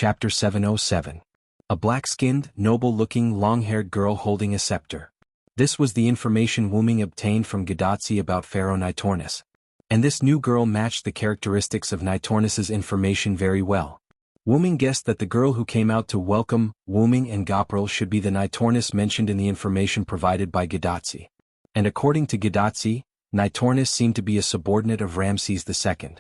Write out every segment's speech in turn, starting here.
Chapter 707. A black-skinned, noble-looking, long-haired girl holding a scepter. This was the information Wu Ming obtained from Gadotsi about Pharaoh Nitornis. And this new girl matched the characteristics of Nitornis's information very well. Wu Ming guessed that the girl who came out to welcome Wu Ming and Gopril should be the Nitornis mentioned in the information provided by Gadotsi. And according to Gadotsi, Nitornis seemed to be a subordinate of Ramses II.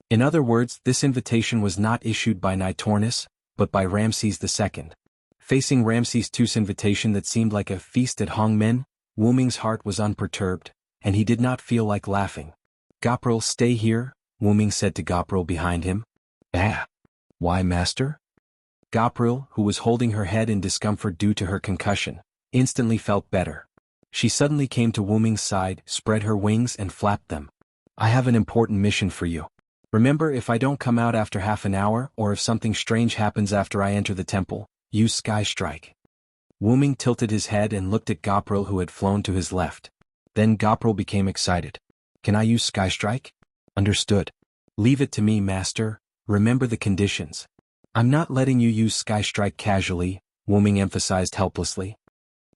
In other words, this invitation was not issued by Nitornis, but by Ramses II. Facing Ramses II's invitation that seemed like a feast at Hongmen, Wu Ming's heart was unperturbed, and he did not feel like laughing. "Gopril, stay here," Wu Ming said to Gopril behind him. "Ah. Why, master?" Gopril, who was holding her head in discomfort due to her concussion, instantly felt better. She suddenly came to Wu Ming's side, spread her wings and flapped them. "I have an important mission for you. Remember, if I don't come out after half an hour, or if something strange happens after I enter the temple, use Sky Strike." Wu Ming tilted his head and looked at Gopril, who had flown to his left. Then Gopril became excited. "Can I use Sky Strike?" "Understood. Leave it to me, master. Remember the conditions." "I'm not letting you use Sky Strike casually," Wu Ming emphasized helplessly.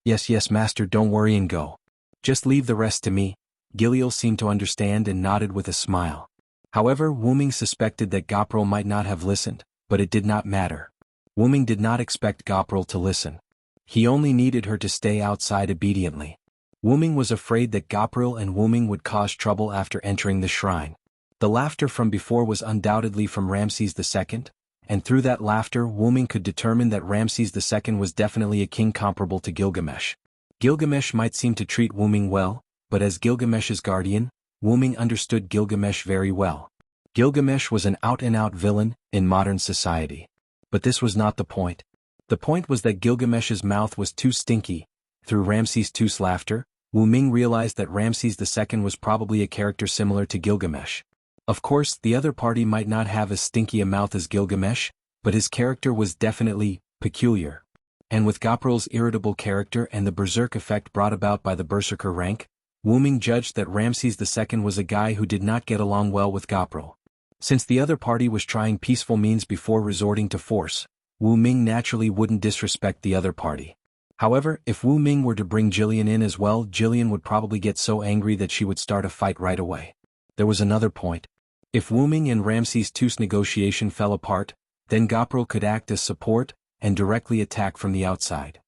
Yes, master, don't worry and go. Just leave the rest to me." Giliel seemed to understand and nodded with a smile. However, Wu Ming suspected that Gopril might not have listened, but it did not matter. Wu Ming did not expect Gopril to listen. He only needed her to stay outside obediently. Wu Ming was afraid that Gopril and Wu Ming would cause trouble after entering the shrine. The laughter from before was undoubtedly from Ramses II, and through that laughter Wu Ming could determine that Ramses II was definitely a king comparable to Gilgamesh. Gilgamesh might seem to treat Wu Ming well, but as Gilgamesh's guardian, Wu Ming understood Gilgamesh very well. Gilgamesh was an out-and-out villain in modern society. But this was not the point. The point was that Gilgamesh's mouth was too stinky. Through Ramses II's laughter, Wu Ming realized that Ramses II was probably a character similar to Gilgamesh. Of course, the other party might not have as stinky a mouth as Gilgamesh, but his character was definitely peculiar. And with Gopril's irritable character and the berserk effect brought about by the berserker rank, Wu Ming judged that Ramses II was a guy who did not get along well with Gopril. Since the other party was trying peaceful means before resorting to force, Wu Ming naturally wouldn't disrespect the other party. However, if Wu Ming were to bring Jillian in as well, Jillian would probably get so angry that she would start a fight right away. There was another point. If Wu Ming and Ramses II's negotiation fell apart, then Gopril could act as support and directly attack from the outside.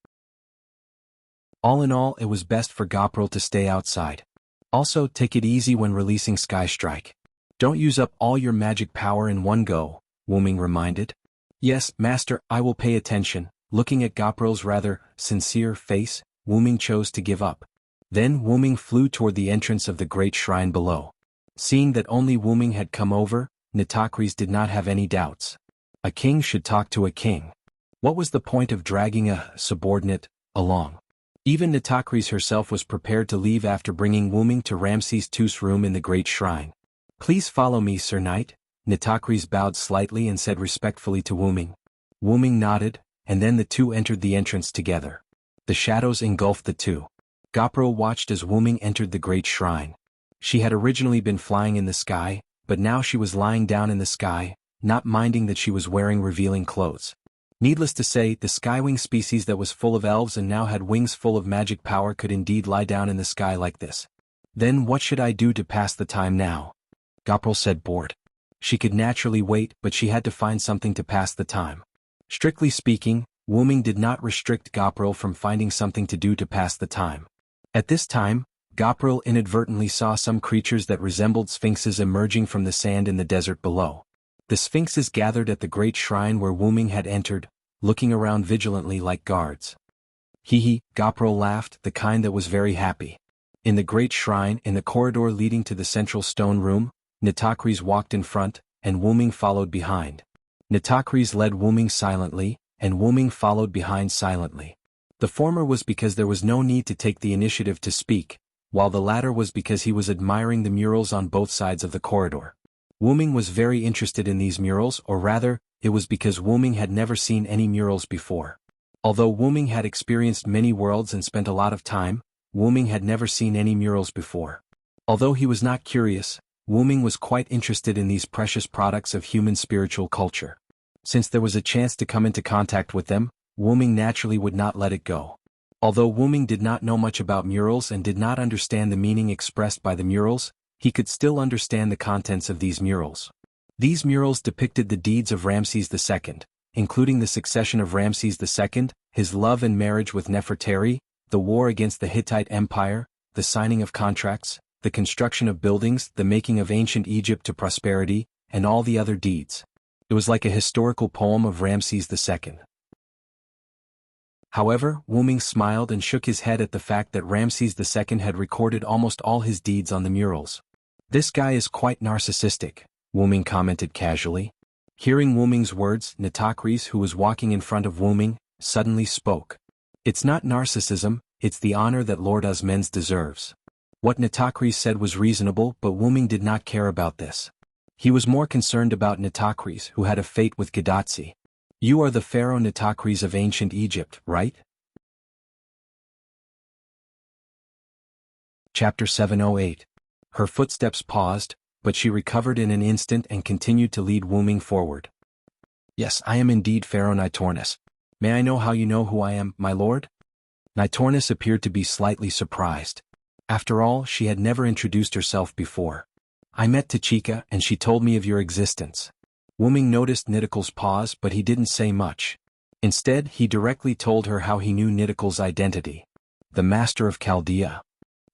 All in all, it was best for Gopril to stay outside. Also, take it easy when releasing Sky Strike. Don't use up all your magic power in one go, Wu Ming reminded. "Yes, master, I will pay attention." Looking at Gopril's rather sincere face, Wu Ming chose to give up. Then Wu Ming flew toward the entrance of the great shrine below. Seeing that only Wu Ming had come over, Nitocris did not have any doubts. A king should talk to a king. What was the point of dragging a subordinate along? Even Nitocris herself was prepared to leave after bringing Wu Ming to Ramses II's room in the great shrine. "Please follow me, Sir Knight." Nitocris bowed slightly and said respectfully to Wu Ming. Wu Ming nodded, and then the two entered the entrance together. The shadows engulfed the two. Gopril watched as Wu Ming entered the great shrine. She had originally been flying in the sky, but now she was lying down in the sky, not minding that she was wearing revealing clothes. Needless to say, the skywing species that was full of elves and now had wings full of magic power could indeed lie down in the sky like this. "Then what should I do to pass the time now?" Gopril said, bored. She could naturally wait, but she had to find something to pass the time. Strictly speaking, Wu Ming did not restrict Gopril from finding something to do to pass the time. At this time, Gopril inadvertently saw some creatures that resembled sphinxes emerging from the sand in the desert below. The sphinxes gathered at the great shrine where Wu Ming had entered, looking around vigilantly like guards. Hee, Gopril laughed, the kind that was very happy. In the great shrine, in the corridor leading to the central stone room, Nitocris walked in front, and Wu Ming followed behind. Nitocris led Wu Ming silently, and Wu Ming followed behind silently. The former was because there was no need to take the initiative to speak, while the latter was because he was admiring the murals on both sides of the corridor. Wu Ming was very interested in these murals, or rather, it was because Wu Ming had never seen any murals before. Although Wu Ming had experienced many worlds and spent a lot of time, Wu Ming had never seen any murals before. Although he was not curious, Wu Ming was quite interested in these precious products of human spiritual culture. Since there was a chance to come into contact with them, Wuming naturally would not let it go. Although Wuming did not know much about murals and did not understand the meaning expressed by the murals, he could still understand the contents of these murals. These murals depicted the deeds of Ramses II, including the succession of Ramses II, his love and marriage with Nefertari, the war against the Hittite Empire, the signing of contracts, the construction of buildings, the making of ancient Egypt to prosperity, and all the other deeds. It was like a historical poem of Ramses II. However, Wuming smiled and shook his head at the fact that Ramses II had recorded almost all his deeds on the murals. "This guy is quite narcissistic," Wuming commented casually. Hearing Wuming's words, Nitocris, who was walking in front of Wuming, suddenly spoke. "It's not narcissism, it's the honor that Lord Osmens deserves." What Nitocris said was reasonable, but Wuming did not care about this. He was more concerned about Nitocris, who had a fate with Gadotsi. "You are the pharaoh Nitocris of ancient Egypt, right?" Chapter 708. Her footsteps paused, but she recovered in an instant and continued to lead Wuming forward. "Yes, I am indeed Pharaoh Nitornis. May I know how you know who I am, my lord?" Nitornis appeared to be slightly surprised. After all, she had never introduced herself before. "I met Tachika and she told me of your existence." Wuming noticed Nitocris' pause, but he didn't say much. Instead, he directly told her how he knew Nitocris' identity. "The master of Chaldea."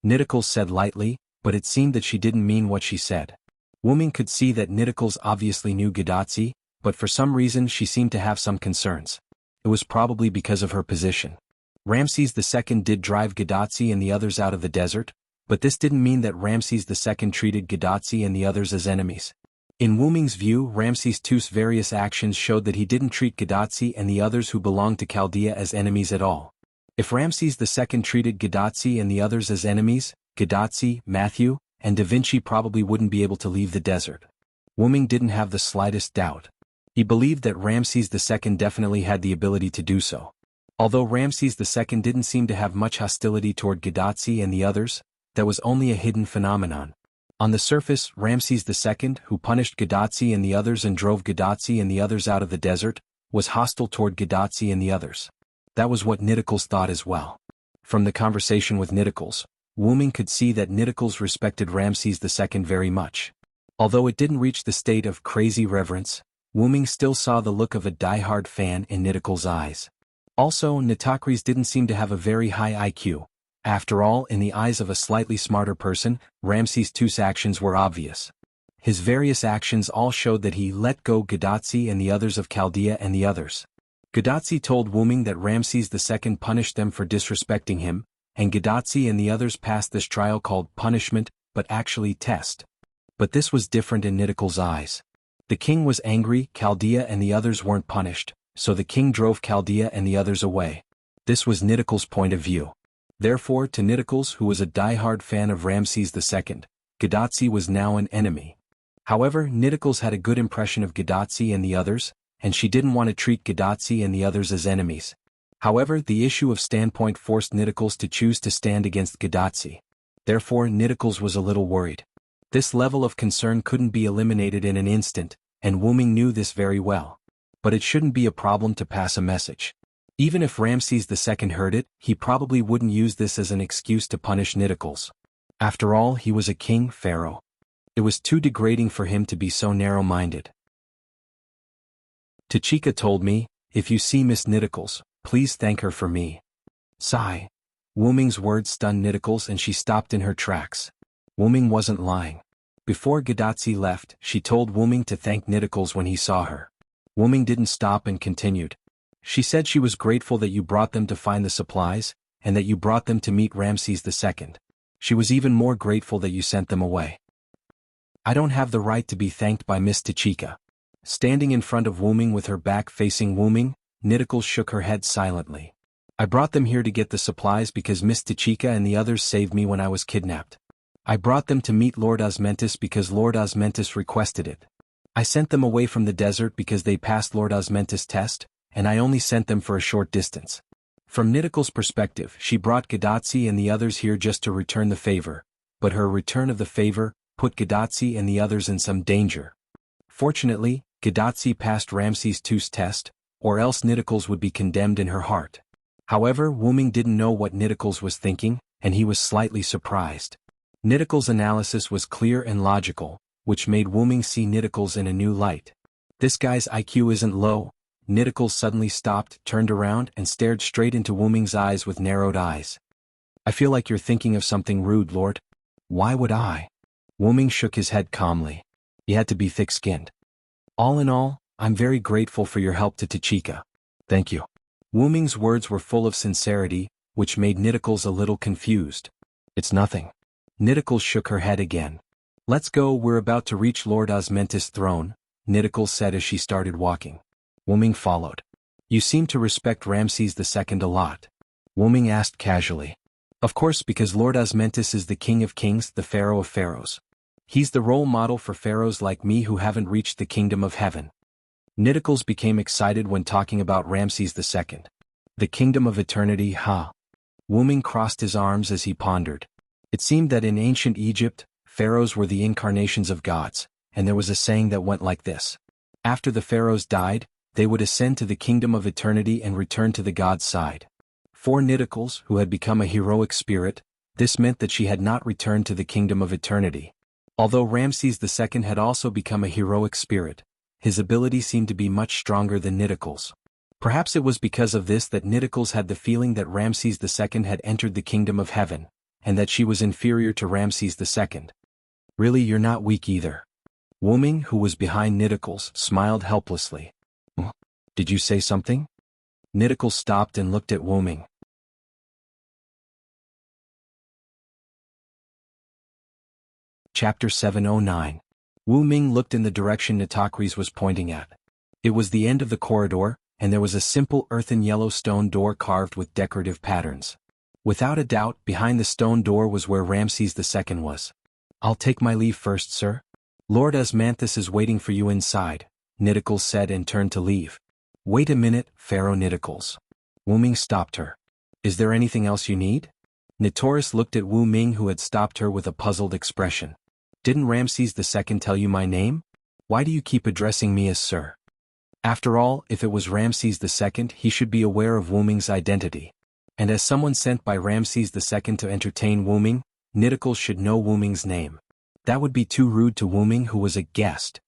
Nitocris said lightly, but it seemed that she didn't mean what she said. Wuming could see that Nitocris obviously knew Gadotsi, but for some reason she seemed to have some concerns. It was probably because of her position. Ramses II did drive Gadotsi and the others out of the desert, but this didn't mean that Ramses II treated Gadotsi and the others as enemies. In Wuming's view, Ramses II's various actions showed that he didn't treat Gadotsi and the others who belonged to Chaldea as enemies at all. If Ramses II treated Gadotsi and the others as enemies, Gadotsi, Matthew, and Da Vinci probably wouldn't be able to leave the desert. Wuming didn't have the slightest doubt. He believed that Ramses II definitely had the ability to do so. Although Ramses II didn't seem to have much hostility toward Gadotsi and the others, that was only a hidden phenomenon. On the surface, Ramses II, who punished Gadotsi and the others and drove Gadotsi and the others out of the desert, was hostile toward Gadotsi and the others. That was what Nitocris thought as well. From the conversation with Nitocris, Wuming could see that Nitocris respected Ramses II very much. Although it didn't reach the state of crazy reverence, Wuming still saw the look of a die-hard fan in Nitocris' eyes. Also, Nitocris didn't seem to have a very high IQ. After all, in the eyes of a slightly smarter person, Ramses II's actions were obvious. His various actions all showed that he let go Gadotsi and the others of Chaldea and the others. Gadotsi told Wuming that Ramses II punished them for disrespecting him, and Gadotsi and the others passed this trial called punishment, but actually test. But this was different in Nitocris' eyes. The king was angry, Chaldea and the others weren't punished, so the king drove Chaldea and the others away. This was Nitocris' point of view. Therefore, to Nitocris, who was a die-hard fan of Ramses II, Gadotsi was now an enemy. However, Nitocris had a good impression of Gadotsi and the others, and she didn't want to treat Gadotsi and the others as enemies. However, the issue of standpoint forced Nitocris to choose to stand against Gadotsi. Therefore, Nitocris was a little worried. This level of concern couldn't be eliminated in an instant, and Wuming knew this very well. But it shouldn't be a problem to pass a message. Even if Ramses II heard it, he probably wouldn't use this as an excuse to punish Nitocris. After all, he was a king, pharaoh. It was too degrading for him to be so narrow-minded. Tachika told me, "If you see Miss Nitocris, please thank her for me." Sigh. Wuming's words stunned Nitocris and she stopped in her tracks. Wuming wasn't lying. Before Gadotsi left, she told Wuming to thank Nitocris when he saw her. Wuming didn't stop and continued. "She said she was grateful that you brought them to find the supplies, and that you brought them to meet Ramses II. She was even more grateful that you sent them away." "I don't have the right to be thanked by Miss Tachika." Standing in front of Wuming with her back facing Wuming, Nitocris shook her head silently. "I brought them here to get the supplies because Miss Tachika and the others saved me when I was kidnapped. I brought them to meet Lord Osmentis because Lord Osmentis requested it. I sent them away from the desert because they passed Lord Osmentis' test, and I only sent them for a short distance." From Nitocris' perspective, she brought Gadotsi and the others here just to return the favor, but her return of the favor put Gadotsi and the others in some danger. Fortunately, Gadotsi passed Ramses II's test, or else Nitocles would be condemned in her heart. However, Wuming didn't know what Nitocles was thinking, and he was slightly surprised. Nitocles' analysis was clear and logical, which made Wuming see Nitocles in a new light. This guy's IQ isn't low. Nitocles suddenly stopped, turned around, and stared straight into Wuming's eyes with narrowed eyes. I feel like you're thinking of something rude, Lord. Why would I? Wuming shook his head calmly. He had to be thick-skinned. All in all, I'm very grateful for your help to Tachika. Thank you. Wuming's words were full of sincerity, which made Nitocles a little confused. It's nothing. Nitocles shook her head again. Let's go, we're about to reach Lord Osmentis' throne, Nitocles said as she started walking. Wuming followed. You seem to respect Ramses II a lot. Wuming asked casually. Of course, because Lord Osmentis is the king of kings, the pharaoh of pharaohs. He's the role model for pharaohs like me who haven't reached the kingdom of heaven. Nitocles became excited when talking about Ramses II. The kingdom of eternity, huh? Wuming crossed his arms as he pondered. It seemed that in ancient Egypt, pharaohs were the incarnations of gods, and there was a saying that went like this. After the pharaohs died, they would ascend to the kingdom of eternity and return to the god's side. For Nitocles, who had become a heroic spirit, this meant that she had not returned to the kingdom of eternity. Although Ramses II had also become a heroic spirit, his ability seemed to be much stronger than Nitocles. Perhaps it was because of this that Nitocles had the feeling that Ramses II had entered the kingdom of heaven, and that she was inferior to Ramses II. Really, you're not weak either. Wuming, who was behind Nitocles, smiled helplessly. Did you say something? Nitocles stopped and looked at Wuming. Chapter 709. Wuming looked in the direction Nitocles was pointing at. It was the end of the corridor, and there was a simple earthen yellow stone door carved with decorative patterns. Without a doubt, behind the stone door was where Ramses II was. I'll take my leave first, sir. Lord Osmanthus is waiting for you inside, Nitocles said and turned to leave. Wait a minute, Pharaoh Nitocles. Wuming stopped her. Is there anything else you need? Nitocles looked at Wuming, who had stopped her with a puzzled expression. Didn't Ramses II tell you my name? Why do you keep addressing me as sir? After all, if it was Ramses II, he should be aware of Wuming's identity. And as someone sent by Ramses II to entertain Wuming, Nitocles should know Wuming's name. That would be too rude to Wuming, who was a guest.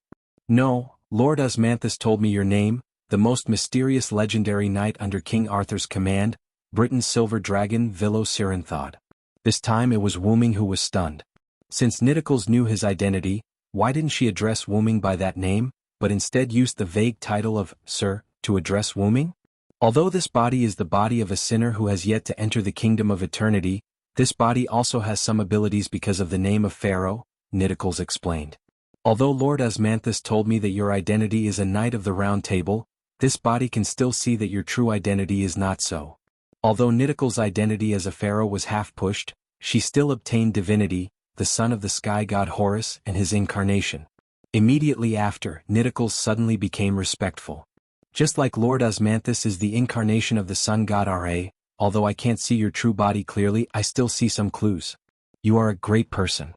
No, Lord Osmanthus told me your name, the most mysterious legendary knight under King Arthur's command, Britain's silver dragon Vilo Sirinthod. This time it was Wuming who was stunned. Since Nitocles knew his identity, why didn't she address Wuming by that name, but instead used the vague title of Sir to address Wuming? Although this body is the body of a sinner who has yet to enter the kingdom of eternity, this body also has some abilities because of the name of Pharaoh, Nitocles explained. Although Lord Osmanthus told me that your identity is a Knight of the Round Table, this body can still see that your true identity is not so. Although Nitocles' identity as a pharaoh was half-pushed, she still obtained divinity, the son of the sky god Horus and his incarnation. Immediately after, Nitocles suddenly became respectful. Just like Lord Osmanthus is the incarnation of the sun god Ra, although I can't see your true body clearly, I still see some clues. You are a great person.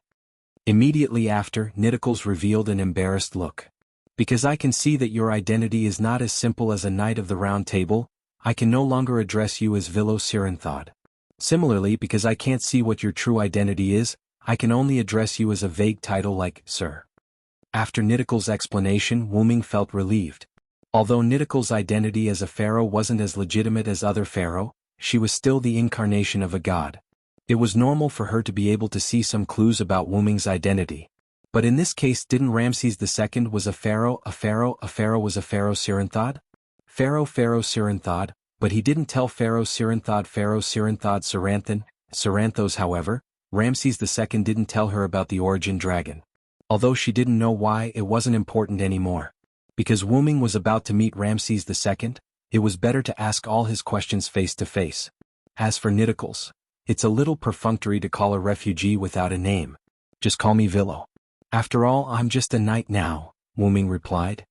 Immediately after, Nitocles revealed an embarrassed look. Because I can see that your identity is not as simple as a Knight of the Round Table, I can no longer address you as Vilo Sirinthod. Similarly, because I can't see what your true identity is, I can only address you as a vague title like Sir. After Nitocles' explanation, Wuming felt relieved. Although Nitocles' identity as a pharaoh wasn't as legitimate as other pharaoh, she was still the incarnation of a god. It was normal for her to be able to see some clues about Wuming's identity. But in this case, didn't Ramses II was a pharaoh was a Pharaoh Sirinthod? Pharaoh Sirinthod, but he didn't tell Pharaoh Sirinthod Saranthos. However, Ramses II didn't tell her about the origin dragon. Although she didn't know why, it wasn't important anymore. Because Wuming was about to meet Ramses II, it was better to ask all his questions face to face. As for Nitocles, it's a little perfunctory to call a refugee without a name. Just call me Vilo. After all, I'm just a knight now, Wuming replied.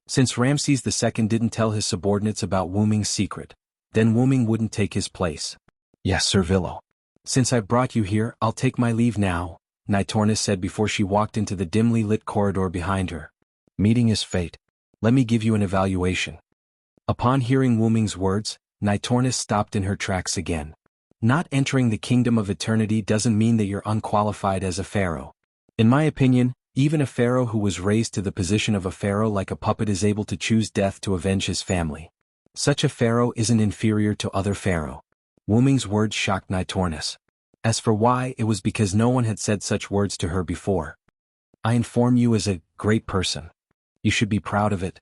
Since Ramses II didn't tell his subordinates about Wuming's secret, then Wuming wouldn't take his place. Yes, Sir Vilo. Since I brought you here, I'll take my leave now, Nitocles said before she walked into the dimly lit corridor behind her. Meeting is fate. Let me give you an evaluation. Upon hearing Wu Ming's words, Nitornis stopped in her tracks again. Not entering the kingdom of eternity doesn't mean that you're unqualified as a pharaoh. In my opinion, even a pharaoh who was raised to the position of a pharaoh like a puppet is able to choose death to avenge his family. Such a pharaoh isn't inferior to other pharaoh. Wu Ming's words shocked Nitornis. As for why, it was because no one had said such words to her before. I inform you as a great person. You should be proud of it.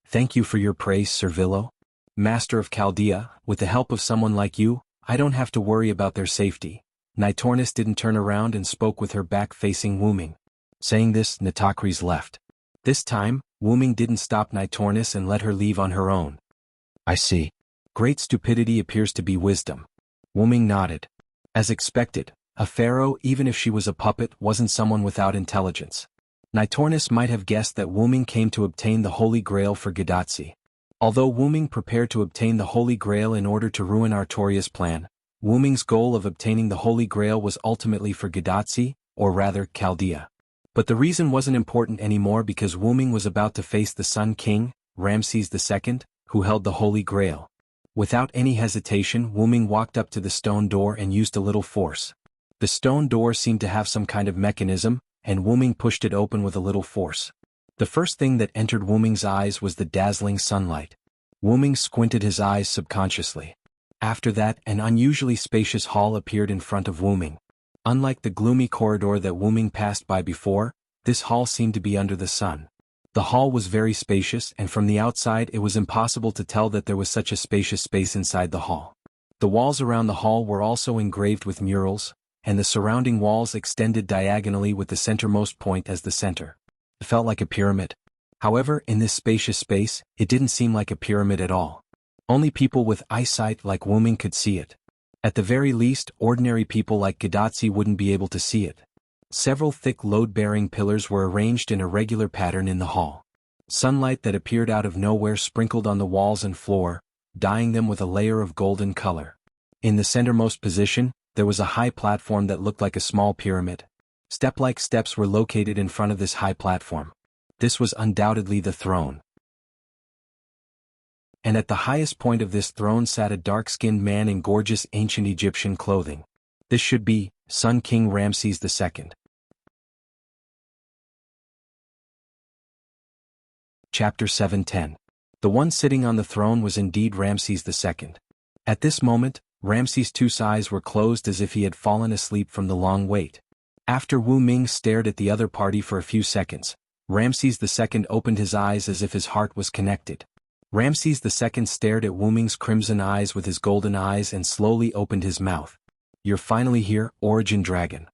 Thank you for your praise, Servillo. Master of Chaldea, with the help of someone like you, I don't have to worry about their safety. Nitornis didn't turn around and spoke with her back facing Wu Ming. Saying this, Nitakris left. This time, Wu Ming didn't stop Nitornis and let her leave on her own. I see. Great stupidity appears to be wisdom. Wu Ming nodded. As expected, a pharaoh, even if she was a puppet, wasn't someone without intelligence. Nitornis might have guessed that Wu Ming came to obtain the Holy Grail for Gadotsi. Although Wu Ming prepared to obtain the Holy Grail in order to ruin Artoria's plan, Wu Ming's goal of obtaining the Holy Grail was ultimately for Gadotsi, or rather, Chaldea. But the reason wasn't important anymore because Wu Ming was about to face the Sun King, Ramses II, who held the Holy Grail. Without any hesitation, Wu Ming walked up to the stone door and used a little force. The stone door seemed to have some kind of mechanism, and Wu Ming pushed it open with a little force. The first thing that entered Wu Ming's eyes was the dazzling sunlight. Wu Ming squinted his eyes subconsciously. After that, an unusually spacious hall appeared in front of Wu Ming. Unlike the gloomy corridor that Wu Ming passed by before, this hall seemed to be under the sun. The hall was very spacious, and from the outside it was impossible to tell that there was such a spacious space inside the hall. The walls around the hall were also engraved with murals, and the surrounding walls extended diagonally with the centermost point as the center. It felt like a pyramid. However, in this spacious space, it didn't seem like a pyramid at all. Only people with eyesight like Wu Ming could see it. At the very least, ordinary people like Gadotsi wouldn't be able to see it. Several thick load-bearing pillars were arranged in a regular pattern in the hall. Sunlight that appeared out of nowhere sprinkled on the walls and floor, dyeing them with a layer of golden color. In the centermost position, there was a high platform that looked like a small pyramid. Step-like steps were located in front of this high platform. This was undoubtedly the throne. And at the highest point of this throne sat a dark-skinned man in gorgeous ancient Egyptian clothing. This should be Sun King Ramses II. Chapter 7:10. The one sitting on the throne was indeed Ramses II. At this moment, Ramses II's eyes were closed as if he had fallen asleep from the long wait. After Wu Ming stared at the other party for a few seconds, Ramses II opened his eyes as if his heart was connected. Ramses II stared at Wu Ming's crimson eyes with his golden eyes and slowly opened his mouth. You're finally here, Origin Dragon.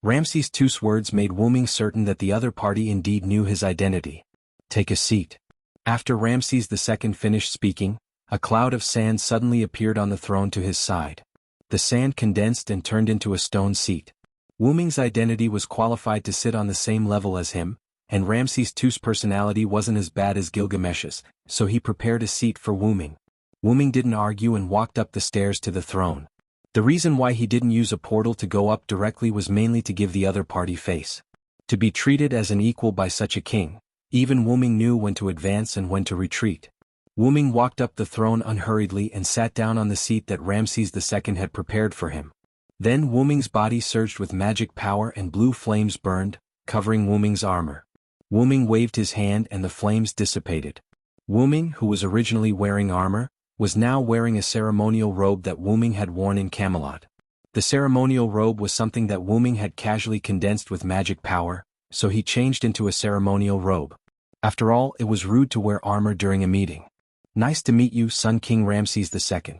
Ramses II's words made Wu Ming certain that the other party indeed knew his identity. Take a seat. After Ramses II finished speaking, a cloud of sand suddenly appeared on the throne to his side. The sand condensed and turned into a stone seat. Wu Ming's identity was qualified to sit on the same level as him, and Ramses II's personality wasn't as bad as Gilgamesh's, so he prepared a seat for Wu Ming. Wu Ming didn't argue and walked up the stairs to the throne. The reason why he didn't use a portal to go up directly was mainly to give the other party face. To be treated as an equal by such a king, even Wu Ming knew when to advance and when to retreat. Wu Ming walked up the throne unhurriedly and sat down on the seat that Ramses II had prepared for him. Then Wu Ming's body surged with magic power and blue flames burned, covering Wu Ming's armor. Wu Ming waved his hand and the flames dissipated. Wu Ming, who was originally wearing armor, was now wearing a ceremonial robe that Wu Ming had worn in Camelot. The ceremonial robe was something that Wu Ming had casually condensed with magic power, so he changed into a ceremonial robe. After all, it was rude to wear armor during a meeting. Nice to meet you, Sun King Ramses II.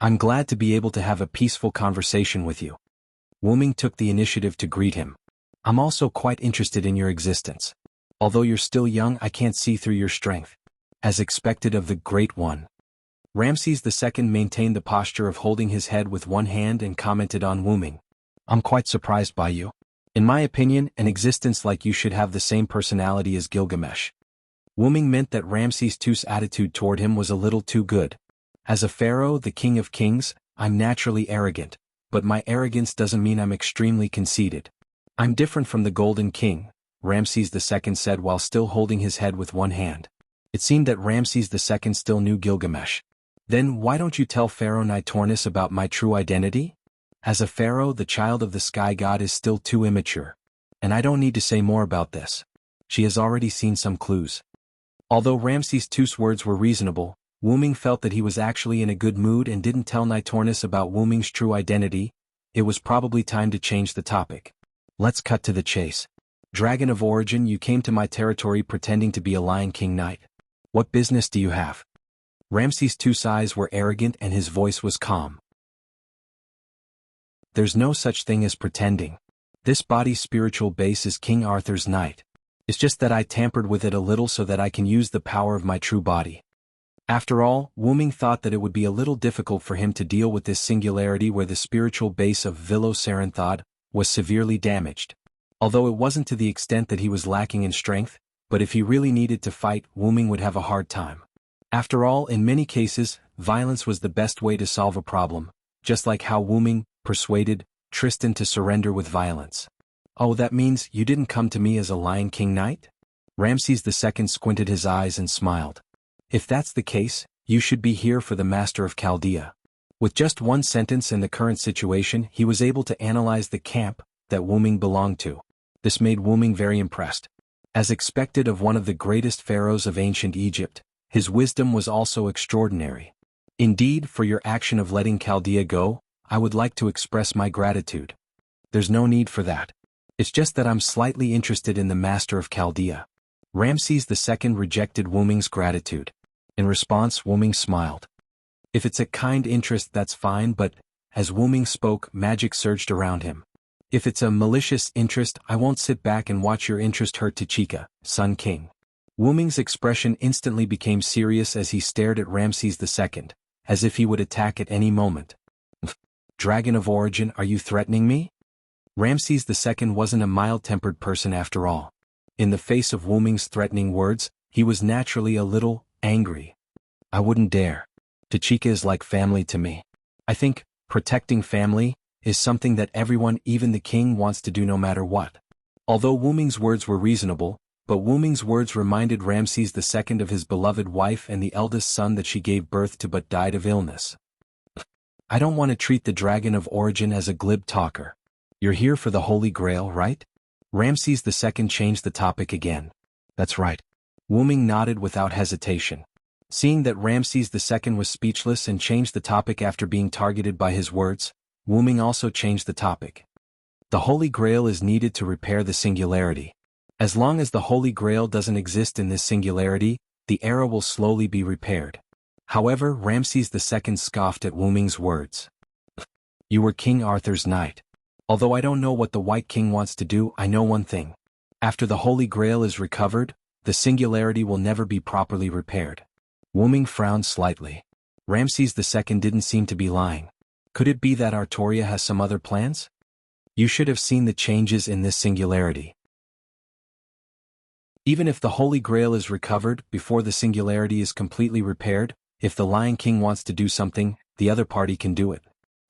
I'm glad to be able to have a peaceful conversation with you. Wu Ming took the initiative to greet him. I'm also quite interested in your existence. Although you're still young, I can't see through your strength. As expected of the Great One. Ramses II maintained the posture of holding his head with one hand and commented on Wu Ming. I'm quite surprised by you. In my opinion, an existence like you should have the same personality as Gilgamesh. Wu Ming meant that Ramses II's attitude toward him was a little too good. As a pharaoh, the king of kings, I'm naturally arrogant, but my arrogance doesn't mean I'm extremely conceited. I'm different from the Golden King, Ramses II said while still holding his head with one hand. It seemed that Ramses II still knew Gilgamesh. Then why don't you tell Pharaoh Nitornis about my true identity? As a pharaoh, the child of the sky god is still too immature. And I don't need to say more about this. She has already seen some clues. Although Ramses II's words were reasonable, Wu Ming felt that he was actually in a good mood and didn't tell Nitornis about Wu Ming's true identity. It was probably time to change the topic. Let's cut to the chase. Dragon of origin, you came to my territory pretending to be a Lion King knight. What business do you have? Ramses II's eyes were arrogant and his voice was calm. There's no such thing as pretending. This body's spiritual base is King Arthur's knight. It's just that I tampered with it a little so that I can use the power of my true body. After all, Wu Ming thought that it would be a little difficult for him to deal with this singularity where the spiritual base of Vilo Saranthod was severely damaged. Although it wasn't to the extent that he was lacking in strength, but if he really needed to fight, Wu Ming would have a hard time. After all, in many cases, violence was the best way to solve a problem, just like how Wu Ming persuaded Tristan to surrender with violence. Oh, that means you didn't come to me as a Lion King knight? Ramses II squinted his eyes and smiled. If that's the case, you should be here for the Master of Chaldea. With just one sentence in the current situation, he was able to analyze the camp that Wu Ming belonged to. This made Wu Ming very impressed. As expected of one of the greatest pharaohs of ancient Egypt, his wisdom was also extraordinary. Indeed, for your action of letting Chaldea go, I would like to express my gratitude. There's no need for that. It's just that I'm slightly interested in the Master of Chaldea. Ramses II rejected Wu Ming's gratitude. In response, Wu Ming smiled. If it's a kind interest, that's fine, but, as Wu Ming spoke, magic surged around him. If it's a malicious interest, I won't sit back and watch your interest hurt Tachika, Sun King. Wu Ming's expression instantly became serious as he stared at Ramses II, as if he would attack at any moment. Dragon of origin, are you threatening me? Ramses II wasn't a mild-tempered person after all. In the face of Wu Ming's threatening words, he was naturally a little angry. I wouldn't dare. Tachika is like family to me. I think protecting family is something that everyone, even the king, wants to do no matter what. Although Wu Ming's words were reasonable, but Wu Ming's words reminded Ramses II of his beloved wife and the eldest son that she gave birth to but died of illness. I don't want to treat the Dragon of origin as a glib talker. You're here for the Holy Grail, right? Ramses II changed the topic again. That's right. Wu Ming nodded without hesitation. Seeing that Ramses II was speechless and changed the topic after being targeted by his words, Wu Ming also changed the topic. The Holy Grail is needed to repair the singularity. As long as the Holy Grail doesn't exist in this singularity, the era will slowly be repaired. However, Ramses II scoffed at Wu Ming's words. You were King Arthur's knight. Although I don't know what the White King wants to do, I know one thing. After the Holy Grail is recovered, the singularity will never be properly repaired. Wu Ming frowned slightly. Ramses II didn't seem to be lying. Could it be that Artoria has some other plans? You should have seen the changes in this singularity. Even if the Holy Grail is recovered before the singularity is completely repaired, if the Lion King wants to do something, the other party can do it.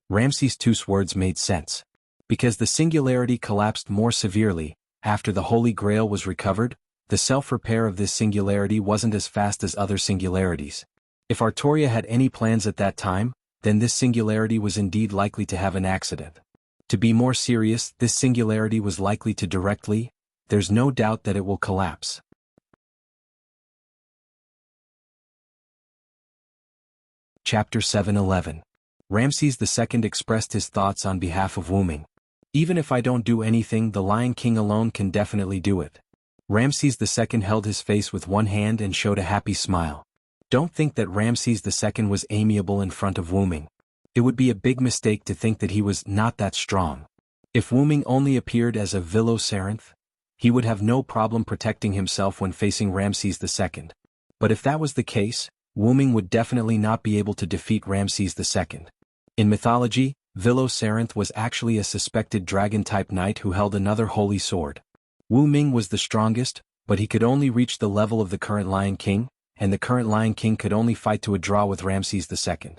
Ramses II's words made sense. Because the singularity collapsed more severely, after the Holy Grail was recovered, the self-repair of this singularity wasn't as fast as other singularities. If Artoria had any plans at that time, then this singularity was indeed likely to have an accident. To be more serious, this singularity was likely to directly, there's no doubt that it will collapse. Chapter 7:11. Ramses II expressed his thoughts on behalf of Wu Ming. Even if I don't do anything, the Lion King alone can definitely do it. Ramses II held his face with one hand and showed a happy smile. Don't think that Ramses II was amiable in front of Wu Ming. It would be a big mistake to think that he was not that strong. If Wu Ming only appeared as a Vilo Saranth, he would have no problem protecting himself when facing Ramses II. But if that was the case, Wu Ming would definitely not be able to defeat Ramses II. In mythology, Vilo Saranth was actually a suspected dragon-type knight who held another holy sword. Wu Ming was the strongest, but he could only reach the level of the current Lion King, and the current Lion King could only fight to a draw with Ramses II.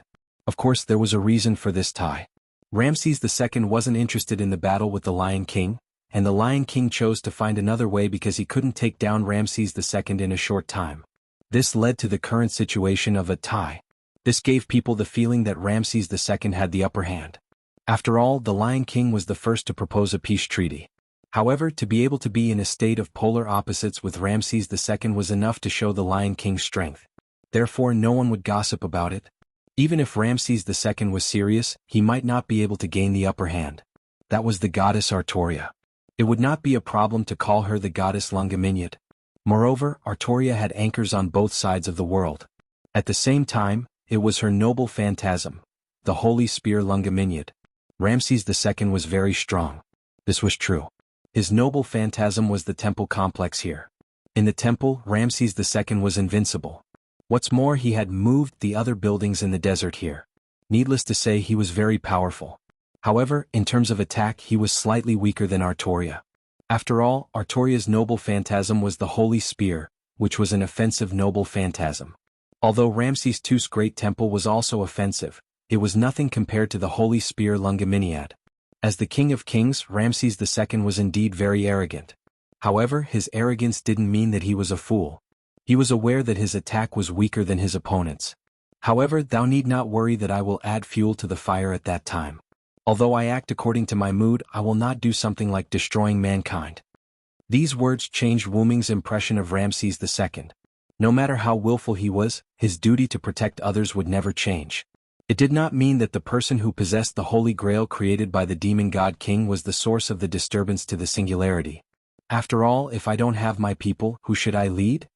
Of course, there was a reason for this tie. Ramses II wasn't interested in the battle with the Lion King, and the Lion King chose to find another way because he couldn't take down Ramses II in a short time. This led to the current situation of a tie. This gave people the feeling that Ramses II had the upper hand. After all, the Lion King was the first to propose a peace treaty. However, to be able to be in a state of polar opposites with Ramses II was enough to show the Lion King's strength. Therefore, no one would gossip about it. Even if Ramses II was serious, he might not be able to gain the upper hand. That was the goddess Artoria. It would not be a problem to call her the goddess Lungaminiad. Moreover, Artoria had anchors on both sides of the world. At the same time, it was her noble phantasm, the holy spear Lungaminiad. Ramses II was very strong. This was true. His noble phantasm was the temple complex here. In the temple, Ramses II was invincible. What's more, he had moved the other buildings in the desert here. Needless to say, he was very powerful. However, in terms of attack, he was slightly weaker than Artoria. After all, Artoria's noble phantasm was the holy spear, which was an offensive noble phantasm. Although Ramses II's great temple was also offensive, it was nothing compared to the holy spear Lungaminiad. As the King of Kings, Ramses II was indeed very arrogant. However, his arrogance didn't mean that he was a fool. He was aware that his attack was weaker than his opponent's. However, thou need not worry that I will add fuel to the fire at that time. Although I act according to my mood, I will not do something like destroying mankind. These words changed Wu Ming's impression of Ramses II. No matter how willful he was, his duty to protect others would never change. It did not mean that the person who possessed the Holy Grail created by the demon god king was the source of the disturbance to the singularity. After all, if I don't have my people, who should I lead?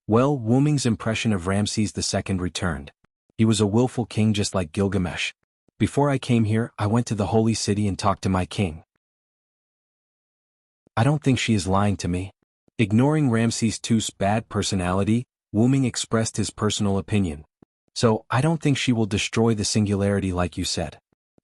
Well, Wu Ming's impression of Ramses II returned. He was a willful king just like Gilgamesh. Before I came here, I went to the holy city and talked to my king. I don't think she is lying to me. Ignoring Ramses II's bad personality, Wu Ming expressed his personal opinion. So, I don't think she will destroy the singularity like you said.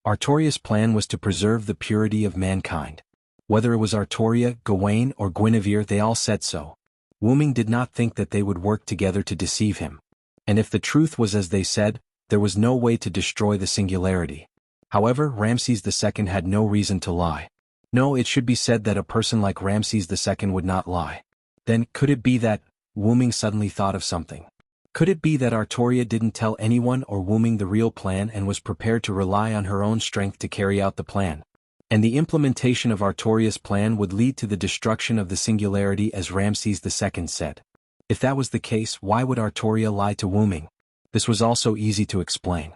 Artoria's plan was to preserve the purity of mankind. Whether it was Artoria, Gawain, or Guinevere, they all said so. Wu Ming did not think that they would work together to deceive him. And if the truth was as they said, there was no way to destroy the singularity. However, Ramses II had no reason to lie. No, it should be said that a person like Ramses II would not lie. Then, could it be that, Wu Ming suddenly thought of something. Could it be that Artoria didn't tell anyone or Wu Ming the real plan and was prepared to rely on her own strength to carry out the plan? And the implementation of Artoria's plan would lead to the destruction of the singularity as Ramses II said. If that was the case, why would Artoria lie to Wu Ming? This was also easy to explain.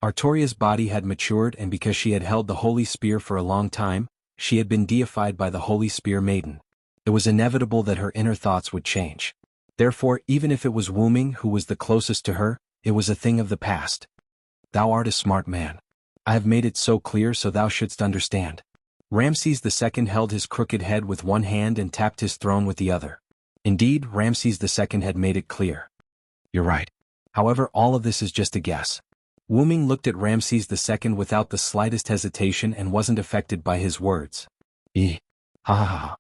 Artoria's body had matured, and because she had held the Holy Spear for a long time, she had been deified by the Holy Spear Maiden. It was inevitable that her inner thoughts would change. Therefore, even if it was Wu Ming who was the closest to her, it was a thing of the past. Thou art a smart man. I have made it so clear so thou shouldst understand. Ramses II held his crooked head with one hand and tapped his throne with the other. Indeed, Ramses II had made it clear. You're right. However, all of this is just a guess. Wu Ming looked at Ramses II without the slightest hesitation and wasn't affected by his words. Ha ha ha.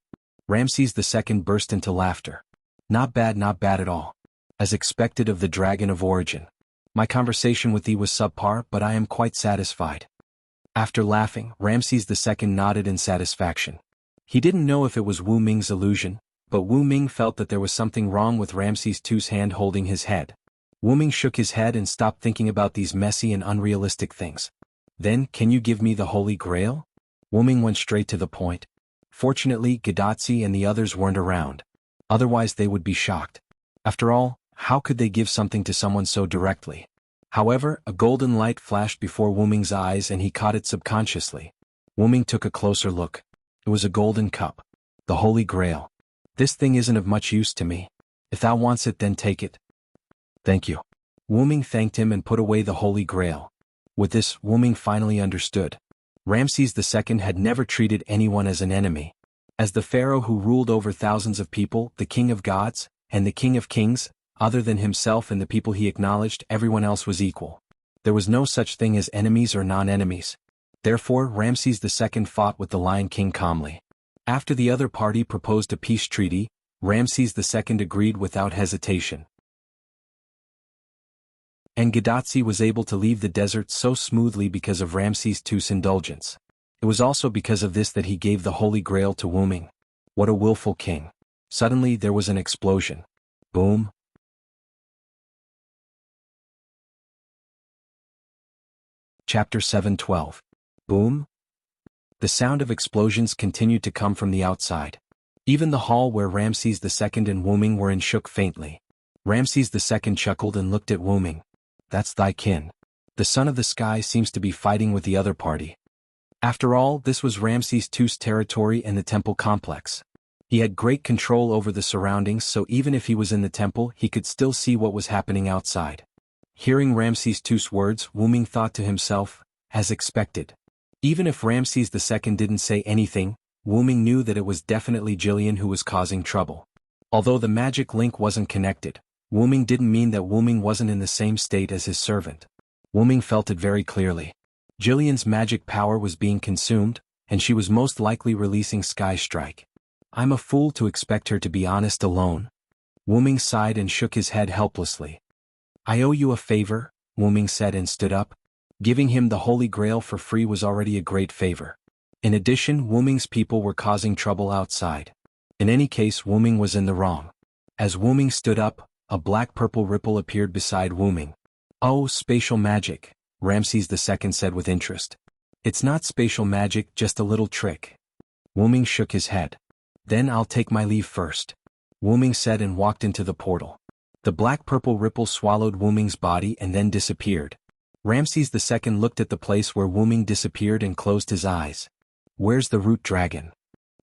Ramses II burst into laughter. Not bad at all. As expected of the dragon of origin. My conversation with thee was subpar, but I am quite satisfied. After laughing, Ramses II nodded in satisfaction. He didn't know if it was Wu Ming's illusion, but Wu Ming felt that there was something wrong with Ramses II's hand holding his head. Wu Ming shook his head and stopped thinking about these messy and unrealistic things. Then, can you give me the Holy Grail? Wu Ming went straight to the point. Fortunately, Gadotsi and the others weren't around. Otherwise they would be shocked. After all, how could they give something to someone so directly? However, a golden light flashed before Wu Ming's eyes and he caught it subconsciously. Wu Ming took a closer look. It was a golden cup. The Holy Grail. This thing isn't of much use to me. If thou wants it, then take it. Thank you. Wu Ming thanked him and put away the Holy Grail. With this, Wu Ming finally understood. Ramses II had never treated anyone as an enemy. As the pharaoh who ruled over thousands of people, the king of gods, and the king of kings, other than himself and the people he acknowledged, everyone else was equal. There was no such thing as enemies or non-enemies. Therefore, Ramses II fought with the Lion King calmly. After the other party proposed a peace treaty, Ramses II agreed without hesitation. And Gadotsi was able to leave the desert so smoothly because of Ramses II's indulgence. It was also because of this that he gave the Holy Grail to Wu Ming. What a willful king. Suddenly there was an explosion. Boom. Chapter 7:12. Boom. The sound of explosions continued to come from the outside. Even the hall where Ramses II and Wu Ming were in shook faintly. Ramses II chuckled and looked at Wu Ming. That's thy kin. The son of the sky seems to be fighting with the other party. After all, this was Ramses II's territory and the temple complex. He had great control over the surroundings, so even if he was in the temple, he could still see what was happening outside. Hearing Ramses II's words, Wu Ming thought to himself, as expected. Even if Ramses II didn't say anything, Wu Ming knew that it was definitely Jillian who was causing trouble. Although the magic link wasn't connected, Wu Ming didn't mean that Wu Ming wasn't in the same state as his servant. Wu Ming felt it very clearly. Jillian's magic power was being consumed, and she was most likely releasing Sky Strike. I'm a fool to expect her to be honest alone. Wu Ming sighed and shook his head helplessly. I owe you a favor, Wu Ming said and stood up. Giving him the Holy Grail for free was already a great favor. In addition, Wu Ming's people were causing trouble outside. In any case, Wu Ming was in the wrong. As Wu Ming stood up, a black-purple ripple appeared beside Wu Ming. Oh, spatial magic, Ramses II said with interest. It's not spatial magic, just a little trick. Wu Ming shook his head. Then I'll take my leave first, Wu Ming said and walked into the portal. The black-purple ripple swallowed Wu Ming's body and then disappeared. Ramses II looked at the place where Wu Ming disappeared and closed his eyes. Where's the root dragon?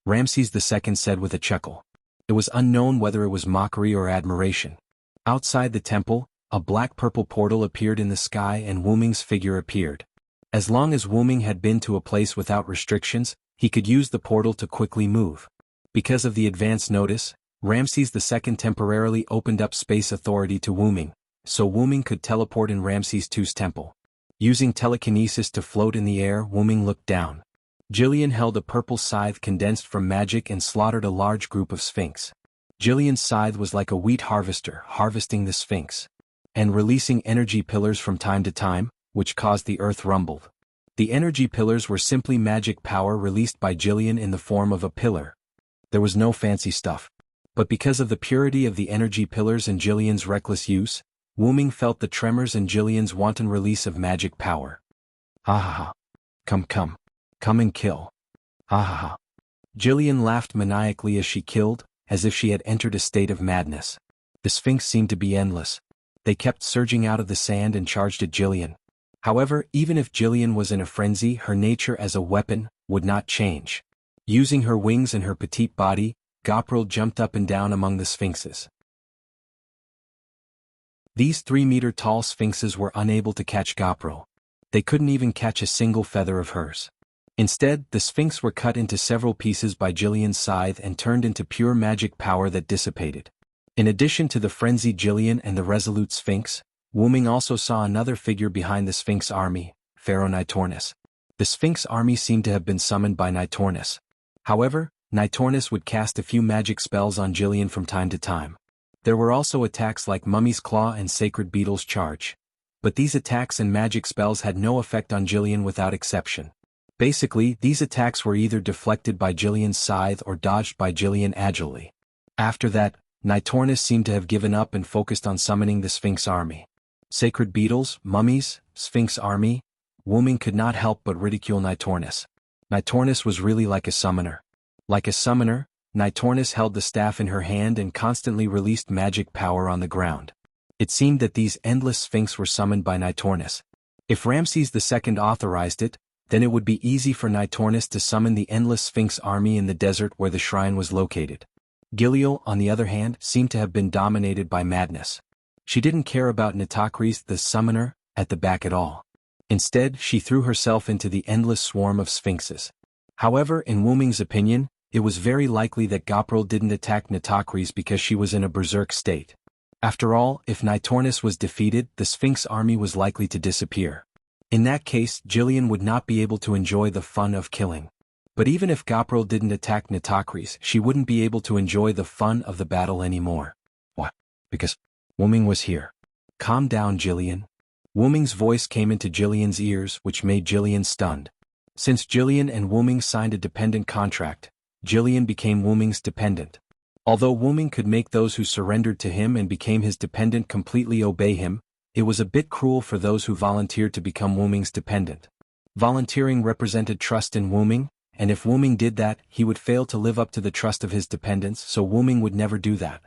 Ramses II said with a chuckle. It was unknown whether it was mockery or admiration. Outside the temple, a black-purple portal appeared in the sky and Wu Ming's figure appeared. As long as Wu Ming had been to a place without restrictions, he could use the portal to quickly move. Because of the advance notice, Ramses II temporarily opened up space authority to Wu Ming, so Wu Ming could teleport in Ramses II's temple. Using telekinesis to float in the air, Wu Ming looked down. Jillian held a purple scythe condensed from magic and slaughtered a large group of Sphinx. Jillian's scythe was like a wheat harvester harvesting the Sphinx, and releasing energy pillars from time to time, which caused the earth rumbled. The energy pillars were simply magic power released by Jillian in the form of a pillar. There was no fancy stuff. But because of the purity of the energy pillars and Jillian's reckless use, Wu Ming felt the tremors and Jillian's wanton release of magic power. Ha ha ha. Come and kill. Ha ha ha. Jillian laughed maniacally as she killed, as if she had entered a state of madness. The Sphinx seemed to be endless. They kept surging out of the sand and charged at Jillian. However, even if Jillian was in a frenzy, her nature as a weapon would not change. Using her wings and her petite body, Gopral jumped up and down among the Sphinxes. These 3-meter-tall Sphinxes were unable to catch Gopral. They couldn't even catch a single feather of hers. Instead, the Sphinx were cut into several pieces by Jillian's scythe and turned into pure magic power that dissipated. In addition to the frenzied Jillian and the resolute Sphinx, Wu Ming also saw another figure behind the Sphinx army, Pharaoh Nitornis. The Sphinx army seemed to have been summoned by Nitornis. However, Nitornis would cast a few magic spells on Jillian from time to time. There were also attacks like Mummy's Claw and Sacred Beetle's Charge. But these attacks and magic spells had no effect on Jillian without exception. Basically, these attacks were either deflected by Jillian's scythe or dodged by Jillian agilely. After that, Nitornis seemed to have given up and focused on summoning the Sphinx army. Sacred Beetles, Mummies, Sphinx army. Wu Ming could not help but ridicule Nitornis. Nitornis was really like a summoner. Like a summoner, Nitornis held the staff in her hand and constantly released magic power on the ground. It seemed that these endless Sphinx were summoned by Nitornis. If Ramses II authorized it, then it would be easy for Nitornis to summon the endless Sphinx army in the desert where the shrine was located. Giliel, on the other hand, seemed to have been dominated by madness. She didn't care about Nitocris, the summoner, at the back at all. Instead, she threw herself into the endless swarm of Sphinxes. However, in Wu Ming's opinion, it was very likely that Gopral didn't attack Nitocris because she was in a berserk state. After all, if Nitornis was defeated, the Sphinx army was likely to disappear. In that case, Jillian would not be able to enjoy the fun of killing. But even if Gopral didn't attack Nitocris, she wouldn't be able to enjoy the fun of the battle anymore. What? Because Wu Ming was here. Calm down, Jillian. Wu Ming's voice came into Jillian's ears, which made Jillian stunned. Since Jillian and Wuming signed a dependent contract, Jillian became Wuming's dependent. Although Wuming could make those who surrendered to him and became his dependent completely obey him, it was a bit cruel for those who volunteered to become Wuming's dependent. Volunteering represented trust in Wuming, and if Wuming did that, he would fail to live up to the trust of his dependents, so Wuming would never do that.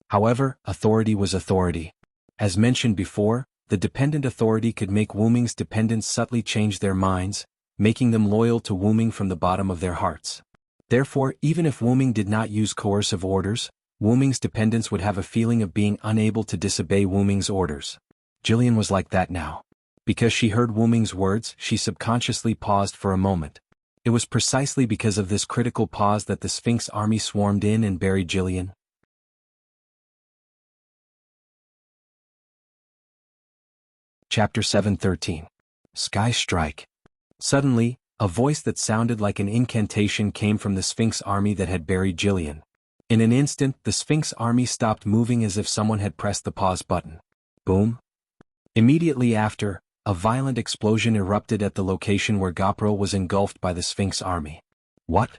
However, authority was authority. As mentioned before, the dependent authority could make Wuming's dependents subtly change their minds, making them loyal to Wuming from the bottom of their hearts. Therefore, even if Wuming did not use coercive orders, Wuming's dependents would have a feeling of being unable to disobey Wuming's orders. Jillian was like that now. Because she heard Wuming's words, she subconsciously paused for a moment. It was precisely because of this critical pause that the Sphinx army swarmed in and buried Jillian. Chapter 7:13. Sky Strike. Suddenly, a voice that sounded like an incantation came from the Sphinx army that had buried Jillian. In an instant, the Sphinx army stopped moving as if someone had pressed the pause button. Boom. Immediately after, a violent explosion erupted at the location where Gopro was engulfed by the Sphinx army. What?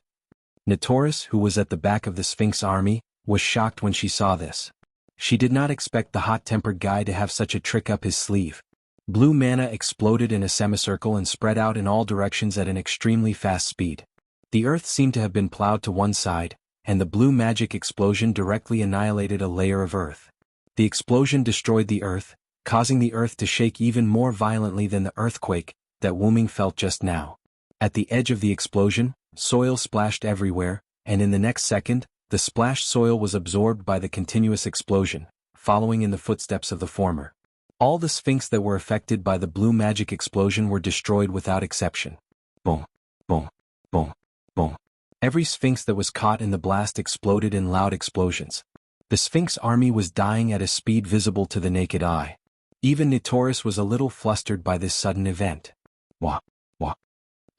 Nitoris, who was at the back of the Sphinx army, was shocked when she saw this. She did not expect the hot-tempered guy to have such a trick up his sleeve. Blue mana exploded in a semicircle and spread out in all directions at an extremely fast speed. The earth seemed to have been plowed to one side, and the blue magic explosion directly annihilated a layer of earth. The explosion destroyed the earth, causing the earth to shake even more violently than the earthquake that Wuming felt just now. At the edge of the explosion, soil splashed everywhere, and in the next second, the splashed soil was absorbed by the continuous explosion, following in the footsteps of the former. All the Sphinx that were affected by the blue magic explosion were destroyed without exception. Boom, boom, boom, boom. Every Sphinx that was caught in the blast exploded in loud explosions. The Sphinx army was dying at a speed visible to the naked eye. Even Nitoris was a little flustered by this sudden event. Wah, wah.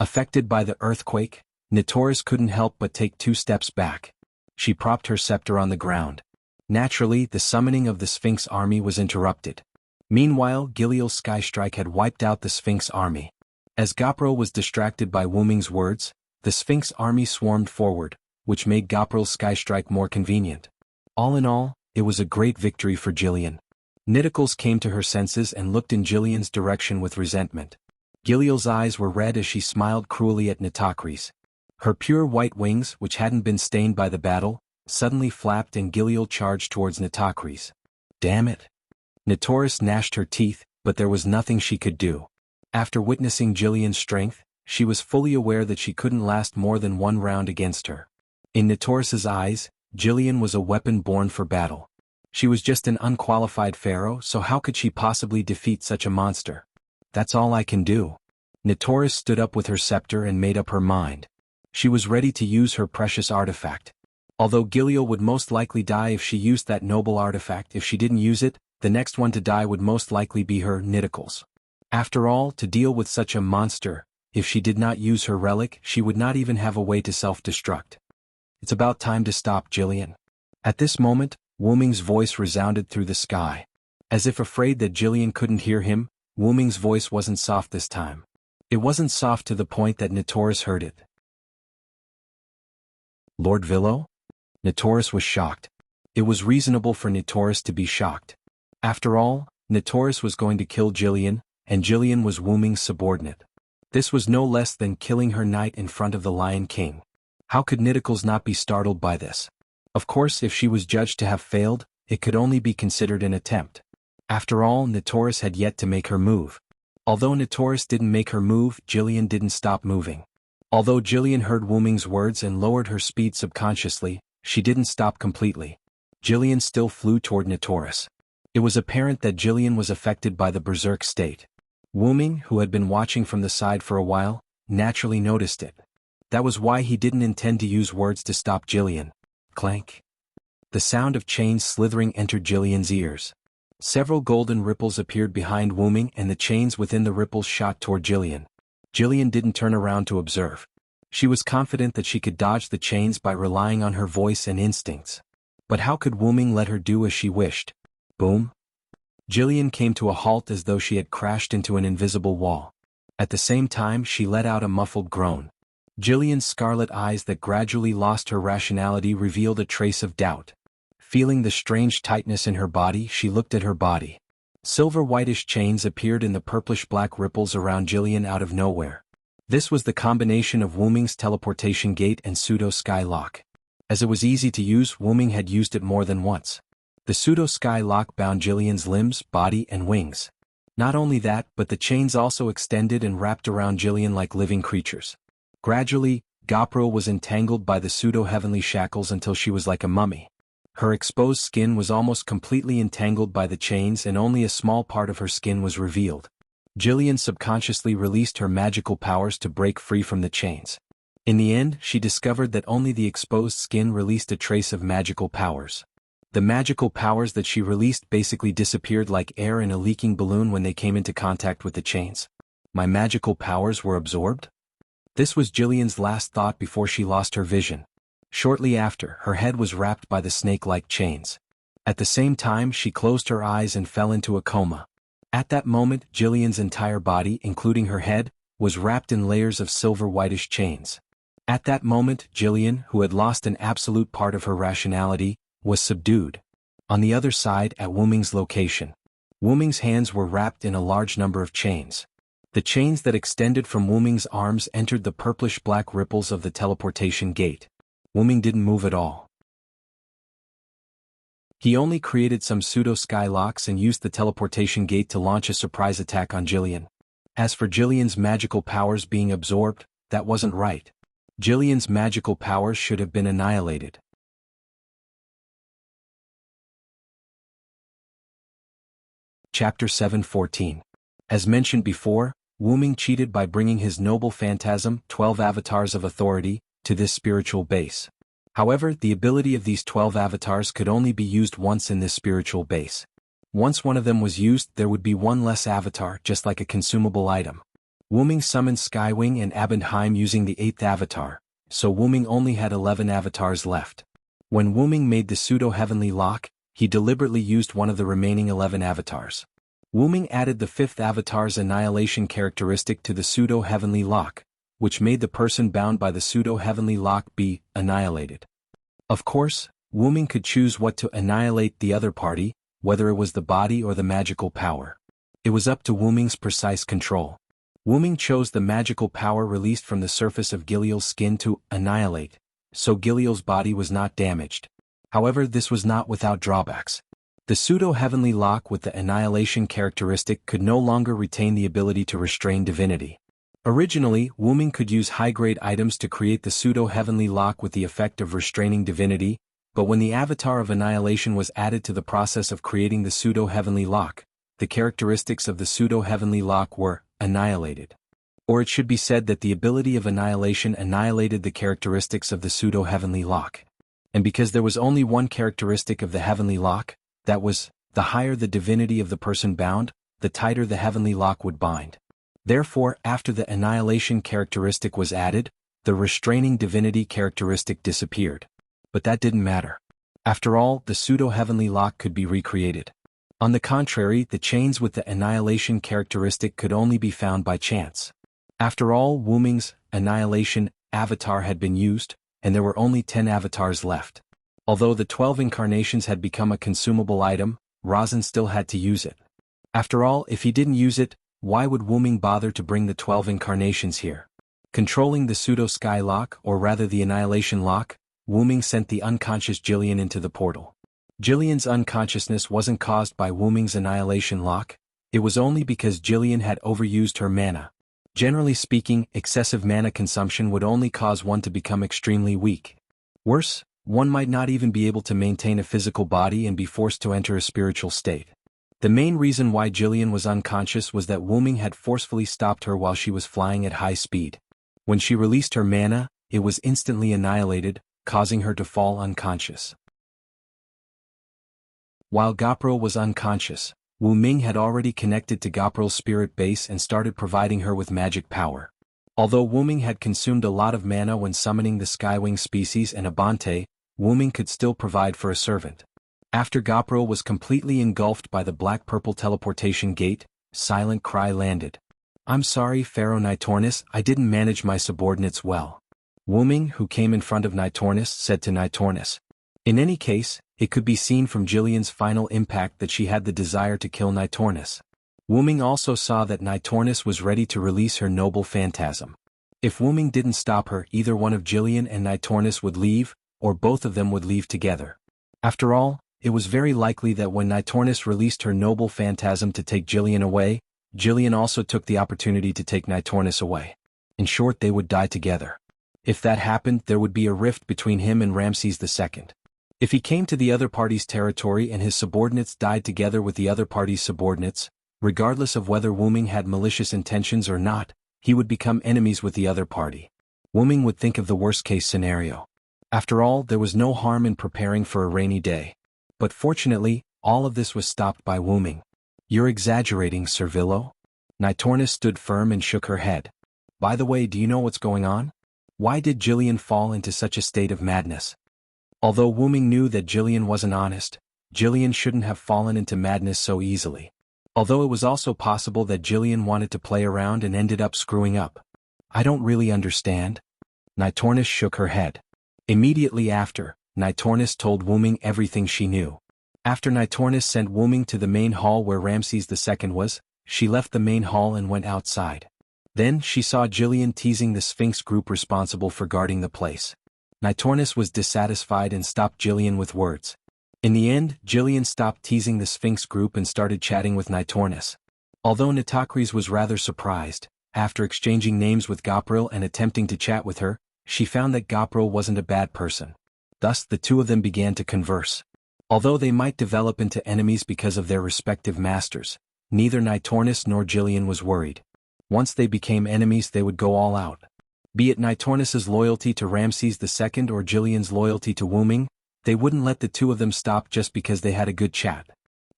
Affected by the earthquake, Nitoris couldn't help but take 2 steps back. She propped her scepter on the ground. Naturally, the summoning of the Sphinx army was interrupted. Meanwhile, Giliel's Sky Strike had wiped out the Sphinx army. As Gopro was distracted by Wuming's words, the Sphinx army swarmed forward, which made Gopro's Sky Strike more convenient. All in all, it was a great victory for Jillian. Niticles came to her senses and looked in Jillian's direction with resentment. Giliel's eyes were red as she smiled cruelly at Nitocris. Her pure white wings, which hadn't been stained by the battle, suddenly flapped and Giliel charged towards Nitocris. Damn it! Nitoris gnashed her teeth, but there was nothing she could do. After witnessing Jillian's strength, she was fully aware that she couldn't last more than 1 round against her. In Nitoris's eyes, Jillian was a weapon born for battle. She was just an unqualified pharaoh, so how could she possibly defeat such a monster? That's all I can do. Nitoris stood up with her scepter and made up her mind. She was ready to use her precious artifact. Although Giliel would most likely die if she used that noble artifact, if she didn't use it, the next one to die would most likely be her, Niticles. After all, to deal with such a monster, if she did not use her relic, she would not even have a way to self-destruct. It's about time to stop, Jillian. At this moment, Wuming's voice resounded through the sky. As if afraid that Jillian couldn't hear him, Wuming's voice wasn't soft this time. It wasn't soft to the point that Nitoris heard it. Lord Villo? Nitoris was shocked. It was reasonable for Nitoris to be shocked. After all, Nitoris was going to kill Jillian, and Jillian was Wuming's subordinate. This was no less than killing her knight in front of the Lion King. How could Niticles not be startled by this? Of course, if she was judged to have failed, it could only be considered an attempt. After all, Nitoris had yet to make her move. Although Nitoris didn't make her move, Jillian didn't stop moving. Although Jillian heard Wuming's words and lowered her speed subconsciously, she didn't stop completely. Jillian still flew toward Nitoris. It was apparent that Jillian was affected by the berserk state. Wuming, who had been watching from the side for a while, naturally noticed it. That was why he didn't intend to use words to stop Jillian. Clank. The sound of chains slithering entered Jillian's ears. Several golden ripples appeared behind Wuming and the chains within the ripples shot toward Jillian. Jillian didn't turn around to observe. She was confident that she could dodge the chains by relying on her voice and instincts. But how could Wuming let her do as she wished? Boom. Jillian came to a halt as though she had crashed into an invisible wall. At the same time she let out a muffled groan. Jillian's scarlet eyes that gradually lost her rationality revealed a trace of doubt. Feeling the strange tightness in her body, she looked at her body. Silver whitish chains appeared in the purplish-black ripples around Jillian out of nowhere. This was the combination of Wuming's teleportation gate and pseudo-sky lock. As it was easy to use, Wuming had used it more than once. The pseudo-sky lock bound Jillian's limbs, body, and wings. Not only that, but the chains also extended and wrapped around Jillian like living creatures. Gradually, Gapril was entangled by the pseudo-heavenly shackles until she was like a mummy. Her exposed skin was almost completely entangled by the chains and only a small part of her skin was revealed. Jillian subconsciously released her magical powers to break free from the chains. In the end, she discovered that only the exposed skin released a trace of magical powers. The magical powers that she released basically disappeared like air in a leaking balloon when they came into contact with the chains. My magical powers were absorbed? This was Jillian's last thought before she lost her vision. Shortly after, her head was wrapped by the snake-like chains. At the same time, she closed her eyes and fell into a coma. At that moment, Jillian's entire body, including her head, was wrapped in layers of silver whitish chains. At that moment, Jillian, who had lost an absolute part of her rationality, was subdued. On the other side, at Wuming's location, Wuming's hands were wrapped in a large number of chains. The chains that extended from Wuming's arms entered the purplish-black ripples of the teleportation gate. Wuming didn't move at all. He only created some pseudo-sky locks and used the teleportation gate to launch a surprise attack on Jillian. As for Jillian's magical powers being absorbed, that wasn't right. Jillian's magical powers should have been annihilated. Chapter 7:14. As mentioned before, Wuming cheated by bringing his noble phantasm, 12 avatars of authority, to this spiritual base. However, the ability of these 12 avatars could only be used once in this spiritual base. Once one of them was used, there would be one less avatar, just like a consumable item. Wuming summoned Skywing and Abendheim using the 8th avatar, so Wuming only had 11 avatars left. When Wuming made the pseudo-heavenly lock, he deliberately used one of the remaining 11 avatars. Wuming added the 5th avatar's annihilation characteristic to the pseudo-heavenly lock, which made the person bound by the pseudo-heavenly lock be annihilated. Of course, Wuming could choose what to annihilate the other party, whether it was the body or the magical power. It was up to Wuming's precise control. Wuming chose the magical power released from the surface of Giliel's skin to annihilate, so Giliel's body was not damaged. However, this was not without drawbacks. The pseudo-heavenly lock with the annihilation characteristic could no longer retain the ability to restrain divinity. Originally, Wuming could use high-grade items to create the pseudo-heavenly lock with the effect of restraining divinity, but when the avatar of annihilation was added to the process of creating the pseudo-heavenly lock, the characteristics of the pseudo-heavenly lock were annihilated. Or it should be said that the ability of annihilation annihilated the characteristics of the pseudo-heavenly lock. And because there was only one characteristic of the heavenly lock, that was, the higher the divinity of the person bound, the tighter the heavenly lock would bind. Therefore, after the annihilation characteristic was added, the restraining divinity characteristic disappeared. But that didn't matter. After all, the pseudo-heavenly lock could be recreated. On the contrary, the chains with the annihilation characteristic could only be found by chance. After all, Wuming's annihilation avatar had been used, and there were only 10 avatars left. Although the 12 incarnations had become a consumable item, Razin still had to use it. After all, if he didn't use it, why would Wuming bother to bring the 12 incarnations here? Controlling the pseudo-sky lock, or rather the annihilation lock, Wuming sent the unconscious Jillian into the portal. Jillian's unconsciousness wasn't caused by Wuming's annihilation lock, it was only because Jillian had overused her mana. Generally speaking, excessive mana consumption would only cause one to become extremely weak. Worse, one might not even be able to maintain a physical body and be forced to enter a spiritual state. The main reason why Jillian was unconscious was that Wuming had forcefully stopped her while she was flying at high speed. When she released her mana, it was instantly annihilated, causing her to fall unconscious. While Gapril was unconscious, Wuming had already connected to Gapril's spirit base and started providing her with magic power. Although Wuming had consumed a lot of mana when summoning the Skywing species and Abante, Wuming could still provide for a servant. After Gapril was completely engulfed by the black-purple teleportation gate, Silent Cry landed. I'm sorry, Pharaoh Nitornis, I didn't manage my subordinates well. Wuming, who came in front of Nitornis, said to Nitornis. In any case, it could be seen from Jillian's final impact that she had the desire to kill Nitornis. Wuming also saw that Nitornis was ready to release her noble phantasm. If Wuming didn't stop her, either one of Jillian and Nitornis would leave, or both of them would leave together. After all, it was very likely that when Nitornis released her noble phantasm to take Jillian away, Jillian also took the opportunity to take Nitornis away. In short, they would die together. If that happened, there would be a rift between him and Ramses II. If he came to the other party's territory and his subordinates died together with the other party's subordinates, regardless of whether Wuming had malicious intentions or not, he would become enemies with the other party. Wuming would think of the worst-case scenario. After all, there was no harm in preparing for a rainy day. But fortunately, all of this was stopped by Wuming. You're exaggerating, Servillo. Nitornis stood firm and shook her head. By the way, do you know what's going on? Why did Jillian fall into such a state of madness? Although Wuming knew that Jillian wasn't honest, Jillian shouldn't have fallen into madness so easily. Although it was also possible that Jillian wanted to play around and ended up screwing up. I don't really understand. Nitornis shook her head. Immediately after, Nitornis told Wuming everything she knew. After Nitornis sent Wuming to the main hall where Ramses II was, she left the main hall and went outside. Then she saw Jillian teasing the Sphinx group responsible for guarding the place. Nitornis was dissatisfied and stopped Jillian with words. In the end, Jillian stopped teasing the Sphinx group and started chatting with Nitornis. Although Nitakris was rather surprised, after exchanging names with Gopril and attempting to chat with her, she found that Gopril wasn't a bad person. Thus the two of them began to converse. Although they might develop into enemies because of their respective masters, neither Nitornis nor Jillian was worried. Once they became enemies, they would go all out. Be it Nitornis's loyalty to Ramses II or Jillian's loyalty to Wuming, they wouldn't let the two of them stop just because they had a good chat.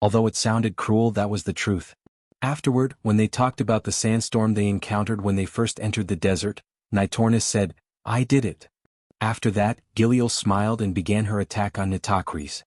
Although it sounded cruel, that was the truth. Afterward, when they talked about the sandstorm they encountered when they first entered the desert, Nitornis said, I did it. After that, Giliel smiled and began her attack on Nitakris.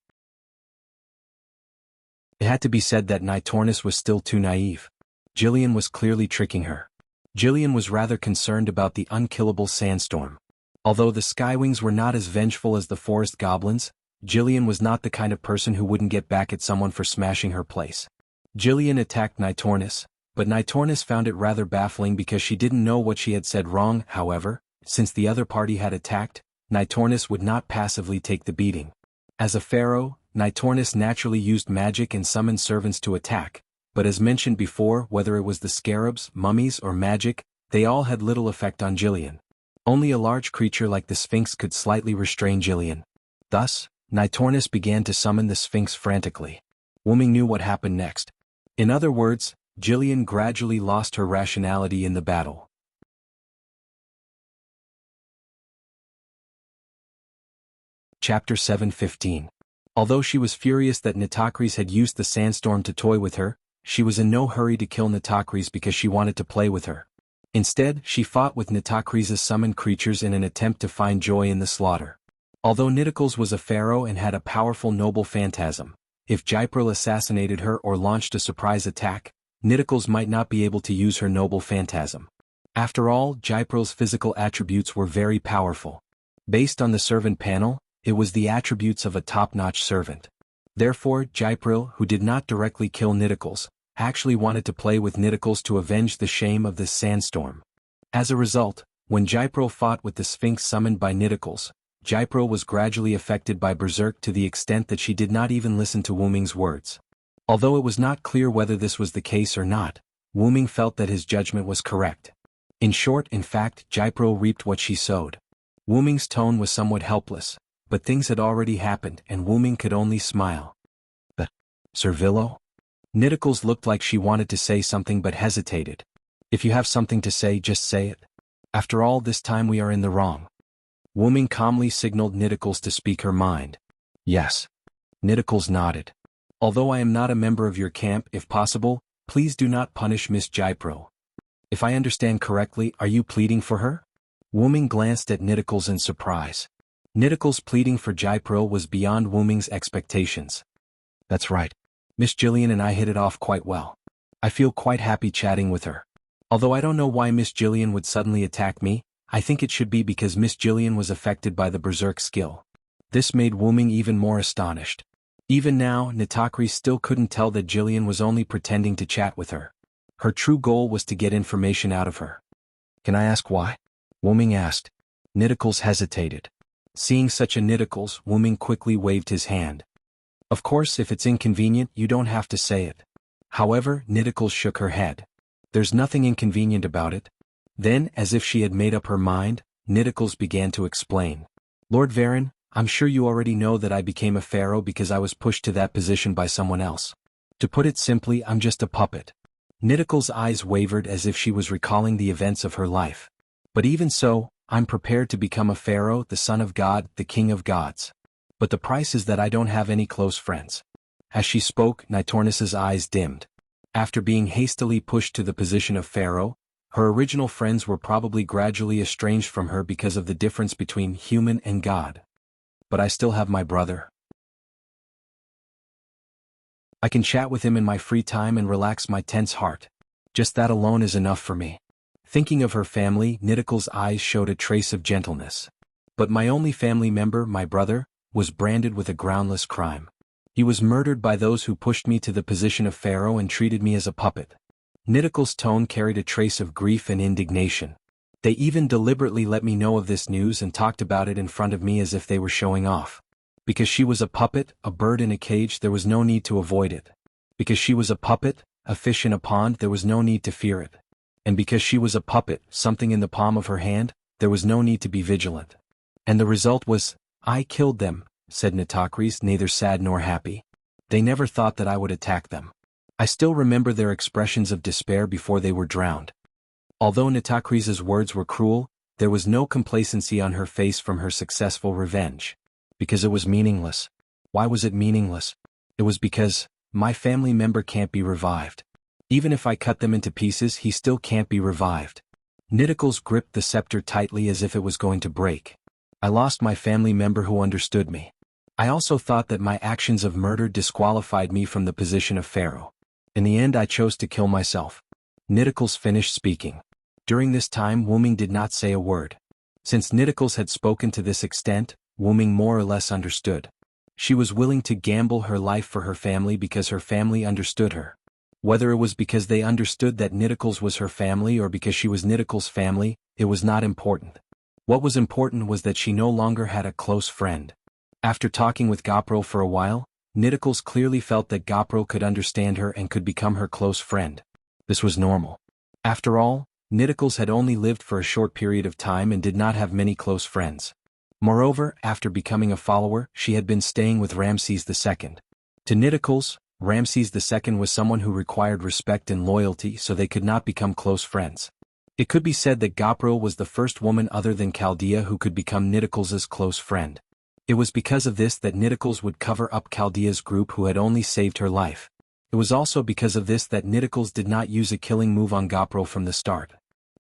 It had to be said that Nitornis was still too naive. Jillian was clearly tricking her. Jillian was rather concerned about the unkillable sandstorm. Although the Skywings were not as vengeful as the forest goblins, Jillian was not the kind of person who wouldn't get back at someone for smashing her place. Jillian attacked Nitornis, but Nitornis found it rather baffling because she didn't know what she had said wrong. However, since the other party had attacked, Nitornis would not passively take the beating. As a pharaoh, Nitornis naturally used magic and summoned servants to attack, but as mentioned before, whether it was the scarabs, mummies, or magic, they all had little effect on Jillian. Only a large creature like the Sphinx could slightly restrain Jillian. Thus, Nitornis began to summon the Sphinx frantically. Wuming knew what happened next. In other words, Jillian gradually lost her rationality in the battle. Chapter 7:15. Although she was furious that Nitakris had used the sandstorm to toy with her, she was in no hurry to kill Nitakris because she wanted to play with her. Instead, she fought with Nitakris' summoned creatures in an attempt to find joy in the slaughter. Although Nitakris was a pharaoh and had a powerful noble phantasm, if Gypril assassinated her or launched a surprise attack, Nitakris might not be able to use her noble phantasm. After all, Gypril's physical attributes were very powerful. Based on the servant panel, it was the attributes of a top-notch servant. Therefore, Gypril, who did not directly kill Nitakris, actually wanted to play with Nitakris to avenge the shame of this sandstorm. As a result, when Gypril fought with the Sphinx summoned by Nitakris, Gypril was gradually affected by Berserk to the extent that she did not even listen to Wuming's words. Although it was not clear whether this was the case or not, Wuming felt that his judgment was correct. In short, in fact, Gypril reaped what she sowed. Wuming's tone was somewhat helpless, but things had already happened and Wuming could only smile. But, Servillo? Nitakris looked like she wanted to say something but hesitated. If you have something to say, just say it. After all, this time we are in the wrong. Wuming calmly signaled Nitakris to speak her mind. Yes. Nitakris nodded. Although I am not a member of your camp, if possible, please do not punish Miss Gypril. If I understand correctly, are you pleading for her? Wuming glanced at Nitakris in surprise. Nitakris pleading for Gypril was beyond Wuming's expectations. That's right. Miss Jillian and I hit it off quite well. I feel quite happy chatting with her. Although I don't know why Miss Jillian would suddenly attack me, I think it should be because Miss Jillian was affected by the berserk skill. This made Wuming even more astonished. Even now, Nitakri still couldn't tell that Jillian was only pretending to chat with her. Her true goal was to get information out of her. Can I ask why? Wuming asked. Nitakles hesitated. Seeing such a Nitakles, Wuming quickly waved his hand. Of course, if it's inconvenient, you don't have to say it. However, Nitakles shook her head. There's nothing inconvenient about it. Then, as if she had made up her mind, Nitakles began to explain. Lord Varen, I'm sure you already know that I became a pharaoh because I was pushed to that position by someone else. To put it simply, I'm just a puppet. Nitakles' eyes wavered as if she was recalling the events of her life. But even so, I'm prepared to become a pharaoh, the son of God, the king of gods. But the price is that I don't have any close friends. As she spoke, Nitornis's eyes dimmed. After being hastily pushed to the position of pharaoh, her original friends were probably gradually estranged from her because of the difference between human and God. But I still have my brother. I can chat with him in my free time and relax my tense heart. Just that alone is enough for me. Thinking of her family, Nitakles' eyes showed a trace of gentleness. But my only family member, my brother, was branded with a groundless crime. He was murdered by those who pushed me to the position of pharaoh and treated me as a puppet. Nitakles' tone carried a trace of grief and indignation. They even deliberately let me know of this news and talked about it in front of me as if they were showing off. Because she was a puppet, a bird in a cage, there was no need to avoid it. Because she was a puppet, a fish in a pond, there was no need to fear it. And because she was a puppet, something in the palm of her hand, there was no need to be vigilant. And the result was, I killed them, said Nitakris, neither sad nor happy. They never thought that I would attack them. I still remember their expressions of despair before they were drowned. Although Nitakris's words were cruel, there was no complacency on her face from her successful revenge. Because it was meaningless. Why was it meaningless? It was because, my family member can't be revived. Even if I cut them into pieces, he still can't be revived. Nitakles gripped the scepter tightly as if it was going to break. I lost my family member who understood me. I also thought that my actions of murder disqualified me from the position of pharaoh. In the end, I chose to kill myself. Nitakles finished speaking. During this time, Wuming did not say a word. Since Nitakles had spoken to this extent, Wuming more or less understood. She was willing to gamble her life for her family because her family understood her. Whether it was because they understood that Nitakles was her family or because she was Nitakles' family, it was not important. What was important was that she no longer had a close friend. After talking with Gopro for a while, Nitakles clearly felt that Gopro could understand her and could become her close friend. This was normal. After all, Nitakles had only lived for a short period of time and did not have many close friends. Moreover, after becoming a follower, she had been staying with Ramses II. To Nitakles, Ramses II was someone who required respect and loyalty, so they could not become close friends. It could be said that Gopro was the first woman other than Chaldea who could become Nitakles' close friend. It was because of this that Nitakles would cover up Chaldea's group who had only saved her life. It was also because of this that Nitakles did not use a killing move on Gopro from the start.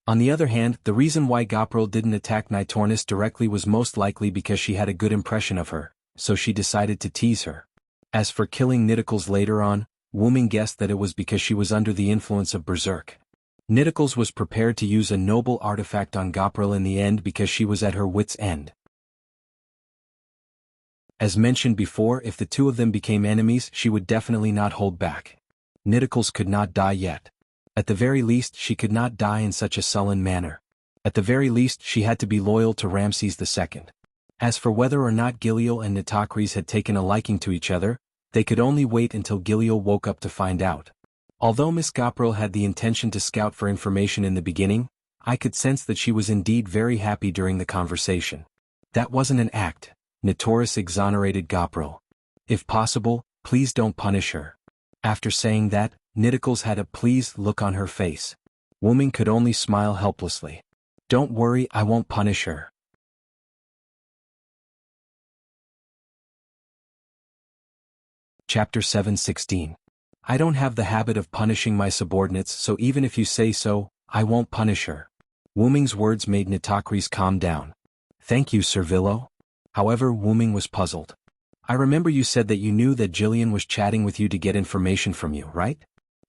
On the other hand, the reason why Gopro didn't attack Nitornis directly was most likely because she had a good impression of her, so she decided to tease her. As for killing Nitakles later on, Wuming guessed that it was because she was under the influence of berserk. Nitakles was prepared to use a noble artifact on Gopro in the end because she was at her wit's end. As mentioned before, if the two of them became enemies, she would definitely not hold back. Nitakles could not die yet. At the very least, she could not die in such a sullen manner. At the very least, she had to be loyal to Ramses II. As for whether or not Giliel and Nitakris had taken a liking to each other, they could only wait until Giliel woke up to find out. Although Miss Gopro had the intention to scout for information in the beginning, I could sense that she was indeed very happy during the conversation. That wasn't an act. Nitornis exonerated Gopro. If possible, please don't punish her. After saying that, Nitakles had a pleased look on her face. Wuming could only smile helplessly. Don't worry, I won't punish her. Chapter 7:16. I don't have the habit of punishing my subordinates, so even if you say so, I won't punish her. Wuming's words made Nitakris calm down. Thank you, Servillo. However, Wuming was puzzled. I remember you said that you knew that Jillian was chatting with you to get information from you, right?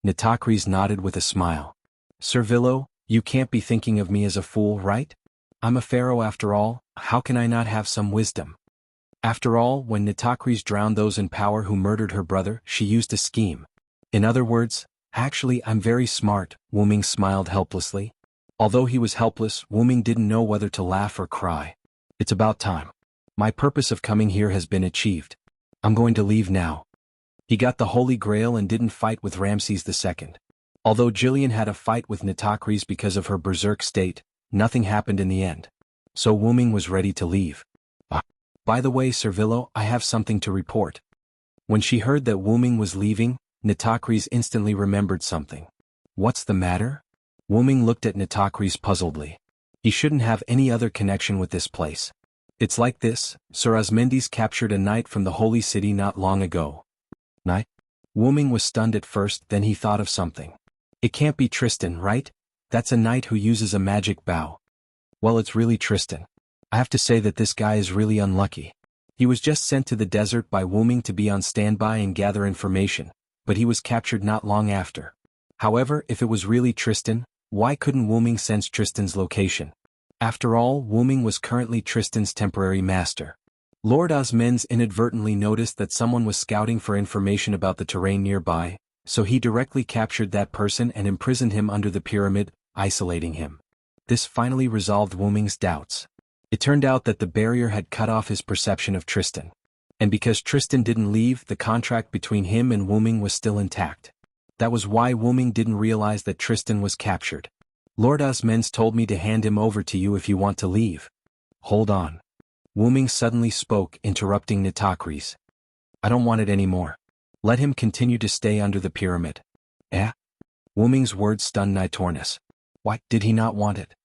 Nitakris nodded with a smile. Servillo, You can't be thinking of me as a fool, right? I'm a pharaoh after all, how can I not have some wisdom? After all, when Nitocris drowned those in power who murdered her brother, she used a scheme. In other words, actually I'm very smart, Wu Ming smiled helplessly. Although he was helpless, Wu Ming didn't know whether to laugh or cry. It's about time. My purpose of coming here has been achieved. I'm going to leave now. He got the Holy Grail and didn't fight with Ramses II. Although Jillian had a fight with Nitocris because of her berserk state, nothing happened in the end. So Wu Ming was ready to leave. By the way, Servillo, I have something to report. When she heard that Wu Ming was leaving, Nitocris instantly remembered something. What's the matter? Wu Ming looked at Nitocris puzzledly. He shouldn't have any other connection with this place. It's like this, Sir Osmendes captured a knight from the Holy City not long ago. Knight? Wu Ming was stunned at first, then he thought of something. It can't be Tristan, right? That's a knight who uses a magic bow. Well, it's really Tristan. I have to say that this guy is really unlucky. He was just sent to the desert by Wu Ming to be on standby and gather information, but he was captured not long after. However, if it was really Tristan, why couldn't Wu Ming sense Tristan's location? After all, Wu Ming was currently Tristan's temporary master. Lord Osmendes inadvertently noticed that someone was scouting for information about the terrain nearby, so he directly captured that person and imprisoned him under the pyramid, isolating him. This finally resolved Wu Ming's doubts. It turned out that the barrier had cut off his perception of Tristan. And because Tristan didn't leave, the contract between him and Wu Ming was still intact. That was why Wu Ming didn't realize that Tristan was captured. Lord Osmendes told me to hand him over to you if you want to leave. Hold on. Wu Ming suddenly spoke, interrupting Nitocris. I don't want it anymore. Let him continue to stay under the pyramid. Eh? Wu Ming's words stunned Nitornis. Why did he not want it?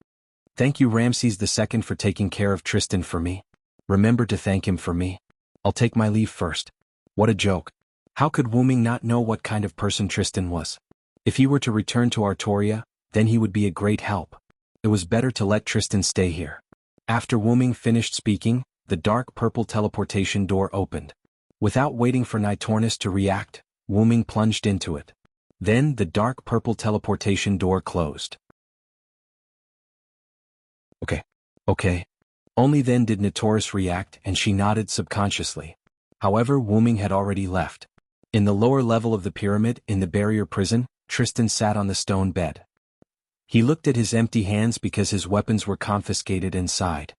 Thank you Ramses II for taking care of Tristan for me. Remember to thank him for me. I'll take my leave first. What a joke. How could Wu Ming not know what kind of person Tristan was? If he were to return to Artoria, then he would be a great help. It was better to let Tristan stay here. After Wu Ming finished speaking, the dark purple teleportation door opened. Without waiting for Nitornis to react, Wu Ming plunged into it. Then the dark purple teleportation door closed. Okay. Only then did Nitornis react and she nodded subconsciously. However, Wu Ming had already left. In the lower level of the pyramid, in the barrier prison, Tristan sat on the stone bed. He looked at his empty hands because his weapons were confiscated and sighed.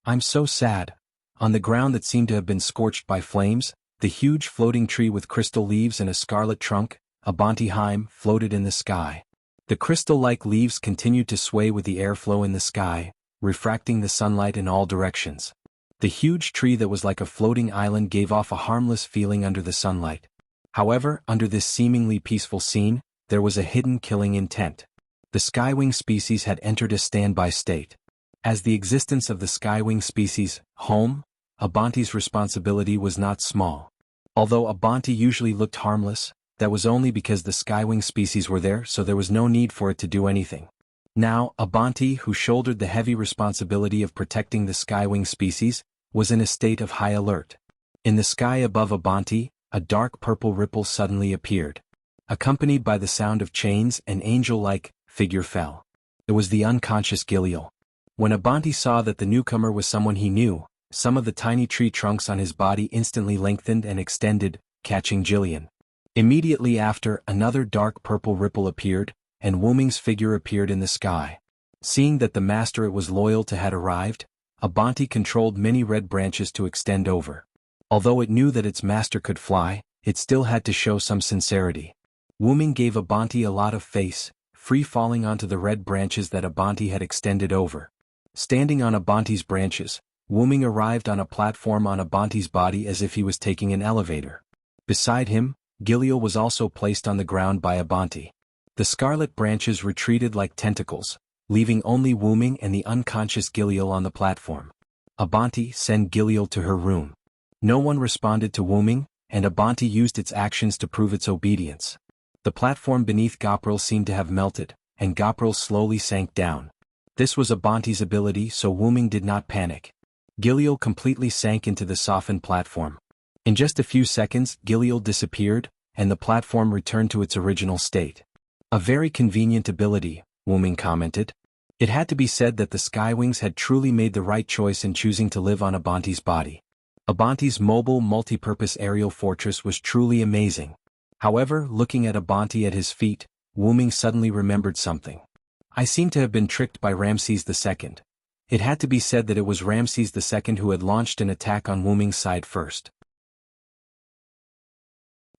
I'm so sad. On the ground that seemed to have been scorched by flames, the huge floating tree with crystal leaves and a scarlet trunk, a Bonteheim, floated in the sky. The crystal-like leaves continued to sway with the airflow in the sky, refracting the sunlight in all directions. The huge tree that was like a floating island gave off a harmless feeling under the sunlight. However, under this seemingly peaceful scene, there was a hidden killing intent. The skywing species had entered a standby state. As the existence of the skywing species, home, Abanti's responsibility was not small. Although Abanti usually looked harmless, that was only because the skywing species were there, so there was no need for it to do anything. Now, Abanti, who shouldered the heavy responsibility of protecting the skywing species, was in a state of high alert. In the sky above Abanti, a dark purple ripple suddenly appeared. Accompanied by the sound of chains, an angel-like figure fell. It was the unconscious Giliel. When Abanti saw that the newcomer was someone he knew, some of the tiny tree trunks on his body instantly lengthened and extended, catching Jillian. Immediately after, another dark purple ripple appeared, and Wu Ming's figure appeared in the sky. Seeing that the master it was loyal to had arrived, Abanti controlled many red branches to extend over. Although it knew that its master could fly, it still had to show some sincerity. Wu Ming gave Abanti a lot of face, free falling onto the red branches that Abanti had extended over. Standing on Abanti's branches, Wu Ming arrived on a platform on Abanti's body as if he was taking an elevator. Beside him, Giliel was also placed on the ground by Abanti. The scarlet branches retreated like tentacles, leaving only Wu Ming and the unconscious Giliel on the platform. Abanti, send Giliel to her room. No one responded to Wu Ming, and Abanti used its actions to prove its obedience. The platform beneath Gopril seemed to have melted, and Gopril slowly sank down. This was Abanti's ability, so Wu Ming did not panic. Giliel completely sank into the softened platform. In just a few seconds, Giliel disappeared, and the platform returned to its original state. A very convenient ability, Wu-Ming commented. It had to be said that the Skywings had truly made the right choice in choosing to live on Abanti's body. Abanti's mobile, multi-purpose aerial fortress was truly amazing. However, looking at Abanti at his feet, Wu-Ming suddenly remembered something. I seem to have been tricked by Ramses II. It had to be said that it was Ramses II who had launched an attack on Wu-Ming's side first.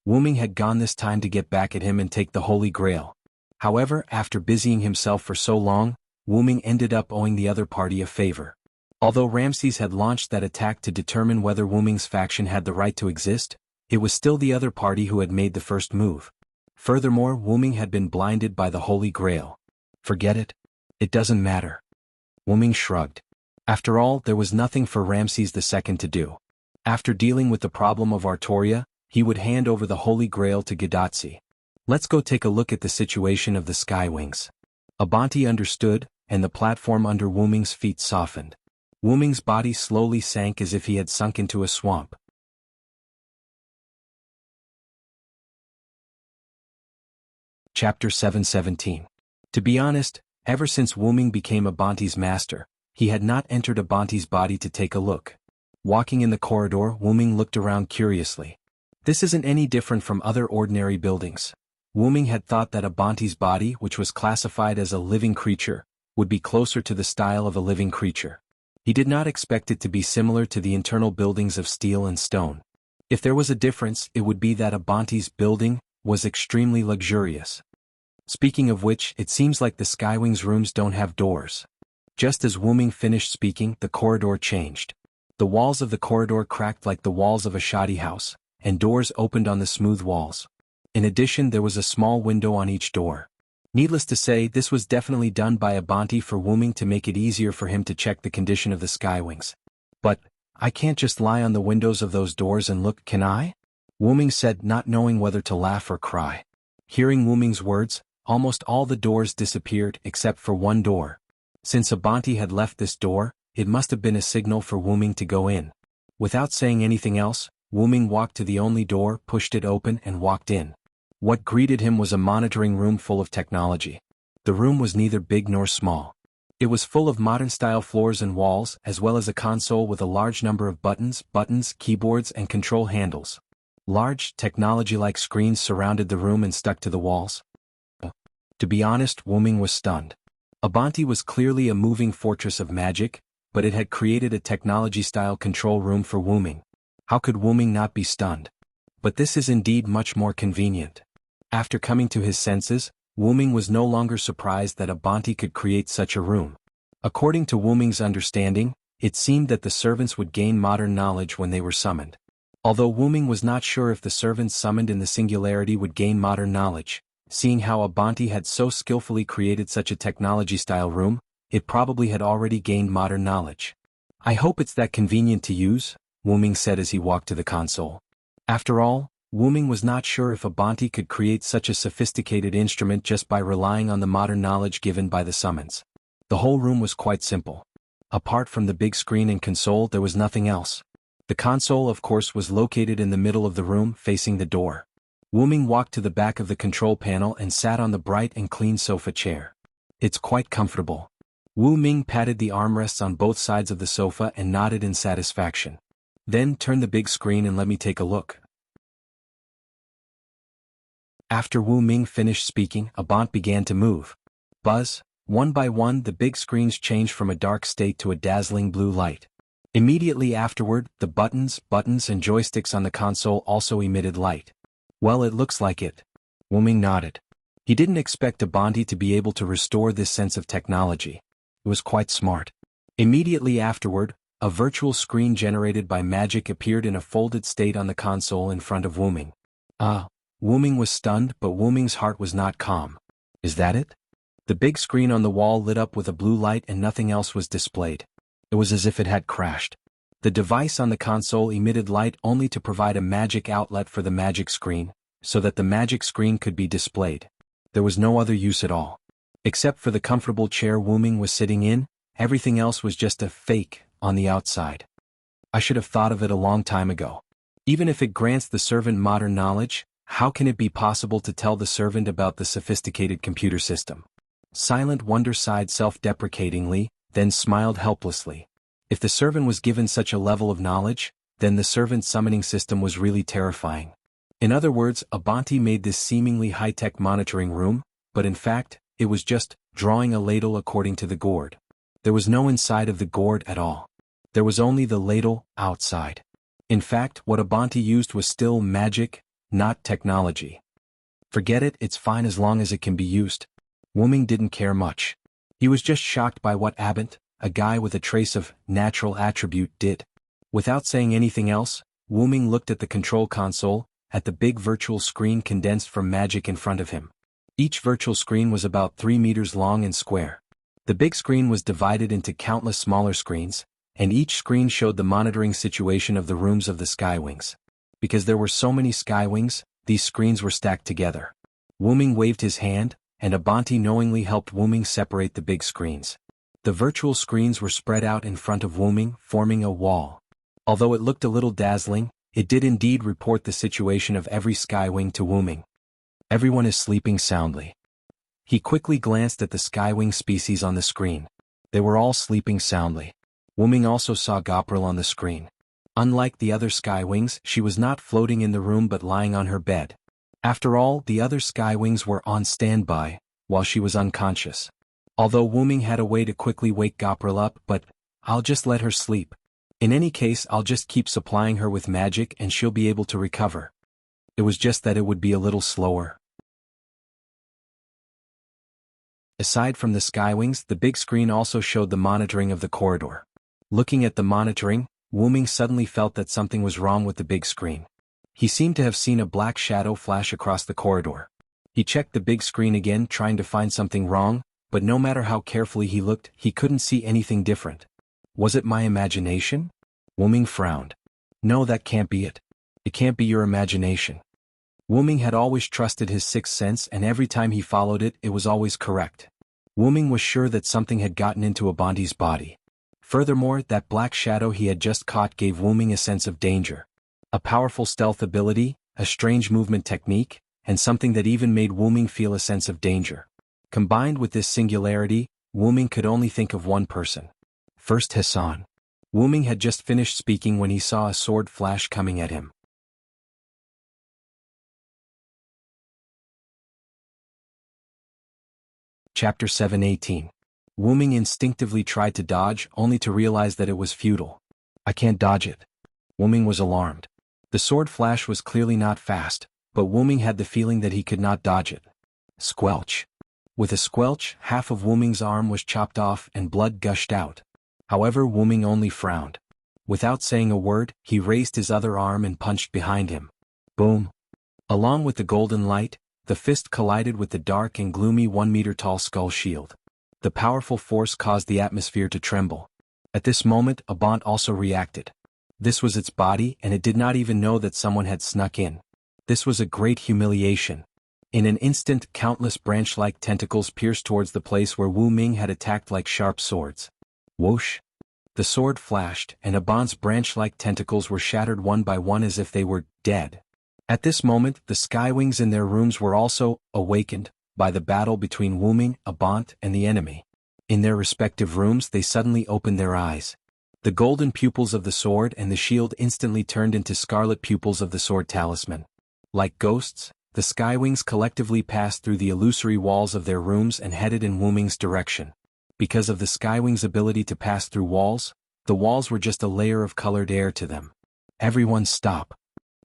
Wu-Ming had gone this time to get back at him and take the Holy Grail. However, after busying himself for so long, Wu-Ming ended up owing the other party a favor. Although Ramses had launched that attack to determine whether Wu-Ming's faction had the right to exist, it was still the other party who had made the first move. Furthermore, Wu-Ming had been blinded by the Holy Grail. Forget it. It doesn't matter. Wu-Ming shrugged. After all, there was nothing for Ramses II to do. After dealing with the problem of Artoria, he would hand over the Holy Grail to Gadotsi. Let's go take a look at the situation of the Skywings. Abanti understood, and the platform under Wu-Ming's feet softened. Wu-Ming's body slowly sank as if he had sunk into a swamp. Chapter 717. To be honest, ever since Wu-Ming became Abanti's master, he had not entered Abanti's body to take a look. Walking in the corridor, Wu-Ming looked around curiously. This isn't any different from other ordinary buildings. Wu-Ming had thought that Abanti's body, which was classified as a living creature, would be closer to the style of a living creature. He did not expect it to be similar to the internal buildings of steel and stone. If there was a difference, it would be that Abanti's building was extremely luxurious. Speaking of which, it seems like the Skywings' rooms don't have doors. Just as Wu-Ming finished speaking, the corridor changed. The walls of the corridor cracked like the walls of a shoddy house, and doors opened on the smooth walls. In addition, there was a small window on each door. Needless to say, this was definitely done by Abanti for Wu-Ming to make it easier for him to check the condition of the Skywings. But, I can't just lie on the windows of those doors and look, can I? Wu-Ming said, not knowing whether to laugh or cry. Hearing Wu-Ming's words, almost all the doors disappeared except for one door. Since Abanti had left this door, it must have been a signal for Wu-Ming to go in. Without saying anything else, Wu-Ming walked to the only door, pushed it open and walked in. What greeted him was a monitoring room full of technology. The room was neither big nor small. It was full of modern-style floors and walls, as well as a console with a large number of buttons, keyboards and control handles. Large, technology-like screens surrounded the room and stuck to the walls. To be honest, Wu-Ming was stunned. Abanti was clearly a moving fortress of magic, but it had created a technology-style control room for Wu-Ming. How could Wu-Ming not be stunned? But this is indeed much more convenient. After coming to his senses, Wu-Ming was no longer surprised that Abanti could create such a room. According to Wu-Ming's understanding, it seemed that the servants would gain modern knowledge when they were summoned. Although Wu-Ming was not sure if the servants summoned in the singularity would gain modern knowledge, seeing how Abanti had so skillfully created such a technology-style room, it probably had already gained modern knowledge. I hope it's that convenient to use, Wu-Ming said as he walked to the console. After all, Wu-Ming was not sure if Abanti could create such a sophisticated instrument just by relying on the modern knowledge given by the summons. The whole room was quite simple. Apart from the big screen and console, there was nothing else. The console, of course, was located in the middle of the room, facing the door. Wu-Ming walked to the back of the control panel and sat on the bright and clean sofa chair. It's quite comfortable. Wu-Ming patted the armrests on both sides of the sofa and nodded in satisfaction. Then turn the big screen and let me take a look. After Wu-Ming finished speaking, Abant began to move. Buzz, one by one the big screens changed from a dark state to a dazzling blue light. Immediately afterward, the buttons and joysticks on the console also emitted light. Well, it looks like it. Wu-Ming nodded. He didn't expect Abanti to be able to restore this sense of technology. It was quite smart. Immediately afterward, a virtual screen generated by magic appeared in a folded state on the console in front of Wu-Ming. Wu-Ming was stunned, but Wu-Ming's heart was not calm. Is that it? The big screen on the wall lit up with a blue light and nothing else was displayed. It was as if it had crashed. The device on the console emitted light only to provide a magic outlet for the magic screen, so that the magic screen could be displayed. There was no other use at all. Except for the comfortable chair Wu-Ming was sitting in, everything else was just a fake on the outside. I should have thought of it a long time ago. Even if it grants the servant modern knowledge, how can it be possible to tell the servant about the sophisticated computer system? Silent Wonder sighed self-deprecatingly, then smiled helplessly. If the servant was given such a level of knowledge, then the servant summoning system was really terrifying. In other words, Abanti made this seemingly high-tech monitoring room, but in fact, it was just drawing a ladle according to the gourd. There was no inside of the gourd at all. There was only the ladle outside. In fact, what Abanti used was still magic, not technology. Forget it, it's fine as long as it can be used. Wu-Ming didn't care much. He was just shocked by what Abent, a guy with a trace of natural attribute, did. Without saying anything else, Wu-Ming looked at the control console, at the big virtual screen condensed from magic in front of him. Each virtual screen was about 3 meters long and square. The big screen was divided into countless smaller screens, and each screen showed the monitoring situation of the rooms of the Skywings. Because there were so many Skywings, these screens were stacked together. Wu-Ming waved his hand, and Abanti knowingly helped Wu-Ming separate the big screens. The virtual screens were spread out in front of Wu-Ming, forming a wall. Although it looked a little dazzling, it did indeed report the situation of every Skywing to Wu-Ming. Everyone is sleeping soundly. He quickly glanced at the Skywing species on the screen. They were all sleeping soundly. Wu-Ming also saw Gopril on the screen. Unlike the other Skywings, she was not floating in the room but lying on her bed. After all, the other Skywings were on standby, while she was unconscious. Although Wu-Ming had a way to quickly wake Gopril up, but I'll just let her sleep. In any case, I'll just keep supplying her with magic and she'll be able to recover. It was just that it would be a little slower. Aside from the Skywings, the big screen also showed the monitoring of the corridor. Looking at the monitoring, Wu-Ming suddenly felt that something was wrong with the big screen. He seemed to have seen a black shadow flash across the corridor. He checked the big screen again, trying to find something wrong, but no matter how carefully he looked, he couldn't see anything different. Was it my imagination? Wu-Ming frowned. No, that can't be it. It can't be your imagination. Wu-Ming had always trusted his sixth sense, and every time he followed it, it was always correct. Wu-Ming was sure that something had gotten into Abanti's body. Furthermore, that black shadow he had just caught gave Wu-Ming a sense of danger. A powerful stealth ability, a strange movement technique, and something that even made Wu-Ming feel a sense of danger. Combined with this singularity, Wu-Ming could only think of one person. First Hassan. Wu-Ming had just finished speaking when he saw a sword flash coming at him. Chapter 7:18. Wu-Ming instinctively tried to dodge, only to realize that it was futile. I can't dodge it. Wu-Ming was alarmed. The sword flash was clearly not fast, but Wu-Ming had the feeling that he could not dodge it. Squelch. With a squelch, half of Wu-Ming's arm was chopped off and blood gushed out. However, Wu-Ming only frowned. Without saying a word, he raised his other arm and punched behind him. Boom. Along with the golden light, the fist collided with the dark and gloomy 1-meter-tall skull shield. The powerful force caused the atmosphere to tremble. At this moment, Abant also reacted. This was its body, and it did not even know that someone had snuck in. This was a great humiliation. In an instant, countless branch-like tentacles pierced towards the place where Wu-Ming had attacked like sharp swords. Whoosh! The sword flashed, and Abant's branch-like tentacles were shattered one by one as if they were dead. At this moment, the Skywings in their rooms were also awakened by the battle between Wu-Ming, Abant, and the enemy. In their respective rooms, they suddenly opened their eyes. The golden pupils of the sword and the shield instantly turned into scarlet pupils of the sword talisman. Like ghosts, the Skywings collectively passed through the illusory walls of their rooms and headed in Wu-Ming's direction. Because of the Skywings' ability to pass through walls, the walls were just a layer of colored air to them. Everyone stop!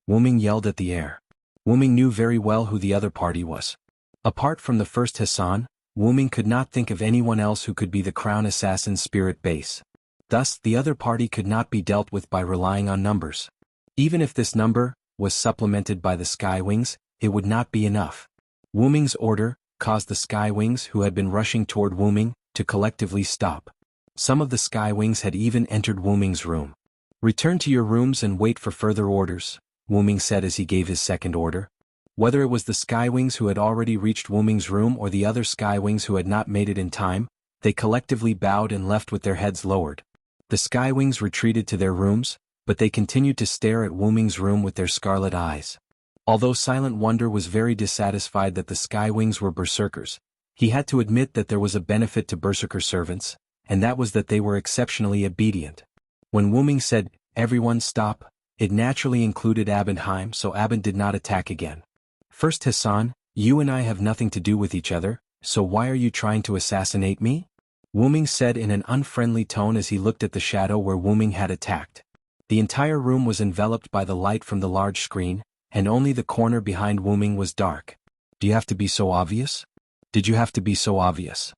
Wu-Ming yelled at the air. Wu-Ming knew very well who the other party was. Apart from the first Hassan, Wu-Ming could not think of anyone else who could be the Crown Assassin's spirit base. Thus, the other party could not be dealt with by relying on numbers. Even if this number was supplemented by the Skywings, it would not be enough. Wu-Ming's order caused the Skywings who had been rushing toward Wu-Ming to collectively stop. Some of the Skywings had even entered Wu-Ming's room. Return to your rooms and wait for further orders, Wu-Ming said as he gave his second order. Whether it was the Skywings who had already reached Wu-Ming's room or the other Skywings who had not made it in time, they collectively bowed and left with their heads lowered. The Skywings retreated to their rooms, but they continued to stare at Wu-Ming's room with their scarlet eyes. Although Silent Wonder was very dissatisfied that the Skywings were berserkers, He had to admit that there was a benefit to Berserker servants, and that was that they were exceptionally obedient. When Wuming said, "Everyone stop," it naturally included Abendheim, so Abend did not attack again. "First Hassan, you and I have nothing to do with each other, so why are you trying to assassinate me?" Wuming said in an unfriendly tone as he looked at the shadow where Wuming had attacked. The entire room was enveloped by the light from the large screen, and only the corner behind Wuming was dark. "Do you have to be so obvious? Did you have to be so obvious?"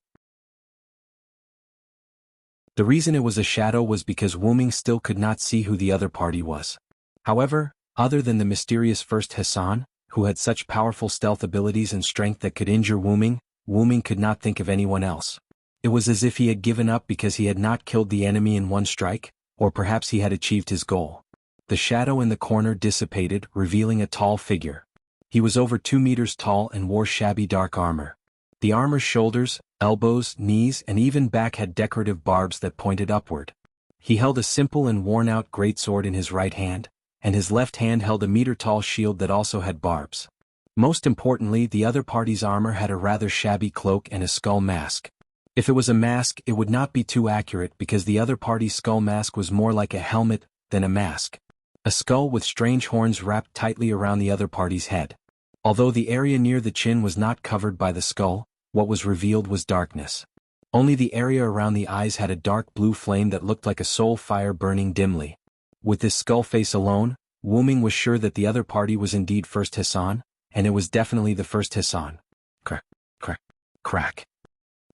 The reason it was a shadow was because Wuming still could not see who the other party was. However, other than the mysterious First Hassan, who had such powerful stealth abilities and strength that could injure Wuming, Wuming could not think of anyone else. It was as if he had given up because he had not killed the enemy in one strike, or perhaps he had achieved his goal. The shadow in the corner dissipated, revealing a tall figure. He was over 2 meters tall and wore shabby dark armor. The armor's shoulders, elbows, knees, and even back had decorative barbs that pointed upward. He held a simple and worn-out greatsword in his right hand, and his left hand held a meter-tall shield that also had barbs. Most importantly, the other party's armor had a rather shabby cloak and a skull mask. If it was a mask, it would not be too accurate because the other party's skull mask was more like a helmet than a mask. A skull with strange horns wrapped tightly around the other party's head. Although the area near the chin was not covered by the skull, what was revealed was darkness. Only the area around the eyes had a dark blue flame that looked like a soul fire burning dimly. With this skull face alone, Wuming was sure that the other party was indeed First Hassan, and it was definitely the First Hassan. Crack, crack, crack.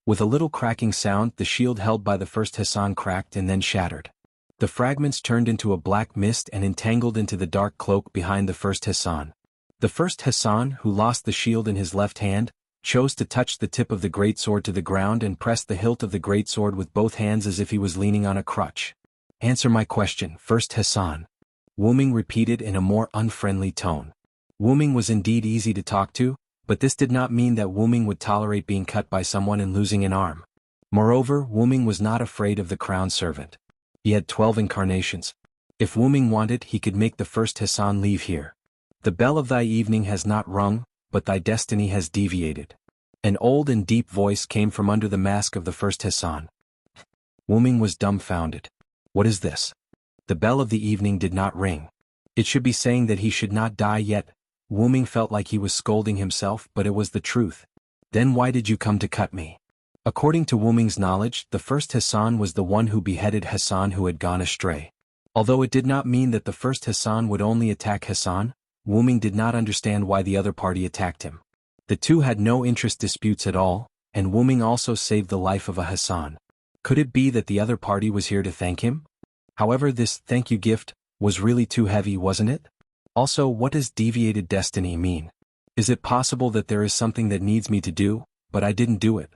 With a little cracking sound, the shield held by the First Hassan cracked and then shattered. The fragments turned into a black mist and entangled into the dark cloak behind the First Hassan. The First Hassan, who lost the shield in his left hand, chose to touch the tip of the greatsword to the ground and pressed the hilt of the greatsword with both hands as if he was leaning on a crutch. "Answer my question, First Hassan," Wuming repeated in a more unfriendly tone. Wuming was indeed easy to talk to, but this did not mean that Wuming would tolerate being cut by someone and losing an arm. Moreover, Wuming was not afraid of the crown servant. He had 12 incarnations. If Wuming wanted, he could make the First Hassan leave here. "The bell of thy evening has not rung, but thy destiny has deviated." An old and deep voice came from under the mask of the First Hassan. Wuming was dumbfounded. What is this? The bell of the evening did not ring. It should be saying that he should not die yet. Wuming felt like he was scolding himself, but it was the truth. "Then why did you come to cut me?" According to Wuming's knowledge, the First Hassan was the one who beheaded Hassan who had gone astray. Although it did not mean that the First Hassan would only attack Hassan, Wuming did not understand why the other party attacked him. The two had no interest disputes at all, and Wuming also saved the life of a Hassan. Could it be that the other party was here to thank him? However, this thank you gift was really too heavy, wasn't it? Also, what does deviated destiny mean? Is it possible that there is something that needs me to do, but I didn't do it?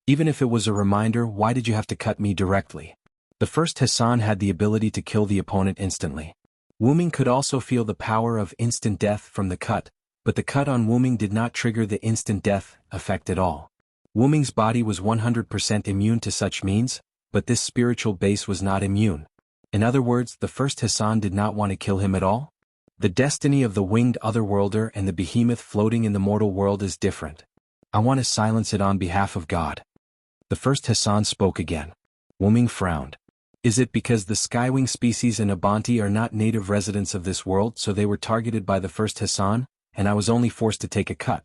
Even if it was a reminder, why did you have to cut me directly? The First Hassan had the ability to kill the opponent instantly. Wuming could also feel the power of instant death from the cut, but the cut on Wuming did not trigger the instant death effect at all. Wuming's body was 100% immune to such means, but this spiritual base was not immune. In other words, the First Hassan did not want to kill him at all? The destiny of the winged otherworlder and the behemoth floating in the mortal world is different. I want to silence it on behalf of God. The First Hassan spoke again. Wuming frowned. Is it because the skywing species in Abanti are not native residents of this world, so they were targeted by the First Hassan, and I was only forced to take a cut?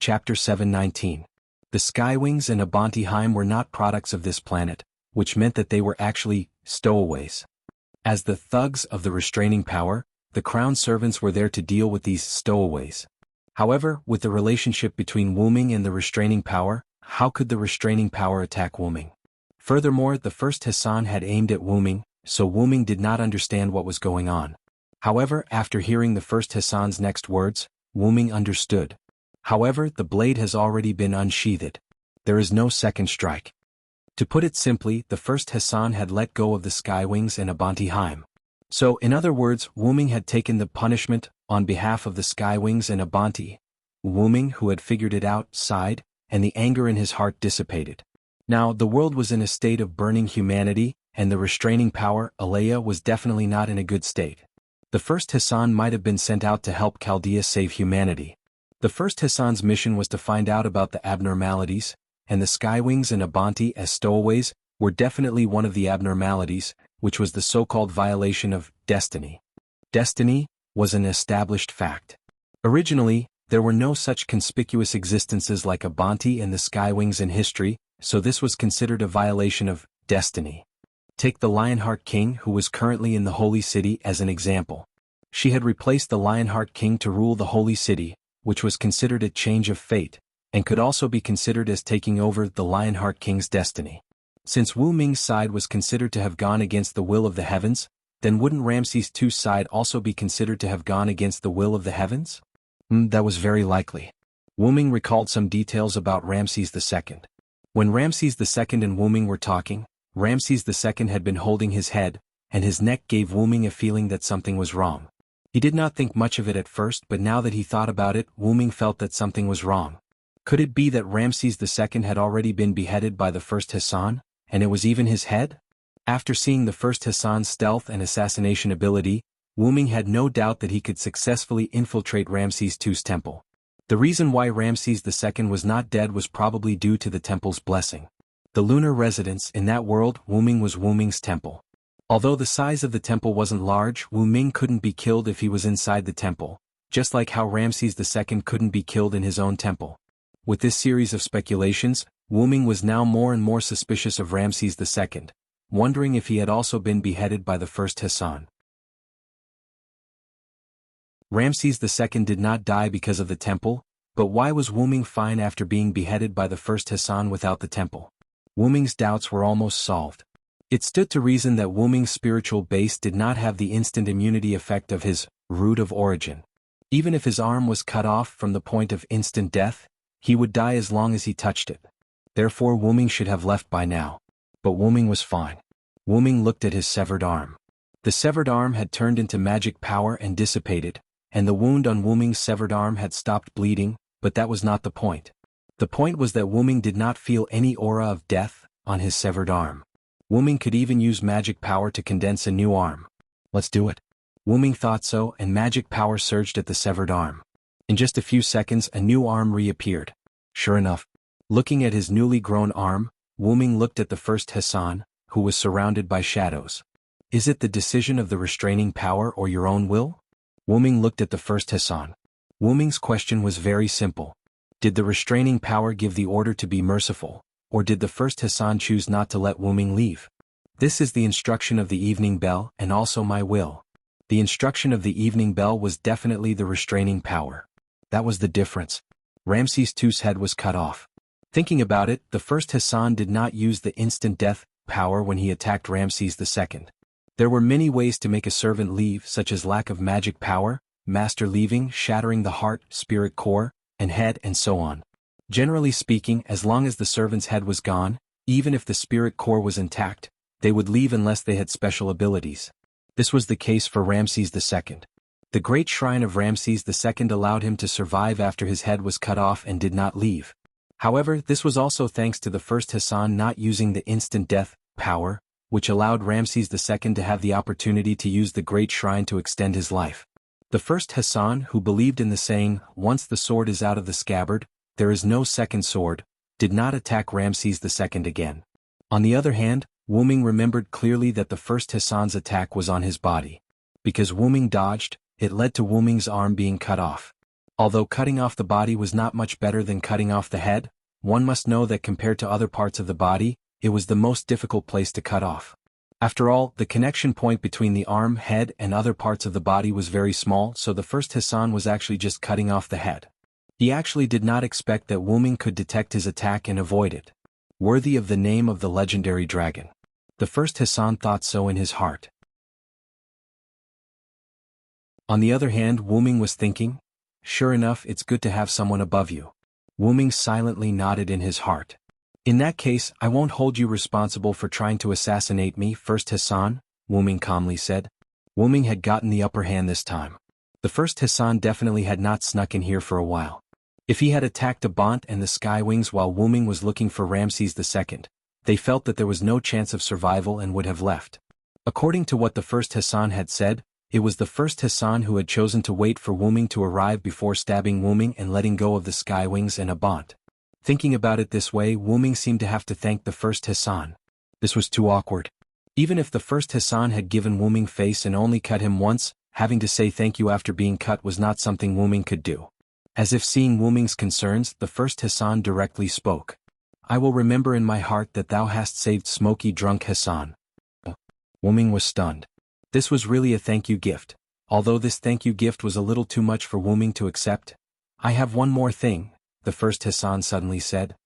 Chapter 719. The skywings and Abantiheim were not products of this planet, which meant that they were actually stowaways. As the thugs of the restraining power, the crown servants were there to deal with these stowaways. However, with the relationship between Wuming and the restraining power, how could the restraining power attack Wuming? Furthermore, the First Hassan had aimed at Wuming, so Wuming did not understand what was going on. However, after hearing the First Hassan's next words, Wuming understood. However, the blade has already been unsheathed. There is no second strike. To put it simply, the First Hassan had let go of the skywings and Abantiheim. So, in other words, Wuming had taken the punishment on behalf of the skywings and Abanti. Wuming, who had figured it out, sighed, and the anger in his heart dissipated. Now, the world was in a state of burning humanity, and the restraining power, Alea, was definitely not in a good state. The first Hassan might have been sent out to help Chaldea save humanity. The first Hassan's mission was to find out about the abnormalities, and the Skywings and Abanti as stowaways were definitely one of the abnormalities, which was the so-called violation of destiny. Destiny was an established fact. Originally, there were no such conspicuous existences like Abanti and the Skywings in history, so this was considered a violation of destiny. Take the Lionheart King, who was currently in the Holy City, as an example. She had replaced the Lionheart King to rule the Holy City, which was considered a change of fate, and could also be considered as taking over the Lionheart King's destiny. Since Wu Ming's side was considered to have gone against the will of the heavens, then wouldn't Ramses II's side also be considered to have gone against the will of the heavens? That was very likely. Wu Ming recalled some details about Ramses II. When Ramses II and Wu Ming were talking, Ramses II had been holding his head, and his neck gave Wu Ming a feeling that something was wrong. He did not think much of it at first, but now that he thought about it, Wu Ming felt that something was wrong. Could it be that Ramses II had already been beheaded by the first Hassan, and it was even his head? After seeing the first Hassan's stealth and assassination ability, Wu Ming had no doubt that he could successfully infiltrate Ramses II's temple. The reason why Ramses II was not dead was probably due to the temple's blessing. The lunar residence in that world, Wu Ming, was Wu Ming's temple. Although the size of the temple wasn't large, Wu Ming couldn't be killed if he was inside the temple, just like how Ramses II couldn't be killed in his own temple. With this series of speculations, Wu Ming was now more and more suspicious of Ramses II, wondering if he had also been beheaded by the first Hassan. Ramses II did not die because of the temple, but why was Wu Ming fine after being beheaded by the first Hassan without the temple? Wu Ming's doubts were almost solved. It stood to reason that Wu Ming's spiritual base did not have the instant immunity effect of his root of origin. Even if his arm was cut off from the point of instant death, he would die as long as he touched it. Therefore Wu Ming should have left by now. But Wu Ming was fine. Wu Ming looked at his severed arm. The severed arm had turned into magic power and dissipated, and the wound on Wu Ming's severed arm had stopped bleeding, but that was not the point. The point was that Wu Ming did not feel any aura of death on his severed arm. Wu Ming could even use magic power to condense a new arm. Let's do it. Wu Ming thought so, and magic power surged at the severed arm. In just a few seconds, a new arm reappeared. Sure enough, looking at his newly grown arm, Wu Ming looked at the first Hassan, who was surrounded by shadows. Is it the decision of the restraining power or your own will? Wu Ming looked at the first Hassan. Wu Ming's question was very simple. Did the restraining power give the order to be merciful, or did the first Hassan choose not to let Wu Ming leave? This is the instruction of the evening bell and also my will. The instruction of the evening bell was definitely the restraining power. That was the difference. Ramses II's head was cut off. Thinking about it, the first Hassan did not use the instant death power when he attacked Ramses II. There were many ways to make a servant leave, such as lack of magic power, master leaving, shattering the heart, spirit core, and head, and so on. Generally speaking, as long as the servant's head was gone, even if the spirit core was intact, they would leave unless they had special abilities. This was the case for Ramses II. The great shrine of Ramses II allowed him to survive after his head was cut off and did not leave. However, this was also thanks to the first Hassan not using the instant death power, which allowed Ramses II to have the opportunity to use the great shrine to extend his life. The first Hassan, who believed in the saying, "Once the sword is out of the scabbard, there is no second sword," did not attack Ramses II again. On the other hand, Wu Ming remembered clearly that the first Hassan's attack was on his body. Because Wu Ming dodged, it led to Wu Ming's arm being cut off. Although cutting off the body was not much better than cutting off the head, one must know that compared to other parts of the body, it was the most difficult place to cut off. After all, the connection point between the arm, head, and other parts of the body was very small, so the first Hassan was actually just cutting off the head. He actually did not expect that Wu Ming could detect his attack and avoid it. Worthy of the name of the legendary dragon. The first Hassan thought so in his heart. On the other hand, Wu Ming was thinking, sure enough, it's good to have someone above you. Wu Ming silently nodded in his heart. In that case, I won't hold you responsible for trying to assassinate me, first Hassan, Wu Ming calmly said. Wu Ming had gotten the upper hand this time. The first Hassan definitely had not snuck in here for a while. If he had attacked Abant and the Skywings while Wu Ming was looking for Ramses II, They felt that there was no chance of survival and would have left. According to what the first Hassan had said, it was the first Hassan who had chosen to wait for Wu Ming to arrive before stabbing Wu Ming and letting go of the Skywings and Abant. Thinking about it this way, Wu Ming seemed to have to thank the first Hassan. This was too awkward. Even if the first Hassan had given Wu Ming face and only cut him once, having to say thank you after being cut was not something Wu Ming could do. As if seeing Wu Ming's concerns, the first Hassan directly spoke. I will remember in my heart that thou hast saved Smoky Drunk Hassan. Wu Ming was stunned. This was really a thank you gift. Although this thank you gift was a little too much for Wu Ming to accept. I have one more thing, the first Hassan suddenly said.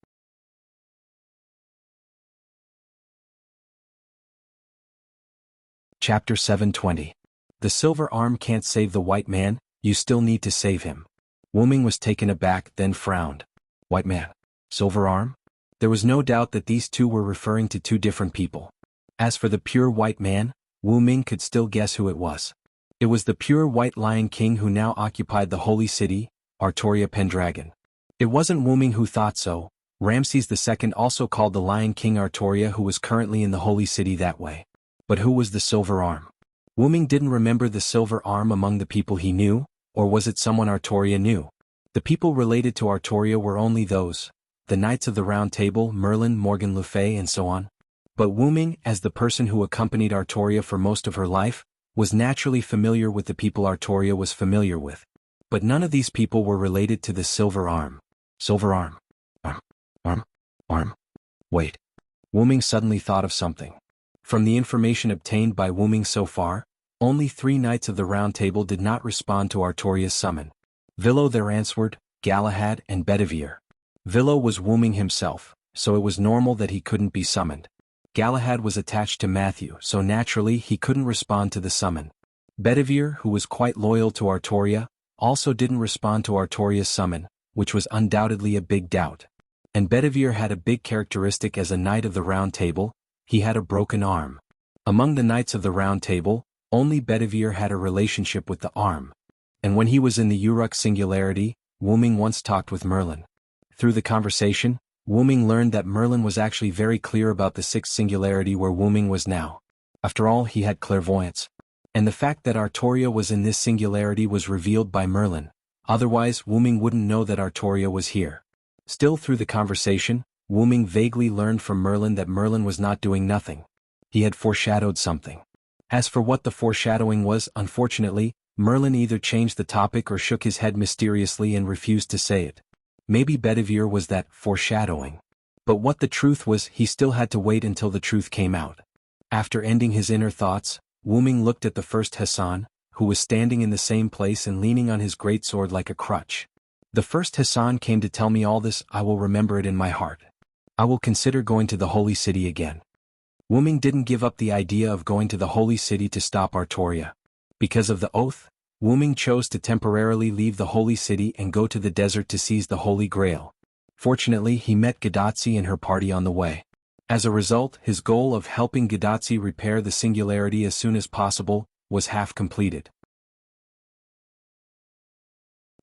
Chapter 720. The silver arm can't save the white man, you still need to save him. Wu Ming was taken aback, then frowned. White man? Silver arm? There was no doubt that these two were referring to two different people. As for the pure white man, Wu Ming could still guess who it was. It was the pure white Lion King who now occupied the holy city, Artoria Pendragon. It wasn't Wu Ming who thought so. Ramses II also called the Lion King Artoria, who was currently in the holy city that way. But who was the silver arm? Wu Ming didn't remember the silver arm among the people he knew, or was it someone Artoria knew? The people related to Artoria were only those, the Knights of the Round Table, Merlin, Morgan Le Fay and so on. But Wu Ming, as the person who accompanied Artoria for most of her life, was naturally familiar with the people Artoria was familiar with. But none of these people were related to the silver arm. Silver arm. Arm. Wait. Wu Ming suddenly thought of something. From the information obtained by Wu Ming so far, only 3 Knights of the Round Table did not respond to Artoria's summon. Villo there answered, Galahad and Bedivere. Villo was Wu Ming himself, so it was normal that he couldn't be summoned. Galahad was attached to Matthew, so naturally he couldn't respond to the summon. Bedivere, who was quite loyal to Artoria, also didn't respond to Artoria's summon, which was undoubtedly a big doubt. And Bedivere had a big characteristic as a Knight of the Round Table. He had a broken arm. Among the Knights of the Round Table, only Bedivere had a relationship with the arm. And when he was in the Uruk Singularity, Wu Ming once talked with Merlin. Through the conversation, Wu Ming learned that Merlin was actually very clear about the 6th Singularity where Wu Ming was now. After all, he had clairvoyance. And the fact that Artoria was in this singularity was revealed by Merlin. Otherwise, Wu Ming wouldn't know that Artoria was here. Still, through the conversation, Wu Ming vaguely learned from Merlin that Merlin was not doing nothing. He had foreshadowed something. As for what the foreshadowing was, unfortunately, Merlin either changed the topic or shook his head mysteriously and refused to say it. Maybe Bedivere was that foreshadowing. But what the truth was, he still had to wait until the truth came out. After ending his inner thoughts, Wu Ming looked at the first Hassan, who was standing in the same place and leaning on his greatsword like a crutch. The first Hassan came to tell me all this. I will remember it in my heart. I will consider going to the holy city again. Wu Ming didn't give up the idea of going to the holy city to stop Artoria. Because of the oath, Wu Ming chose to temporarily leave the holy city and go to the desert to seize the Holy Grail. Fortunately, he met Gadatsi and her party on the way. As a result, his goal of helping Gadatsi repair the singularity as soon as possible was half completed.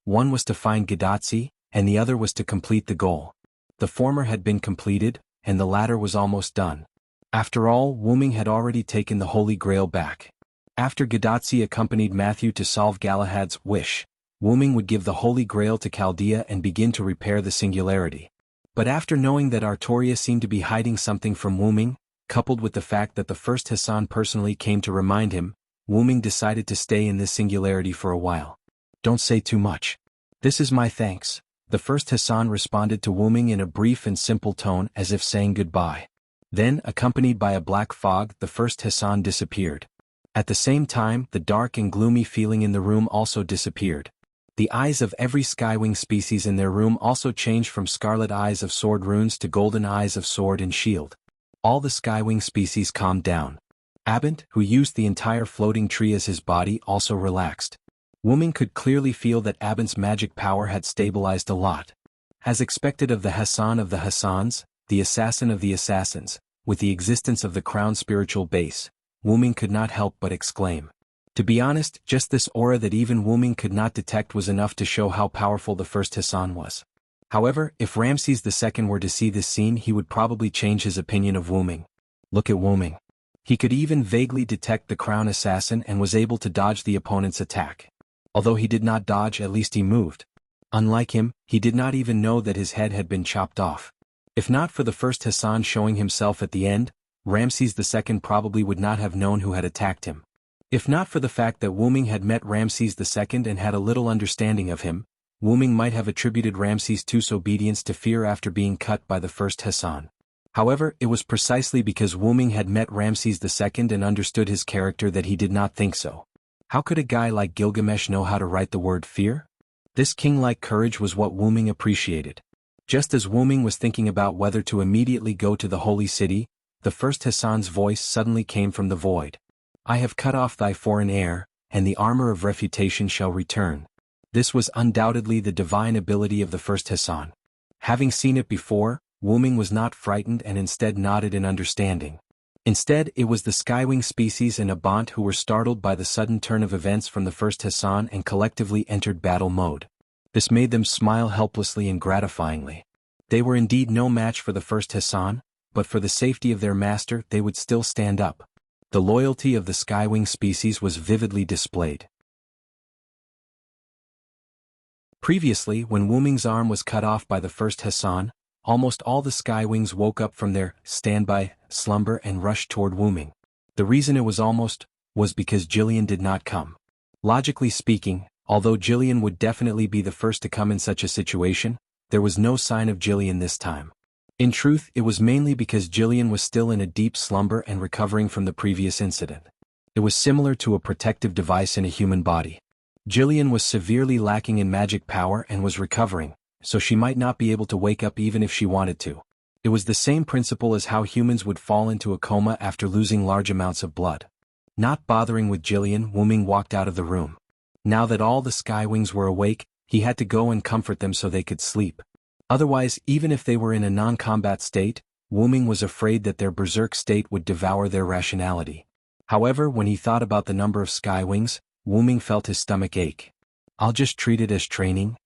One was to find Gadatsi, and the other was to complete the goal. The former had been completed, and the latter was almost done. After all, Wu Ming had already taken the Holy Grail back. After Gadatsi accompanied Matthew to solve Galahad's wish, Wu Ming would give the Holy Grail to Chaldea and begin to repair the singularity. But after knowing that Artoria seemed to be hiding something from Wu Ming, coupled with the fact that the first Hassan personally came to remind him, Wu Ming decided to stay in this singularity for a while. Don't say too much. This is my thanks. The first Hassan responded to Wu Ming in a brief and simple tone as if saying goodbye. Then, accompanied by a black fog, the first Hassan disappeared. At the same time, the dark and gloomy feeling in the room also disappeared. The eyes of every Skywing species in their room also changed from scarlet eyes of sword runes to golden eyes of sword and shield. All the Skywing species calmed down. Abent, who used the entire floating tree as his body, also relaxed. Wu Ming could clearly feel that Abent's magic power had stabilized a lot. As expected of the Hassan of the Hassans, the assassin of the assassins, with the existence of the crown spiritual base, Wu Ming could not help but exclaim. To be honest, just this aura that even Wu Ming could not detect was enough to show how powerful the first Hassan was. However, if Ramses II were to see this scene, he would probably change his opinion of Wu Ming. Look at Wu Ming. He could even vaguely detect the crown assassin and was able to dodge the opponent's attack. Although he did not dodge, at least he moved. Unlike him, he did not even know that his head had been chopped off. If not for the first Hassan showing himself at the end, Ramses II probably would not have known who had attacked him. If not for the fact that Wu Ming had met Ramses II and had a little understanding of him, Wu Ming might have attributed Ramses II's obedience to fear after being cut by the first Hassan. However, it was precisely because Wu Ming had met Ramses II and understood his character that he did not think so. How could a guy like Gilgamesh know how to write the word fear? This king-like courage was what Wu Ming appreciated. Just as Wu Ming was thinking about whether to immediately go to the holy city, the first Hassan's voice suddenly came from the void. I have cut off thy foreign heir, and the armor of refutation shall return. This was undoubtedly the divine ability of the first Hassan. Having seen it before, Wu Ming was not frightened and instead nodded in understanding. Instead, it was the Skywing species and Abant who were startled by the sudden turn of events from the first Hassan and collectively entered battle mode. This made them smile helplessly and gratifyingly. They were indeed no match for the first Hassan, but for the safety of their master they would still stand up. The loyalty of the Skywing species was vividly displayed. Previously, when Wu Ming's arm was cut off by the first Hassan, almost all the Skywings woke up from their standby slumber and rushed toward Wu Ming. The reason it was because Jillian did not come. Logically speaking, although Jillian would definitely be the first to come in such a situation, there was no sign of Jillian this time. In truth, it was mainly because Jillian was still in a deep slumber and recovering from the previous incident. It was similar to a protective device in a human body. Jillian was severely lacking in magic power and was recovering, so she might not be able to wake up even if she wanted to. It was the same principle as how humans would fall into a coma after losing large amounts of blood. Not bothering with Jillian, Wu Ming walked out of the room. Now that all the Skywings were awake, he had to go and comfort them so they could sleep. Otherwise, even if they were in a non-combat state, Wu Ming was afraid that their berserk state would devour their rationality. However, when he thought about the number of Skywings, Wu Ming felt his stomach ache. I'll just treat it as training.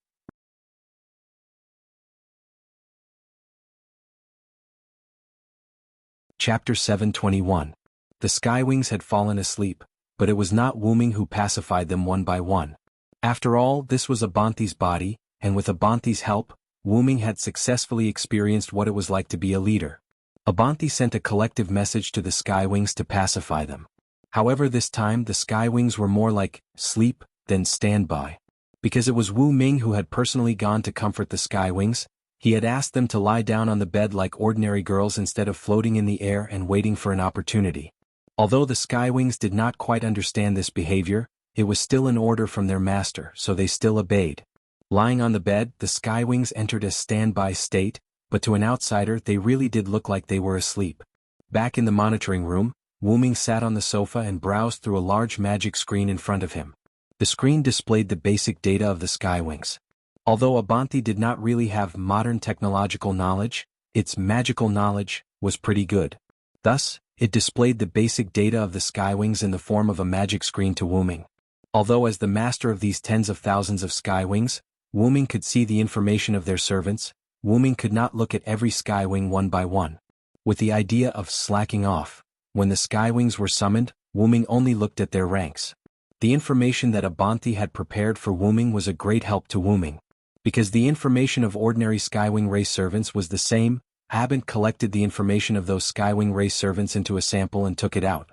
Chapter 721. The Skywings had fallen asleep, but it was not Wu Ming who pacified them one by one. After all, this was Abanthi's body, and with Abanthi's help, Wu Ming had successfully experienced what it was like to be a leader. Abanthi sent a collective message to the Skywings to pacify them. However, this time the Skywings were more like sleep than standby. Because it was Wu Ming who had personally gone to comfort the Skywings, he had asked them to lie down on the bed like ordinary girls instead of floating in the air and waiting for an opportunity. Although the Skywings did not quite understand this behavior, it was still an order from their master, so they still obeyed. Lying on the bed, the Skywings entered a standby state, but to an outsider they really did look like they were asleep. Back in the monitoring room, Wu Ming sat on the sofa and browsed through a large magic screen in front of him. The screen displayed the basic data of the Skywings. Although Abanthi did not really have modern technological knowledge, its magical knowledge was pretty good. Thus, it displayed the basic data of the Skywings in the form of a magic screen to Wu Ming. Although as the master of these tens of thousands of Skywings, Wu Ming could see the information of their servants, Wu Ming could not look at every Skywing one by one. With the idea of slacking off, when the Skywings were summoned, Wu Ming only looked at their ranks. The information that Abanthi had prepared for Wu Ming was a great help to Wu Ming. Because the information of ordinary Skywing race servants was the same, Abant collected the information of those Skywing race servants into a sample and took it out.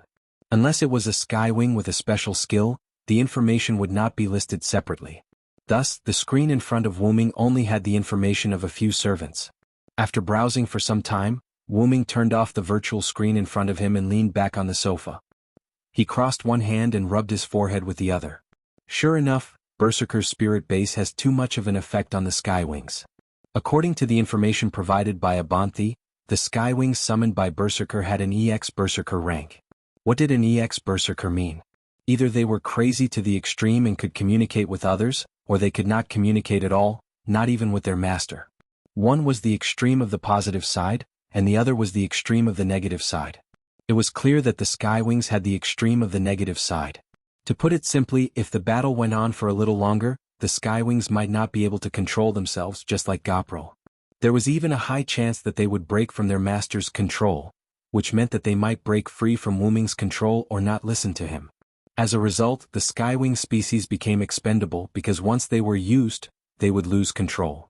Unless it was a Skywing with a special skill, the information would not be listed separately. Thus, the screen in front of Wu Ming only had the information of a few servants. After browsing for some time, Wu Ming turned off the virtual screen in front of him and leaned back on the sofa. He crossed one hand and rubbed his forehead with the other. Sure enough, Berserker's spirit base has too much of an effect on the Skywings. According to the information provided by Abanthi, the Skywings summoned by Berserker had an EX Berserker rank. What did an EX Berserker mean? Either they were crazy to the extreme and could communicate with others, or they could not communicate at all, not even with their master. One was the extreme of the positive side, and the other was the extreme of the negative side. It was clear that the Skywings had the extreme of the negative side. To put it simply, if the battle went on for a little longer, the Skywings might not be able to control themselves just like Goprel. There was even a high chance that they would break from their master's control, which meant that they might break free from Wuming's control or not listen to him. As a result, the Skywing species became expendable because once they were used, they would lose control.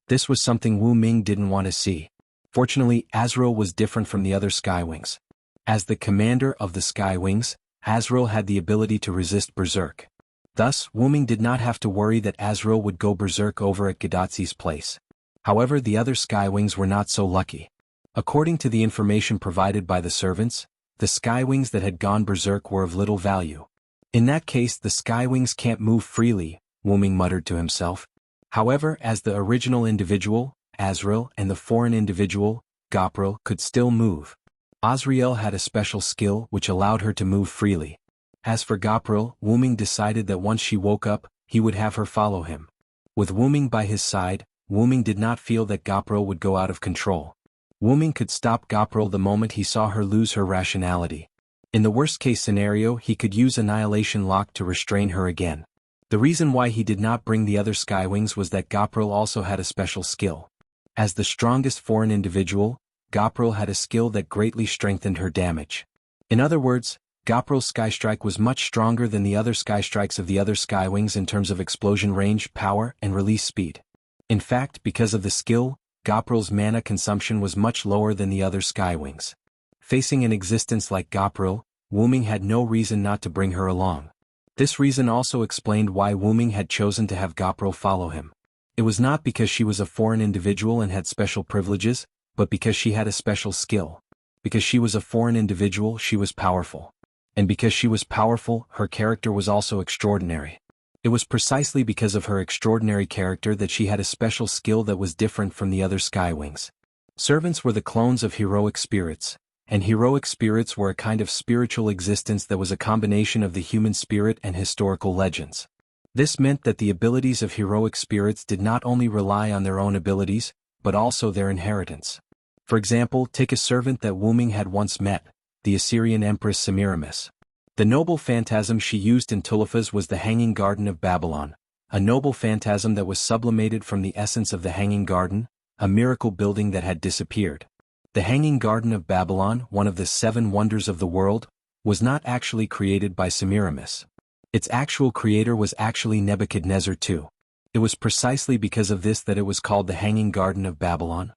This was something Wu Ming didn't want to see. Fortunately, Azrael was different from the other Skywings. As the commander of the Skywings, Azrael had the ability to resist Berserk. Thus, Wu Ming did not have to worry that Azrael would go Berserk over at Gadatsi's place. However, the other Skywings were not so lucky. According to the information provided by the servants, the Skywings that had gone Berserk were of little value. In that case, the Skywings can't move freely, Wu Ming muttered to himself. However, as the original individual, Azrael, and the foreign individual, Goprel, could still move. Azrael had a special skill which allowed her to move freely. As for Goprel, Wu Ming decided that once she woke up, he would have her follow him. With Wu Ming by his side, Wu Ming did not feel that Goprel would go out of control. Wu Ming could stop Goprel the moment he saw her lose her rationality. In the worst-case scenario, he could use Annihilation Lock to restrain her again. The reason why he did not bring the other Skywings was that Goprel also had a special skill. As the strongest foreign individual, Goprel had a skill that greatly strengthened her damage. In other words, Goprel's Sky Strike was much stronger than the other Sky Strikes of the other Skywings in terms of explosion range, power, and release speed. In fact, because of the skill, Goprel's mana consumption was much lower than the other Skywings. Facing an existence like Goprel, Wu Ming had no reason not to bring her along. This reason also explained why Wu Ming had chosen to have Goprel follow him. It was not because she was a foreign individual and had special privileges, but because she had a special skill. Because she was a foreign individual, she was powerful. And because she was powerful, her character was also extraordinary. It was precisely because of her extraordinary character that she had a special skill that was different from the other Skywings. Servants were the clones of heroic spirits, and heroic spirits were a kind of spiritual existence that was a combination of the human spirit and historical legends. This meant that the abilities of heroic spirits did not only rely on their own abilities, but also their inheritance. For example, take a servant that Wu Ming had once met, the Assyrian Empress Semiramis. The noble phantasm she used in Tulifas was the Hanging Garden of Babylon, a noble phantasm that was sublimated from the essence of the Hanging Garden, a miracle building that had disappeared. The Hanging Garden of Babylon, one of the 7 wonders of the world, was not actually created by Semiramis. Its actual creator was actually Nebuchadnezzar II. It was precisely because of this that it was called the Hanging Garden of Babylon.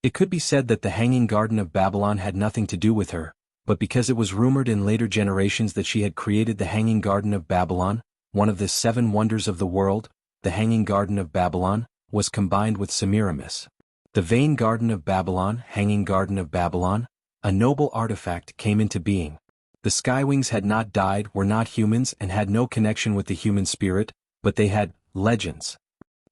It could be said that the Hanging Garden of Babylon had nothing to do with her, but because it was rumored in later generations that she had created the Hanging Garden of Babylon, one of the 7 wonders of the world, the Hanging Garden of Babylon, was combined with Semiramis. The Vain Garden of Babylon, Hanging Garden of Babylon, a noble artifact, came into being. The Skywings had not died, were not humans, and had no connection with the human spirit, but they had legends.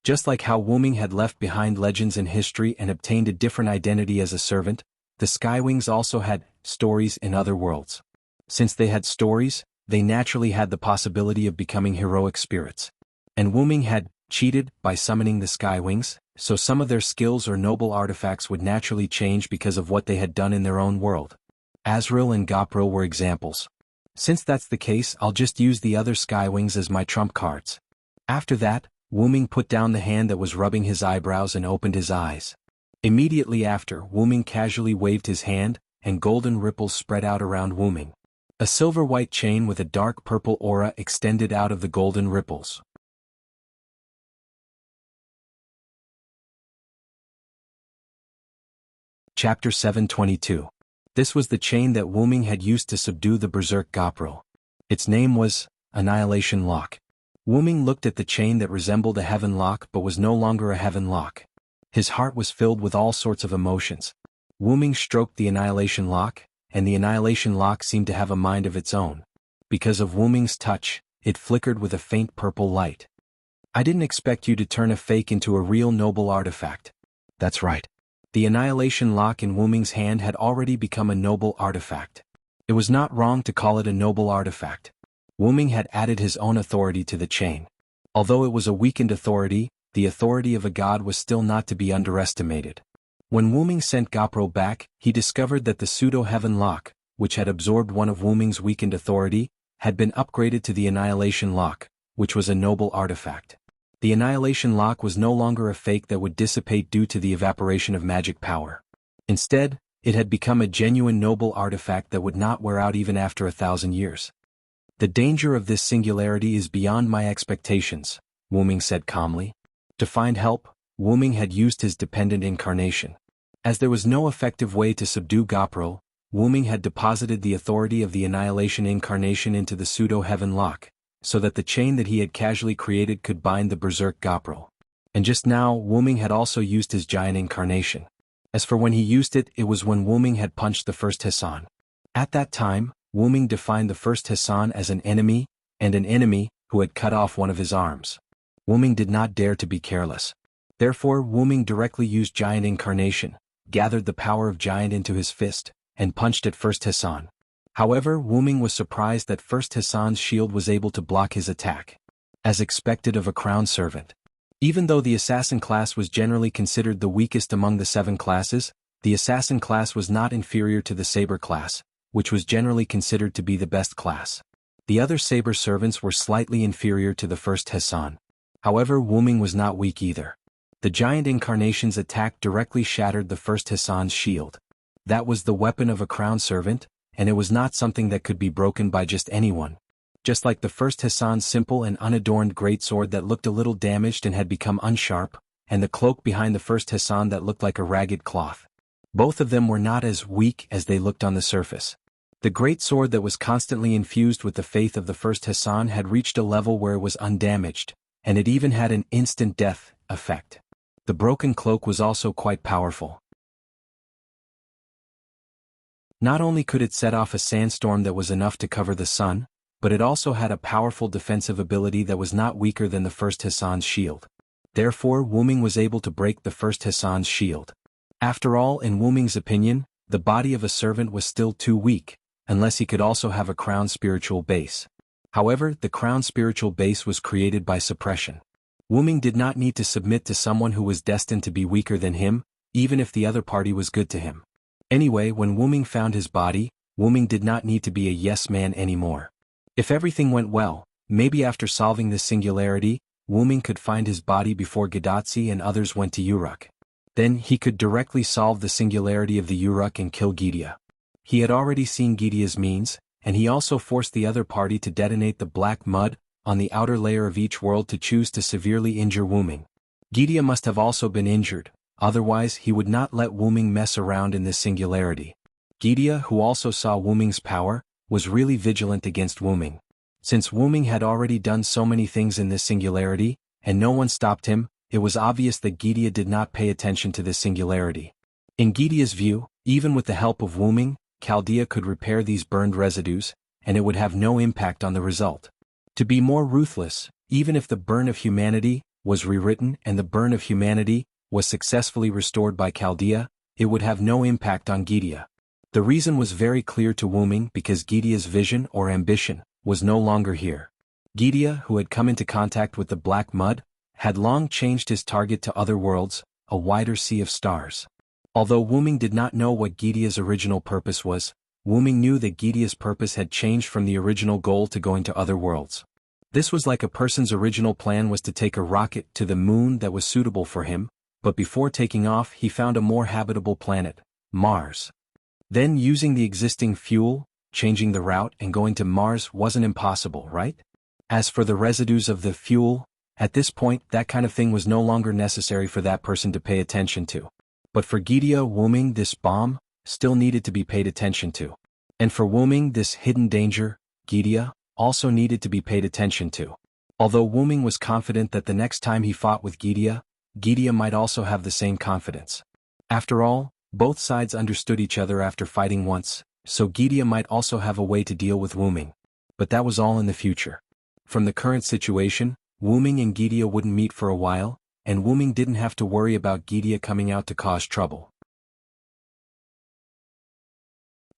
Just like how Wu Ming had left behind legends in history and obtained a different identity as a servant, the Skywings also had stories in other worlds. Since they had stories, they naturally had the possibility of becoming heroic spirits. And Wu Ming had cheated by summoning the Skywings, so some of their skills or noble artifacts would naturally change because of what they had done in their own world. Azrael and Goprel were examples. Since that's the case, I'll just use the other Skywings as my trump cards. After that, Wu Ming put down the hand that was rubbing his eyebrows and opened his eyes. Immediately after, Wu Ming casually waved his hand, and golden ripples spread out around Wu Ming. A silver-white chain with a dark purple aura extended out of the golden ripples. Chapter 722. This was the chain that Wu Ming had used to subdue the Berserk Goprel. Its name was Annihilation Lock. Wu Ming looked at the chain that resembled a heaven lock but was no longer a heaven lock. His heart was filled with all sorts of emotions. Wu Ming stroked the Annihilation Lock, and the Annihilation Lock seemed to have a mind of its own. Because of Wu Ming's touch, it flickered with a faint purple light. I didn't expect you to turn a fake into a real noble artifact. That's right. The Annihilation Lock in Wu Ming's hand had already become a noble artifact. It was not wrong to call it a noble artifact. Wu Ming had added his own authority to the chain. Although it was a weakened authority, the authority of a god was still not to be underestimated. When Wu Ming sent Goprel back, he discovered that the pseudo-heaven lock, which had absorbed one of Wuming's weakened authority, had been upgraded to the Annihilation Lock, which was a noble artifact. The Annihilation Lock was no longer a fake that would dissipate due to the evaporation of magic power. Instead, it had become a genuine noble artifact that would not wear out even after 1,000 years. The danger of this singularity is beyond my expectations, Wuming said calmly. To find help, Wuming had used his dependent incarnation. As there was no effective way to subdue Gopril, Wuming had deposited the authority of the Annihilation incarnation into the pseudo-heaven lock, so that the chain that he had casually created could bind the berserk Gopril. And just now, Wuming had also used his giant incarnation. As for when he used it, it was when Wuming had punched the first Hassan. At that time, Wuming defined the first Hassan as an enemy, and an enemy who had cut off one of his arms. Wuming did not dare to be careless. Therefore, Wuming directly used giant incarnation, gathered the power of giant into his fist, and punched at first Hassan. However, Wuming was surprised that first Hassan's shield was able to block his attack. As expected of a crown servant. Even though the assassin class was generally considered the weakest among the 7 classes, the assassin class was not inferior to the saber class, which was generally considered to be the best class. The other saber servants were slightly inferior to the first Hassan. However, Wuming was not weak either. The giant incarnation's attack directly shattered the first Hassan's shield. That was the weapon of a crown servant, and it was not something that could be broken by just anyone. Just like the first Hassan's simple and unadorned greatsword that looked a little damaged and had become unsharp, and the cloak behind the first Hassan that looked like a ragged cloth. Both of them were not as weak as they looked on the surface. The greatsword that was constantly infused with the faith of the first Hassan had reached a level where it was undamaged, and it even had an instant death effect. The broken cloak was also quite powerful. Not only could it set off a sandstorm that was enough to cover the sun, but it also had a powerful defensive ability that was not weaker than the first Hassan's shield. Therefore, Wuming was able to break the first Hassan's shield. After all, in Wuming's opinion, the body of a servant was still too weak, unless he could also have a crown spiritual base. However, the crown spiritual base was created by suppression. Wuming did not need to submit to someone who was destined to be weaker than him, even if the other party was good to him. Anyway, when Wuming found his body, Wuming did not need to be a yes man anymore. If everything went well, maybe after solving this singularity, Wuming could find his body before Gadatsi and others went to Uruk. Then he could directly solve the singularity of the Uruk and kill Gidia. He had already seen Gidia's means, and he also forced the other party to detonate the black mud on the outer layer of each world to choose to severely injure Wuming. Gidia must have also been injured, otherwise he would not let Wuming mess around in this singularity. Gidia, who also saw Wuming's power, was really vigilant against Wuming. Since Wuming had already done so many things in this singularity, and no one stopped him, it was obvious that Gidia did not pay attention to this singularity. In Gidia's view, even with the help of Wuming, Chaldea could repair these burned residues, and it would have no impact on the result. To be more ruthless, even if the burn of humanity was rewritten and the burn of humanity was successfully restored by Chaldea, it would have no impact on Gidia. The reason was very clear to Wuming because Gidia's vision or ambition was no longer here. Gidia, who had come into contact with the black mud, had long changed his target to other worlds, a wider sea of stars. Although Wuming did not know what Gidia's original purpose was, Wuming knew that Gidia's purpose had changed from the original goal to going to other worlds. This was like a person's original plan was to take a rocket to the moon that was suitable for him, but before taking off he found a more habitable planet, Mars. Then using the existing fuel, changing the route and going to Mars wasn't impossible, right? As for the residues of the fuel, at this point that kind of thing was no longer necessary for that person to pay attention to. But for Gidia Wuming this bomb still needed to be paid attention to. And for Wuming this hidden danger, Gidia, also needed to be paid attention to. Although Wuming was confident that the next time he fought with Gidia, Gidia might also have the same confidence. After all, both sides understood each other after fighting once, so Gidia might also have a way to deal with Wuming. But that was all in the future. From the current situation, Wuming and Gidia wouldn't meet for a while, and Wuming didn't have to worry about Gidia coming out to cause trouble.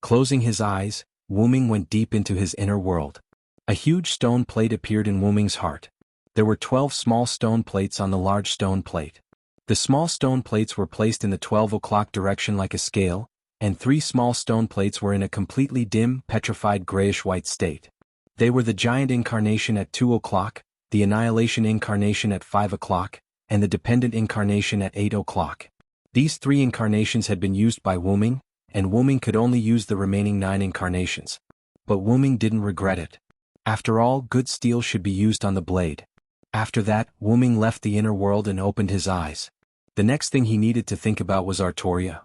Closing his eyes, Wuming went deep into his inner world. A huge stone plate appeared in Wuming's heart. There were 12 small stone plates on the large stone plate. The small stone plates were placed in the 12 o'clock direction like a scale, and 3 small stone plates were in a completely dim, petrified grayish-white state. They were the giant incarnation at 2 o'clock, the annihilation incarnation at 5 o'clock, and the dependent incarnation at 8 o'clock. These 3 incarnations had been used by Wuming, and Wuming could only use the remaining 9 incarnations. But Wuming didn't regret it. After all, good steel should be used on the blade. After that, Wuming left the inner world and opened his eyes. The next thing he needed to think about was Artoria.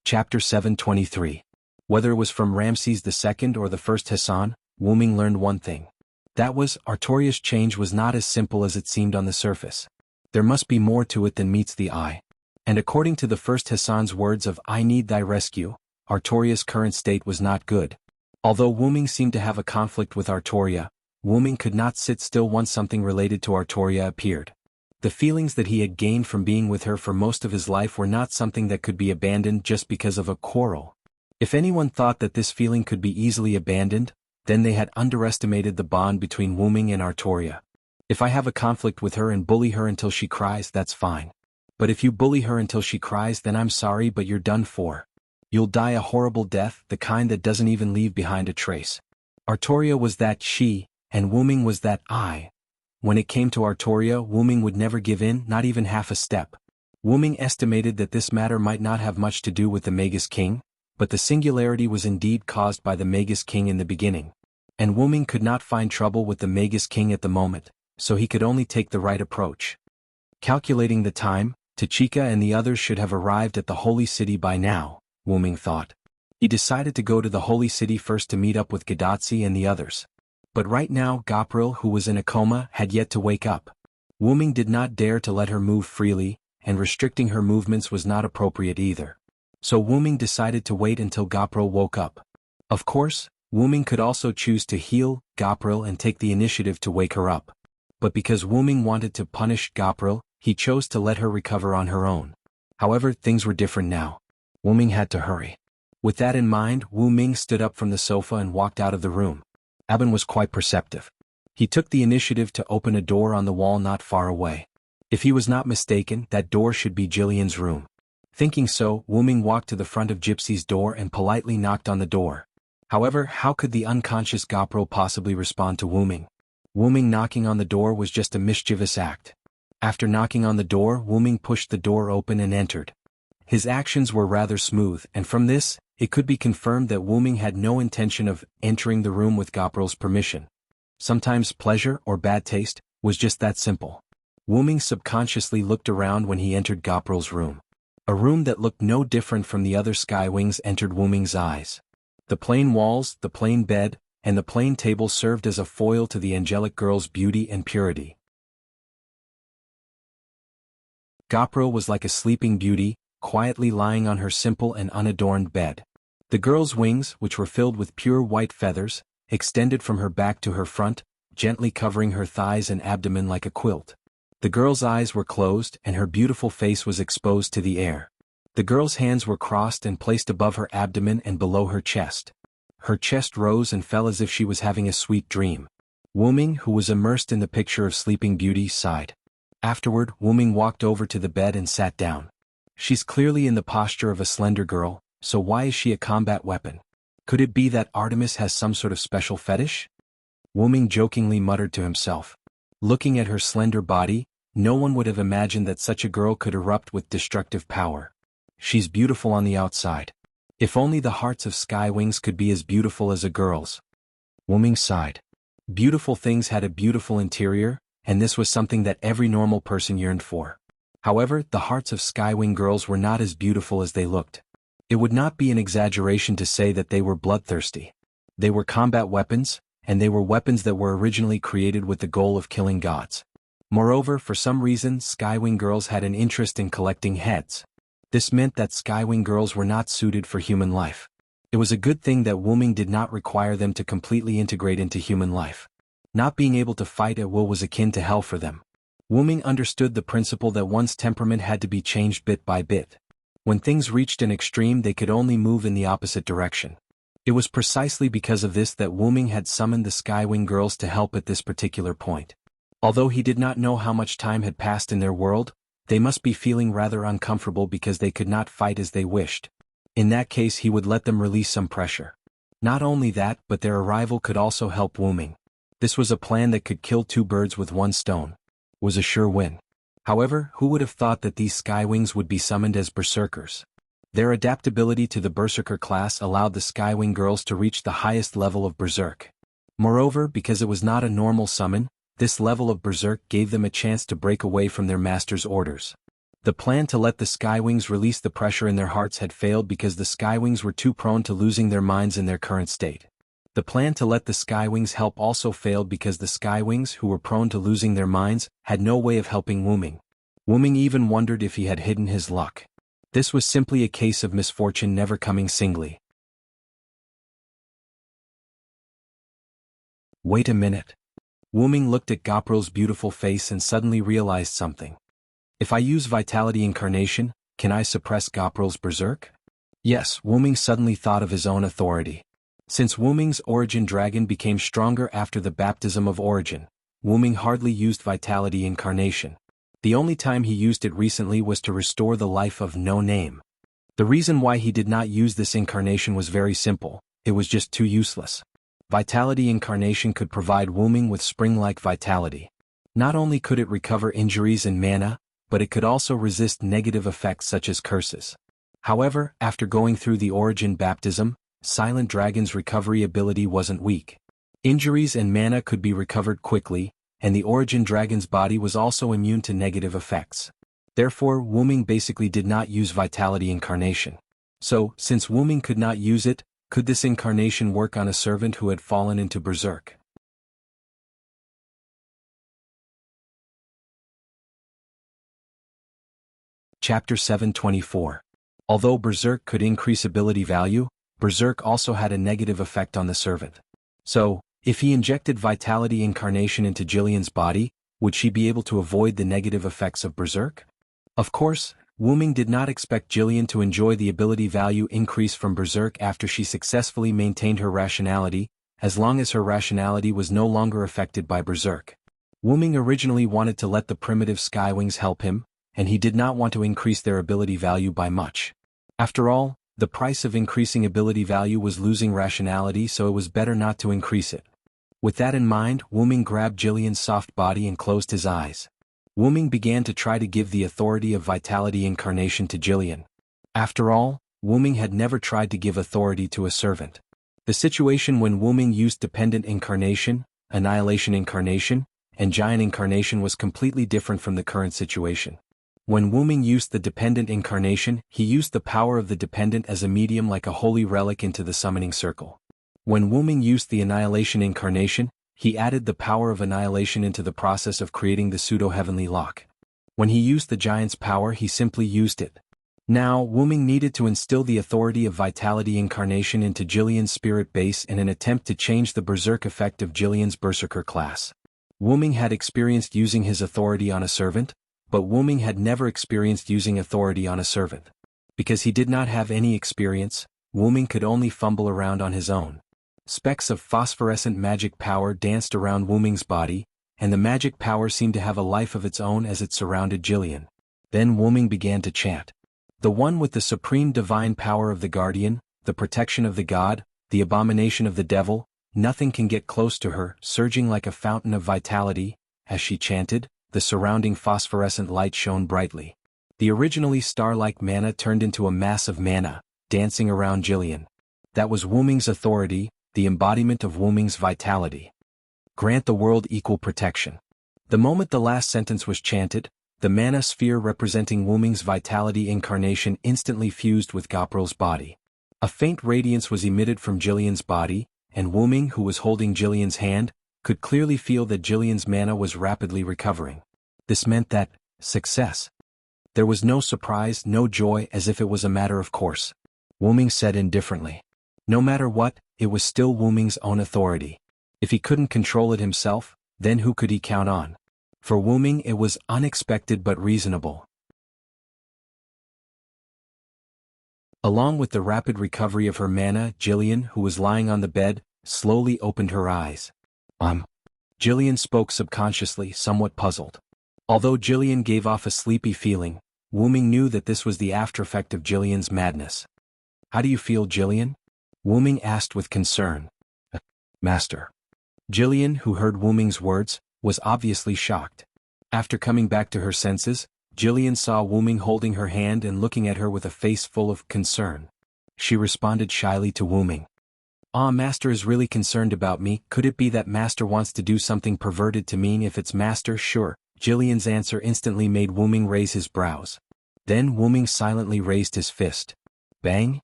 Chapter 723. Whether it was from Ramses II or the first Hassan, Wuming learned one thing. That was, Artoria's change was not as simple as it seemed on the surface. There must be more to it than meets the eye. And according to the first Hassan's words of "I need thy rescue," Artoria's current state was not good. Although Wuming seemed to have a conflict with Artoria, Wuming could not sit still once something related to Artoria appeared. The feelings that he had gained from being with her for most of his life were not something that could be abandoned just because of a quarrel. If anyone thought that this feeling could be easily abandoned, then they had underestimated the bond between Wuming and Artoria. If I have a conflict with her and bully her until she cries, that's fine. But if you bully her until she cries, then I'm sorry, but you're done for. You'll die a horrible death, the kind that doesn't even leave behind a trace. Artoria was that she, and Wuming was that I. When it came to Artoria, Wuming would never give in, not even half a step. Wuming estimated that this matter might not have much to do with the Magus King, but the singularity was indeed caused by the Magus King in the beginning. And Wuming could not find trouble with the Magus King at the moment, so he could only take the right approach. Calculating the time, Tachika and the others should have arrived at the Holy City by now, Wuming thought. He decided to go to the Holy City first to meet up with Gadotsi and the others. But right now Gapril, who was in a coma, had yet to wake up. Wuming did not dare to let her move freely, and restricting her movements was not appropriate either. So Wuming decided to wait until Gapril woke up. Of course, Wuming could also choose to heal Gapril and take the initiative to wake her up. But because Wuming wanted to punish Gapril, he chose to let her recover on her own. However, things were different now. Wuming had to hurry. With that in mind, Wuming stood up from the sofa and walked out of the room. Aben was quite perceptive. He took the initiative to open a door on the wall not far away. If he was not mistaken, that door should be Jillian's room. Thinking so, Wuming walked to the front of Gypsy's door and politely knocked on the door. However, how could the unconscious Gapril possibly respond to Wuming? Wuming knocking on the door was just a mischievous act. After knocking on the door, Wuming pushed the door open and entered. His actions were rather smooth, and from this, it could be confirmed that Wuming had no intention of entering the room with Gapril's permission. Sometimes pleasure, or bad taste, was just that simple. Wuming subconsciously looked around when he entered Gapril's room. A room that looked no different from the other Skywings entered Wuming's eyes. The plain walls, the plain bed, and the plain table served as a foil to the angelic girl's beauty and purity. Gapril was like a sleeping beauty, quietly lying on her simple and unadorned bed. The girl's wings, which were filled with pure white feathers, extended from her back to her front, gently covering her thighs and abdomen like a quilt. The girl's eyes were closed and her beautiful face was exposed to the air. The girl's hands were crossed and placed above her abdomen and below her chest. Her chest rose and fell as if she was having a sweet dream. Wuming, who was immersed in the picture of Sleeping Beauty, sighed. Afterward, Wuming walked over to the bed and sat down. She's clearly in the posture of a slender girl, so why is she a combat weapon? Could it be that Artemis has some sort of special fetish? Wuming jokingly muttered to himself. Looking at her slender body, no one would have imagined that such a girl could erupt with destructive power. She's beautiful on the outside. If only the hearts of Skywings could be as beautiful as a girl's. Wuming sighed. Beautiful things had a beautiful interior, and this was something that every normal person yearned for. However, the hearts of Skywing girls were not as beautiful as they looked. It would not be an exaggeration to say that they were bloodthirsty. They were combat weapons, and they were weapons that were originally created with the goal of killing gods. Moreover, for some reason, Skywing girls had an interest in collecting heads. This meant that Skywing girls were not suited for human life. It was a good thing that Wuming did not require them to completely integrate into human life. Not being able to fight at will was akin to hell for them. Wuming understood the principle that one's temperament had to be changed bit by bit. When things reached an extreme, they could only move in the opposite direction. It was precisely because of this that Wuming had summoned the Skywing girls to help at this particular point. Although he did not know how much time had passed in their world, they must be feeling rather uncomfortable because they could not fight as they wished. In that case he would let them release some pressure. Not only that, but their arrival could also help Wuming. This was a plan that could kill two birds with one stone. Was a sure win. However, who would have thought that these Skywings would be summoned as berserkers? Their adaptability to the berserker class allowed the Skywing girls to reach the highest level of berserk. Moreover, because it was not a normal summon, this level of berserk gave them a chance to break away from their master's orders. The plan to let the Skywings release the pressure in their hearts had failed because the Skywings were too prone to losing their minds in their current state. The plan to let the Skywings help also failed because the Skywings, who were prone to losing their minds, had no way of helping Wuming. Wuming even wondered if he had hidden his luck. This was simply a case of misfortune never coming singly. Wait a minute. Wuming looked at Gopril's beautiful face and suddenly realized something. If I use Vitality Incarnation, can I suppress Gopril's berserk? Yes, Wuming suddenly thought of his own authority. Since Wuming's origin dragon became stronger after the baptism of origin, Wuming hardly used Vitality Incarnation. The only time he used it recently was to restore the life of No Name. The reason why he did not use this incarnation was very simple: it was just too useless. Vitality Incarnation could provide Wuming with spring-like vitality. Not only could it recover injuries and mana, but it could also resist negative effects such as curses. However, after going through the origin baptism, Silent Dragon's recovery ability wasn't weak. Injuries and mana could be recovered quickly, and the origin dragon's body was also immune to negative effects. Therefore, Wuming basically did not use Vitality Incarnation. So, since Wuming could not use it, could this incarnation work on a servant who had fallen into berserk? Chapter 724. Although berserk could increase ability value, berserk also had a negative effect on the servant. So, if he injected Vitality Incarnation into Jillian's body, would she be able to avoid the negative effects of berserk? Of course, Wuming did not expect Jillian to enjoy the ability value increase from berserk after she successfully maintained her rationality, as long as her rationality was no longer affected by berserk. Wuming originally wanted to let the primitive Skywings help him, and he did not want to increase their ability value by much. After all, the price of increasing ability value was losing rationality, so it was better not to increase it. With that in mind, Wuming grabbed Jillian's soft body and closed his eyes. Wuming began to try to give the authority of Vitality Incarnation to Jillian. After all, Wuming had never tried to give authority to a servant. The situation when Wuming used Dependent Incarnation, Annihilation Incarnation, and Giant Incarnation was completely different from the current situation. When Wuming used the Dependent Incarnation, he used the power of the Dependent as a medium like a holy relic into the summoning circle. When Wuming used the Annihilation Incarnation, he added the power of annihilation into the process of creating the pseudo-heavenly lock. When he used the giant's power, he simply used it. Now, Wuming needed to instill the authority of Vitality Incarnation into Jillian's spirit base in an attempt to change the berserk effect of Jillian's berserker class. Wuming had experienced using his authority on a servant, but Wuming had never experienced using authority on a servant. Because he did not have any experience, Wuming could only fumble around on his own. Specks of phosphorescent magic power danced around Wuming's body, and the magic power seemed to have a life of its own as it surrounded Jillian. Then Wuming began to chant. The one with the supreme divine power of the guardian, the protection of the god, the abomination of the devil, nothing can get close to her, surging like a fountain of vitality. As she chanted, the surrounding phosphorescent light shone brightly. The originally star-like mana turned into a mass of mana, dancing around Jillian. That was Wuming's authority, the embodiment of Wuming's vitality. Grant the world equal protection. The moment the last sentence was chanted, the mana sphere representing Wuming's Vitality Incarnation instantly fused with Gopril's body. A faint radiance was emitted from Jillian's body, and Wuming, who was holding Jillian's hand, could clearly feel that Jillian's mana was rapidly recovering. This meant that, success. There was no surprise, no joy, as if it was a matter of course. Wuming said indifferently. No matter what, it was still Wuming's own authority. If he couldn't control it himself, then who could he count on? For Wuming it was unexpected but reasonable. Along with the rapid recovery of her mana, Jillian, who was lying on the bed, slowly opened her eyes. Jillian spoke subconsciously, somewhat puzzled. Although Jillian gave off a sleepy feeling, Wuming knew that this was the aftereffect of Jillian's madness. How do you feel, Jillian? Wuming asked with concern. Master. Jillian, who heard Wuming's words, was obviously shocked. After coming back to her senses, Jillian saw Wuming holding her hand and looking at her with a face full of concern. She responded shyly to Wuming. Master is really concerned about me. Could it be that Master wants to do something perverted to me? If it's Master, sure. Jillian's answer instantly made Wuming raise his brows. Then Wuming silently raised his fist. Bang!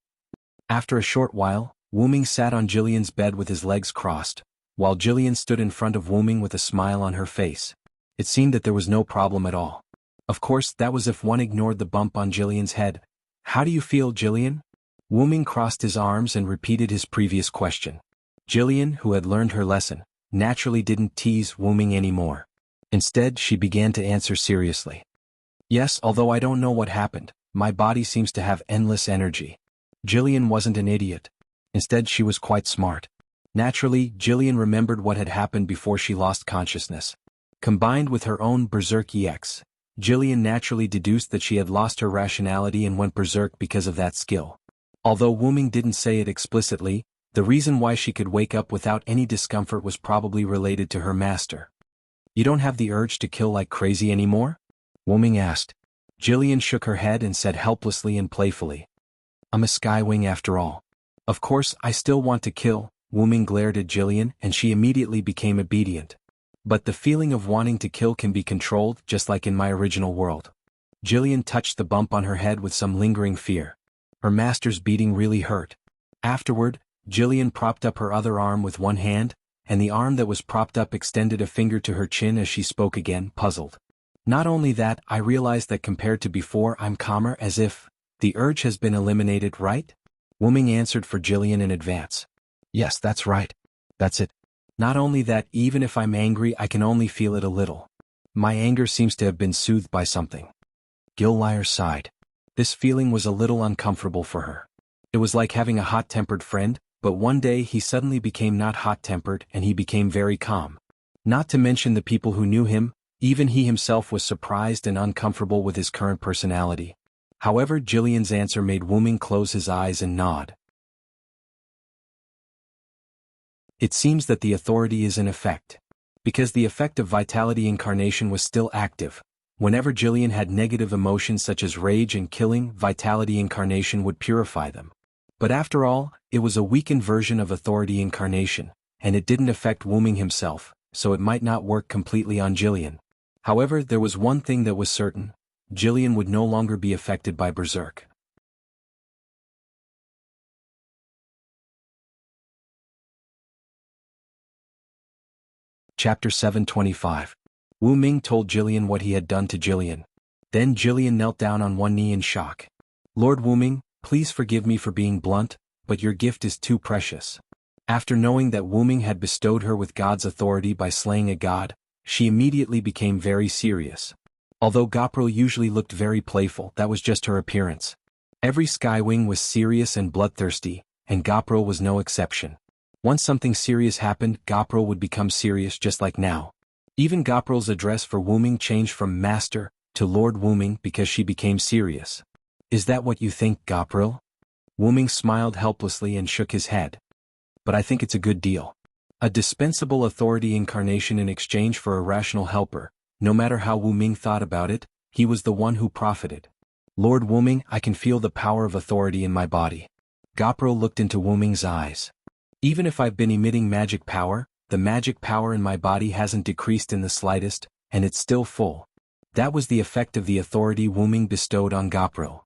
After a short while, Wuming sat on Jillian's bed with his legs crossed, while Jillian stood in front of Wuming with a smile on her face. It seemed that there was no problem at all. Of course, that was if one ignored the bump on Jillian's head. How do you feel, Jillian? Wuming crossed his arms and repeated his previous question. Jillian, who had learned her lesson, naturally didn't tease Wuming anymore. Instead, she began to answer seriously. Yes, although I don't know what happened, my body seems to have endless energy. Jillian wasn't an idiot. Instead, she was quite smart. Naturally, Jillian remembered what had happened before she lost consciousness. Combined with her own berserk EX, Jillian naturally deduced that she had lost her rationality and went berserk because of that skill. Although Wuming didn't say it explicitly, the reason why she could wake up without any discomfort was probably related to her master. You don't have the urge to kill like crazy anymore? Wuming asked. Jillian shook her head and said helplessly and playfully. I'm a Skywing after all. Of course, I still want to kill. Wuming glared at Jillian and she immediately became obedient. But the feeling of wanting to kill can be controlled just like in my original world. Jillian touched the bump on her head with some lingering fear. Her master's beating really hurt. Afterward, Jillian propped up her other arm with one hand, and the arm that was propped up extended a finger to her chin as she spoke again, puzzled. Not only that, I realized that compared to before I'm calmer, as if the urge has been eliminated, right? Wuming answered for Jillian in advance. Yes, that's right. That's it. Not only that, even if I'm angry I can only feel it a little. My anger seems to have been soothed by something. Gillyre sighed. This feeling was a little uncomfortable for her. It was like having a hot-tempered friend, but one day he suddenly became not hot-tempered and he became very calm. Not to mention the people who knew him, even he himself was surprised and uncomfortable with his current personality. However, Jillian's answer made Wuming close his eyes and nod. It seems that the authority is in effect. Because the effect of vitality incarnation was still active, whenever Jillian had negative emotions such as rage and killing, vitality incarnation would purify them. But after all, it was a weakened version of authority incarnation, and it didn't affect Wuming himself, so it might not work completely on Jillian. However, there was one thing that was certain: Jillian would no longer be affected by berserk. Chapter 725. Wuming told Jillian what he had done to Jillian. Then Jillian knelt down on one knee in shock. Lord Wuming, please forgive me for being blunt, but your gift is too precious. After knowing that Wuming had bestowed her with God's authority by slaying a god, she immediately became very serious. Although Gopril usually looked very playful, that was just her appearance. Every Skywing was serious and bloodthirsty, and Gopril was no exception. Once something serious happened, Gopril would become serious just like now. Even Gopril's address for Wuming changed from Master to Lord Wuming because she became serious. Is that what you think, Gopril? Wuming smiled helplessly and shook his head. But I think it's a good deal. A dispensable authority incarnation in exchange for a rational helper. No matter how Wuming thought about it, he was the one who profited. Lord Wuming, I can feel the power of authority in my body. Gopril looked into Wuming's eyes. Even if I've been emitting magic power, the magic power in my body hasn't decreased in the slightest, and it's still full. That was the effect of the authority Wuming bestowed on Gopril.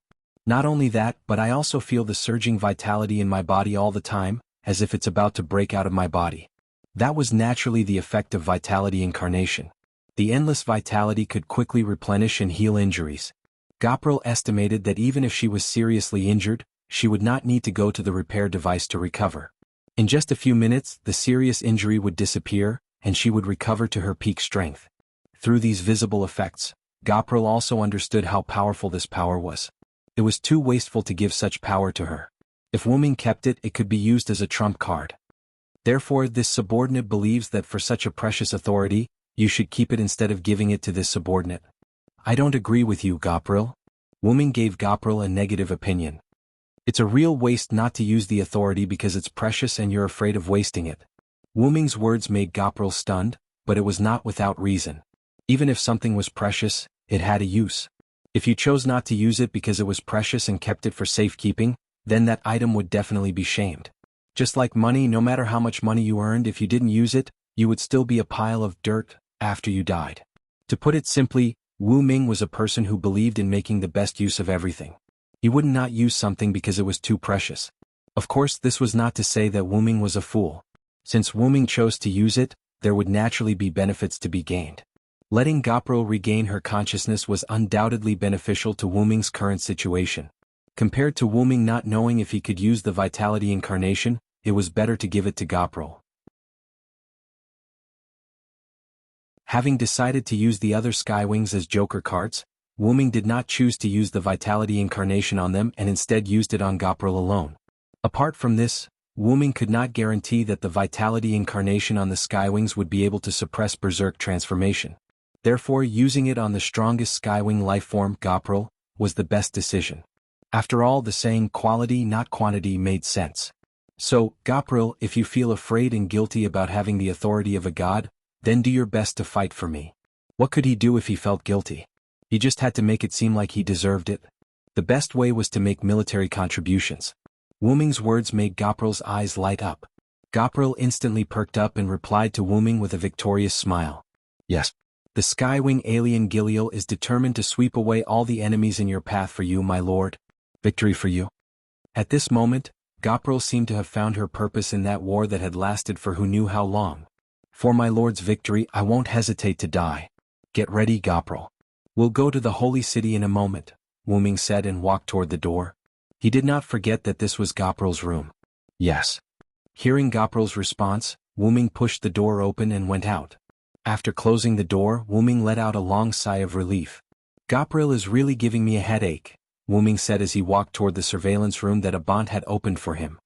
Not only that, but I also feel the surging vitality in my body all the time, as if it's about to break out of my body. That was naturally the effect of vitality incarnation. The endless vitality could quickly replenish and heal injuries. Gopril estimated that even if she was seriously injured, she would not need to go to the repair device to recover. In just a few minutes, the serious injury would disappear, and she would recover to her peak strength. Through these visible effects, Gopril also understood how powerful this power was. It was too wasteful to give such power to her. If Wuming kept it, it could be used as a trump card. Therefore this subordinate believes that for such a precious authority, you should keep it instead of giving it to this subordinate. I don't agree with you, Gapril. Wuming gave Gapril a negative opinion. It's a real waste not to use the authority because it's precious and you're afraid of wasting it. Wuming's words made Gapril stunned, but it was not without reason. Even if something was precious, it had a use. If you chose not to use it because it was precious and kept it for safekeeping, then that item would definitely be shamed. Just like money, no matter how much money you earned, if you didn't use it, you would still be a pile of dirt after you died. To put it simply, Wu Ming was a person who believed in making the best use of everything. He would not use something because it was too precious. Of course, this was not to say that Wu Ming was a fool. Since Wu Ming chose to use it, there would naturally be benefits to be gained. Letting Gapril regain her consciousness was undoubtedly beneficial to Wu Ming's current situation. Compared to Wu Ming not knowing if he could use the Vitality Incarnation, it was better to give it to Gapril. Having decided to use the other Skywings as Joker cards, Wu Ming did not choose to use the Vitality Incarnation on them and instead used it on Gapril alone. Apart from this, Wu Ming could not guarantee that the Vitality Incarnation on the Skywings would be able to suppress Berserk transformation. Therefore, using it on the strongest Skywing lifeform, Gapril, was the best decision. After all, the saying quality not quantity made sense. So, Gapril, if you feel afraid and guilty about having the authority of a god, then do your best to fight for me. What could he do if he felt guilty? He just had to make it seem like he deserved it. The best way was to make military contributions. Wu Ming's words made Gapril's eyes light up. Gapril instantly perked up and replied to Wu Ming with a victorious smile. Yes. The Skywing alien Giliel is determined to sweep away all the enemies in your path for you, my lord. Victory for you. At this moment, Gapril seemed to have found her purpose in that war that had lasted for who knew how long. For my lord's victory, I won't hesitate to die. Get ready, Gapril. We'll go to the holy city in a moment, Wu Ming said and walked toward the door. He did not forget that this was Gapril's room. Yes. Hearing Gapril's response, Wu Ming pushed the door open and went out. After closing the door, Wu Ming let out a long sigh of relief. Gapril is really giving me a headache, Wu Ming said as he walked toward the surveillance room that Abant had opened for him.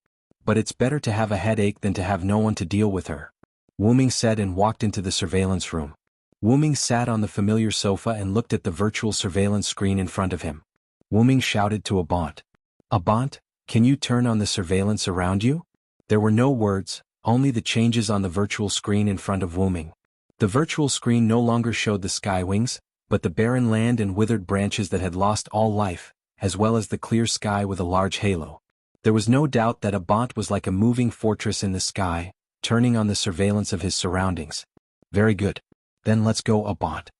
But it's better to have a headache than to have no one to deal with her, Wu Ming said and walked into the surveillance room. Wu Ming sat on the familiar sofa and looked at the virtual surveillance screen in front of him. Wu Ming shouted to Abant. Abant, can you turn on the surveillance around you? There were no words, only the changes on the virtual screen in front of Wu Ming. The virtual screen no longer showed the Skywings, but the barren land and withered branches that had lost all life, as well as the clear sky with a large halo. There was no doubt that Abant was like a moving fortress in the sky, turning on the surveillance of his surroundings. Very good. Then let's go, Abant.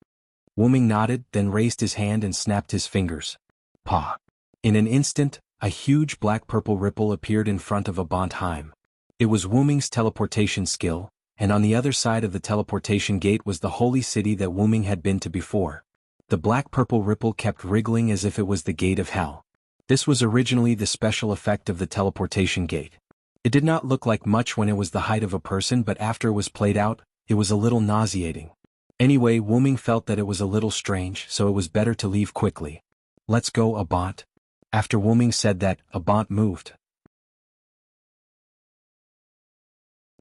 Wu Ming nodded, then raised his hand and snapped his fingers. Pa. In an instant, a huge black-purple ripple appeared in front of Abant Heim. It was Wu Ming's teleportation skill, and on the other side of the teleportation gate was the holy city that Wu Ming had been to before. The black-purple ripple kept wriggling as if it was the gate of hell. This was originally the special effect of the teleportation gate. It did not look like much when it was the height of a person, but after it was played out, it was a little nauseating. Anyway, Wu Ming felt that it was a little strange, so it was better to leave quickly. Let's go, Abant. After Wu Ming said that, Abant moved.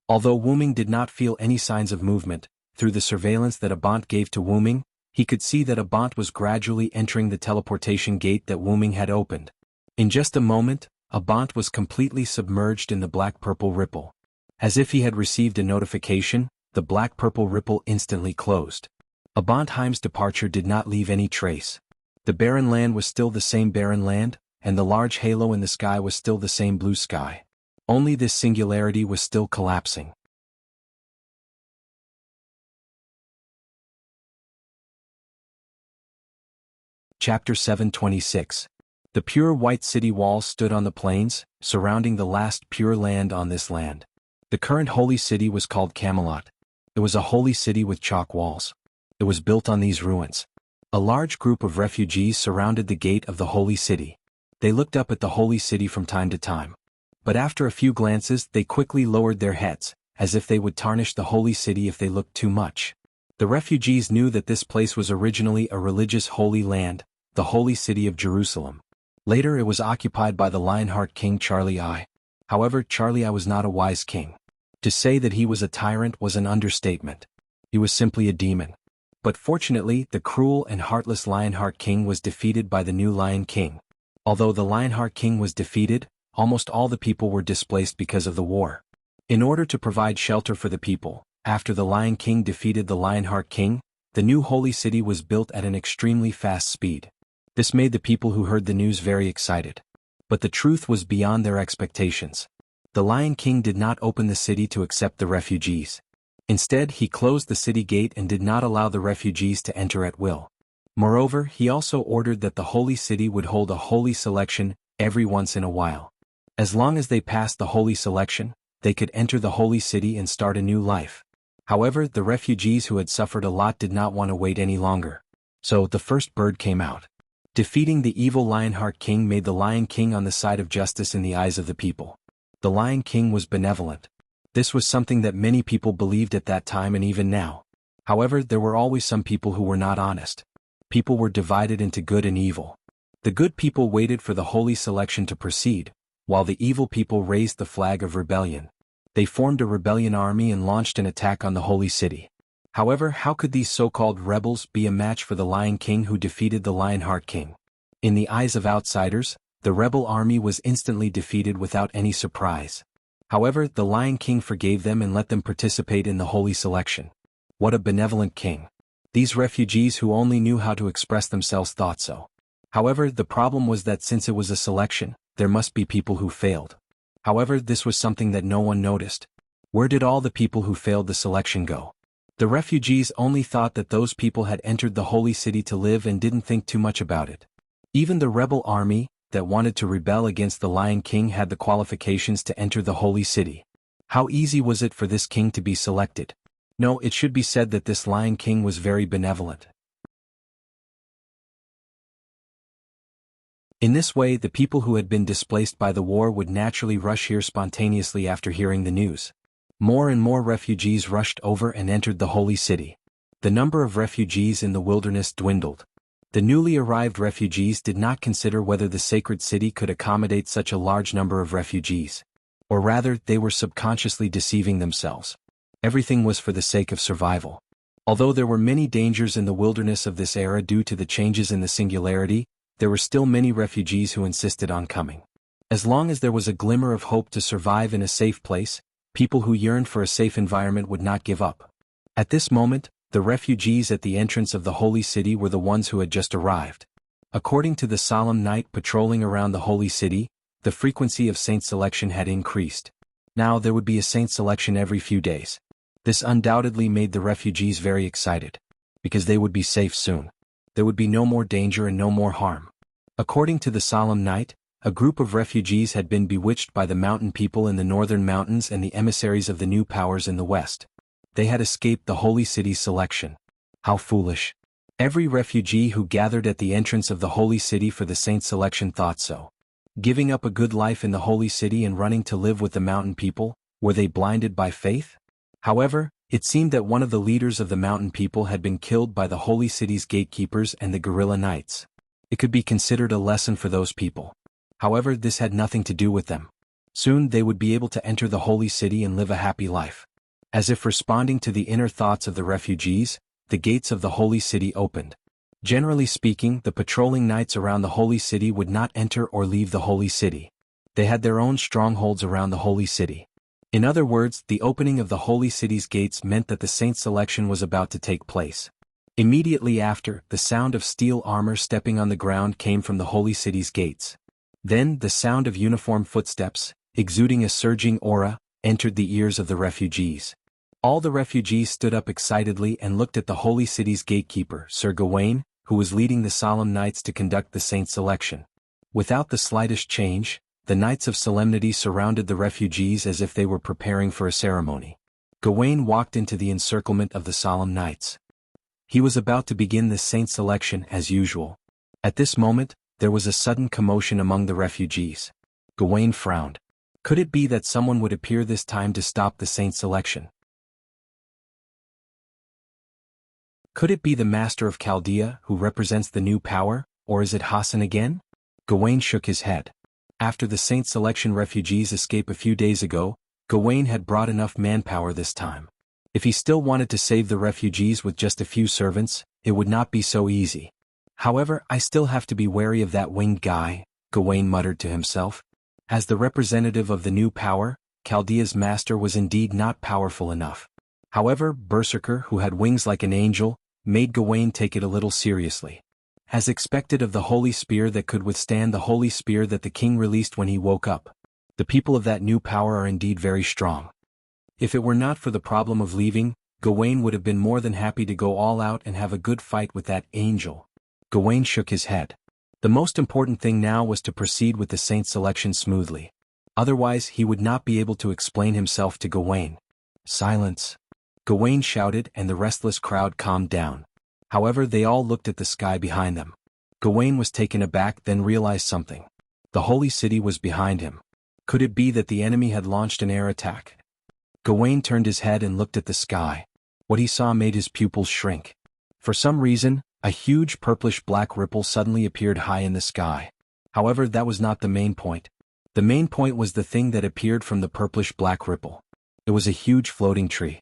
Although Wu Ming did not feel any signs of movement, through the surveillance that Abant gave to Wu Ming, he could see that Abant was gradually entering the teleportation gate that Wu Ming had opened. In just a moment, Abant was completely submerged in the black-purple ripple. As if he had received a notification, the black-purple ripple instantly closed. Abant Heim's departure did not leave any trace. The barren land was still the same barren land, and the large halo in the sky was still the same blue sky. Only this singularity was still collapsing. Chapter 726. The pure white city walls stood on the plains, surrounding the last pure land on this land. The current holy city was called Camelot. It was a holy city with chalk walls. It was built on these ruins. A large group of refugees surrounded the gate of the holy city. They looked up at the holy city from time to time. But after a few glances, they quickly lowered their heads, as if they would tarnish the holy city if they looked too much. The refugees knew that this place was originally a religious holy land, the holy city of Jerusalem. Later it was occupied by the Lionheart King Charlie I. However, Charlie I was not a wise king. To say that he was a tyrant was an understatement. He was simply a demon. But fortunately, the cruel and heartless Lionheart King was defeated by the new Lion King. Although the Lionheart King was defeated, almost all the people were displaced because of the war. In order to provide shelter for the people, after the Lion King defeated the Lionheart King, the new holy city was built at an extremely fast speed. This made the people who heard the news very excited. But the truth was beyond their expectations. The Lion King did not open the city to accept the refugees. Instead, he closed the city gate and did not allow the refugees to enter at will. Moreover, he also ordered that the holy city would hold a holy selection every once in a while. As long as they passed the holy selection, they could enter the holy city and start a new life. However, the refugees who had suffered a lot did not want to wait any longer. So, the first bird came out. Defeating the evil Lionheart King made the Lion King on the side of justice in the eyes of the people. The Lion King was benevolent. This was something that many people believed at that time and even now. However, there were always some people who were not honest. People were divided into good and evil. The good people waited for the holy selection to proceed, while the evil people raised the flag of rebellion. They formed a rebellion army and launched an attack on the holy city. However, how could these so-called rebels be a match for the Lion King who defeated the Lionheart King? In the eyes of outsiders, the rebel army was instantly defeated without any surprise. However, the Lion King forgave them and let them participate in the holy selection. What a benevolent king. These refugees who only knew how to express themselves thought so. However, the problem was that since it was a selection, there must be people who failed. However, this was something that no one noticed. Where did all the people who failed the selection go? The refugees only thought that those people had entered the holy city to live and didn't think too much about it. Even the rebel army that wanted to rebel against the Lion King had the qualifications to enter the holy city. How easy was it for this king to be selected? No, it should be said that this Lion King was very benevolent. In this way, the people who had been displaced by the war would naturally rush here spontaneously after hearing the news. More and more refugees rushed over and entered the holy city. The number of refugees in the wilderness dwindled. The newly arrived refugees did not consider whether the sacred city could accommodate such a large number of refugees. Or rather, they were subconsciously deceiving themselves. Everything was for the sake of survival. Although there were many dangers in the wilderness of this era due to the changes in the singularity, there were still many refugees who insisted on coming. As long as there was a glimmer of hope to survive in a safe place, people who yearned for a safe environment would not give up. At this moment, the refugees at the entrance of the holy city were the ones who had just arrived. According to the solemn night patrolling around the holy city, the frequency of saint selection had increased. Now there would be a saint selection every few days. This undoubtedly made the refugees very excited. Because they would be safe soon. There would be no more danger and no more harm. According to the solemn night, a group of refugees had been bewitched by the mountain people in the northern mountains and the emissaries of the new powers in the west. They had escaped the holy city's selection. How foolish. Every refugee who gathered at the entrance of the holy city for the saint selection thought so. Giving up a good life in the holy city and running to live with the mountain people, were they blinded by faith? However, it seemed that one of the leaders of the mountain people had been killed by the holy city's gatekeepers and the guerrilla knights. It could be considered a lesson for those people. However, this had nothing to do with them. Soon they would be able to enter the holy city and live a happy life. As if responding to the inner thoughts of the refugees, the gates of the holy city opened. Generally speaking, the patrolling knights around the holy city would not enter or leave the holy city. They had their own strongholds around the holy city. In other words, the opening of the holy city's gates meant that the saint selection was about to take place. Immediately after, the sound of steel armor stepping on the ground came from the holy city's gates. Then, the sound of uniform footsteps, exuding a surging aura, entered the ears of the refugees. All the refugees stood up excitedly and looked at the holy city's gatekeeper, Sir Gawain, who was leading the solemn knights to conduct the saint selection. Without the slightest change, the knights of solemnity surrounded the refugees as if they were preparing for a ceremony. Gawain walked into the encirclement of the solemn knights. He was about to begin the saint selection as usual. At this moment, there was a sudden commotion among the refugees. Gawain frowned. Could it be that someone would appear this time to stop the saint selection? Could it be the master of Chaldea, who represents the new power, or is it Hassan again? Gawain shook his head. After the saint selection refugees' escape a few days ago, Gawain had brought enough manpower this time. If he still wanted to save the refugees with just a few servants, it would not be so easy. However, I still have to be wary of that winged guy, Gawain muttered to himself. As the representative of the new power, Chaldea's master was indeed not powerful enough. However, Berserker, who had wings like an angel, made Gawain take it a little seriously. As expected of the holy spear that could withstand the holy spear that the king released when he woke up. The people of that new power are indeed very strong. If it were not for the problem of leaving, Gawain would have been more than happy to go all out and have a good fight with that angel. Gawain shook his head. The most important thing now was to proceed with the saint selection smoothly. Otherwise he would not be able to explain himself to Gawain. Silence! Gawain shouted and the restless crowd calmed down. However, they all looked at the sky behind them. Gawain was taken aback, then realized something. The holy city was behind him. Could it be that the enemy had launched an air attack? Gawain turned his head and looked at the sky. What he saw made his pupils shrink. For some reason, a huge purplish-black ripple suddenly appeared high in the sky. However, that was not the main point. The main point was the thing that appeared from the purplish-black ripple. It was a huge floating tree.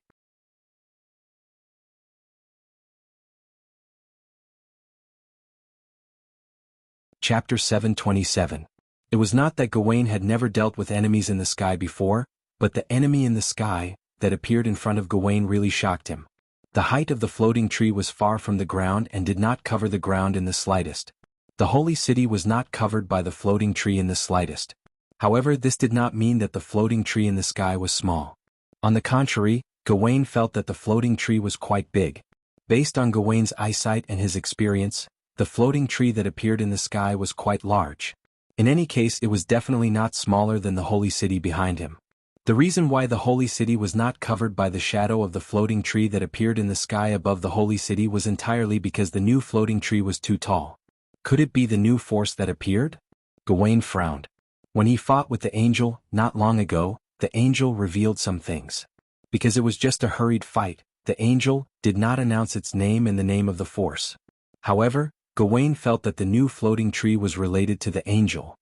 Chapter 727. It was not that Gawain had never dealt with enemies in the sky before, but the enemy in the sky that appeared in front of Gawain really shocked him. The height of the floating tree was far from the ground and did not cover the ground in the slightest. The holy city was not covered by the floating tree in the slightest. However, this did not mean that the floating tree in the sky was small. On the contrary, Gawain felt that the floating tree was quite big. Based on Gawain's eyesight and his experience, the floating tree that appeared in the sky was quite large. In any case, it was definitely not smaller than the holy city behind him. The reason why the holy city was not covered by the shadow of the floating tree that appeared in the sky above the holy city was entirely because the new floating tree was too tall. Could it be the new force that appeared? Gawain frowned. When he fought with the angel, not long ago, the angel revealed some things. Because it was just a hurried fight, the angel did not announce its name and the name of the force. However, Gawain felt that the new floating tree was related to the angel.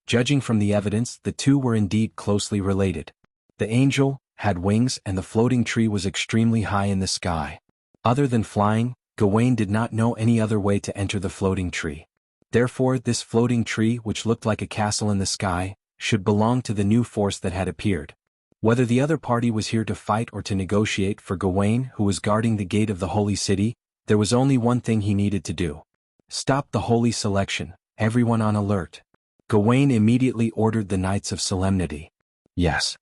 Judging from the evidence, the two were indeed closely related. The angel had wings and the floating tree was extremely high in the sky. Other than flying, Gawain did not know any other way to enter the floating tree. Therefore, this floating tree, which looked like a castle in the sky, should belong to the new force that had appeared. Whether the other party was here to fight or to negotiate, for Gawain, who was guarding the gate of the holy city, there was only one thing he needed to do. Stop the holy selection, everyone on alert. Gawain immediately ordered the Knights of Solemnity. Yes.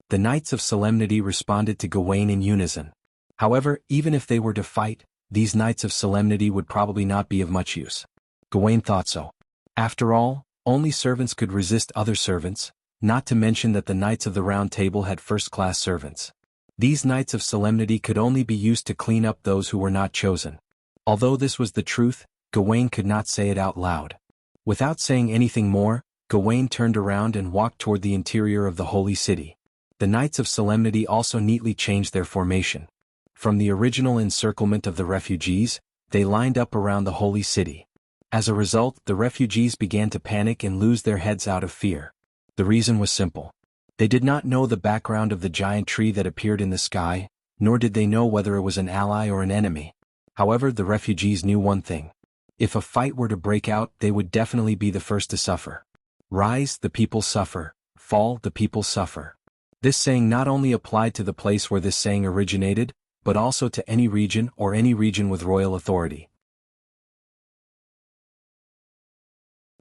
The Knights of Solemnity responded to Gawain in unison. However, even if they were to fight, these Knights of Solemnity would probably not be of much use. Gawain thought so. After all, only servants could resist other servants, not to mention that the Knights of the Round Table had first-class servants. These Knights of Solemnity could only be used to clean up those who were not chosen. Although this was the truth, Gawain could not say it out loud. Without saying anything more, Gawain turned around and walked toward the interior of the holy city. The Knights of Solemnity also neatly changed their formation. From the original encirclement of the refugees, they lined up around the holy city. As a result, the refugees began to panic and lose their heads out of fear. The reason was simple. They did not know the background of the giant tree that appeared in the sky, nor did they know whether it was an ally or an enemy. However, the refugees knew one thing. If a fight were to break out, they would definitely be the first to suffer. Rise, the people suffer. Fall, the people suffer. This saying not only applied to the place where this saying originated, but also to any region or any region with royal authority.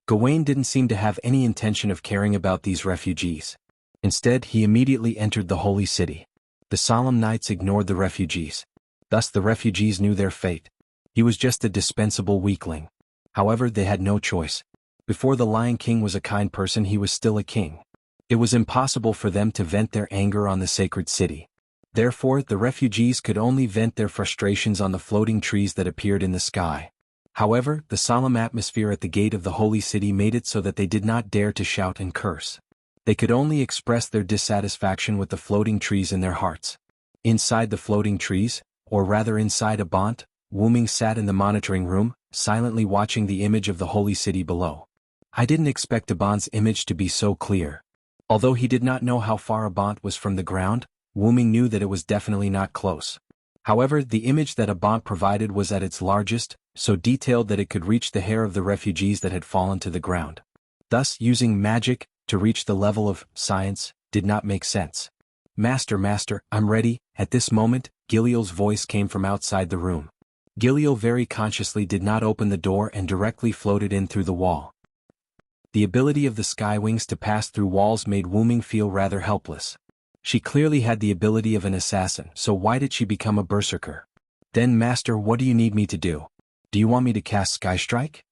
Gawain didn't seem to have any intention of caring about these refugees. Instead, he immediately entered the holy city. The solemn knights ignored the refugees. Thus the refugees knew their fate. He was just a dispensable weakling. However, they had no choice. Before the Lion King was a kind person, he was still a king. It was impossible for them to vent their anger on the sacred city. Therefore, the refugees could only vent their frustrations on the floating trees that appeared in the sky. However, the solemn atmosphere at the gate of the holy city made it so that they did not dare to shout and curse. They could only express their dissatisfaction with the floating trees in their hearts. Inside the floating trees, or rather inside a bont, Wuming sat in the monitoring room, silently watching the image of the holy city below. I didn't expect Abon's image to be so clear. Although he did not know how far Abant was from the ground, Wuming knew that it was definitely not close. However, the image that Abant provided was at its largest, so detailed that it could reach the hair of the refugees that had fallen to the ground. Thus, using magic to reach the level of science did not make sense. Master, I'm ready." At this moment, Giliel's voice came from outside the room. Giliel very consciously did not open the door and directly floated in through the wall. The ability of the Skywings to pass through walls made Wuming feel rather helpless. She clearly had the ability of an assassin, so why did she become a berserker? "Then Master, what do you need me to do? Do you want me to cast Sky Strike?"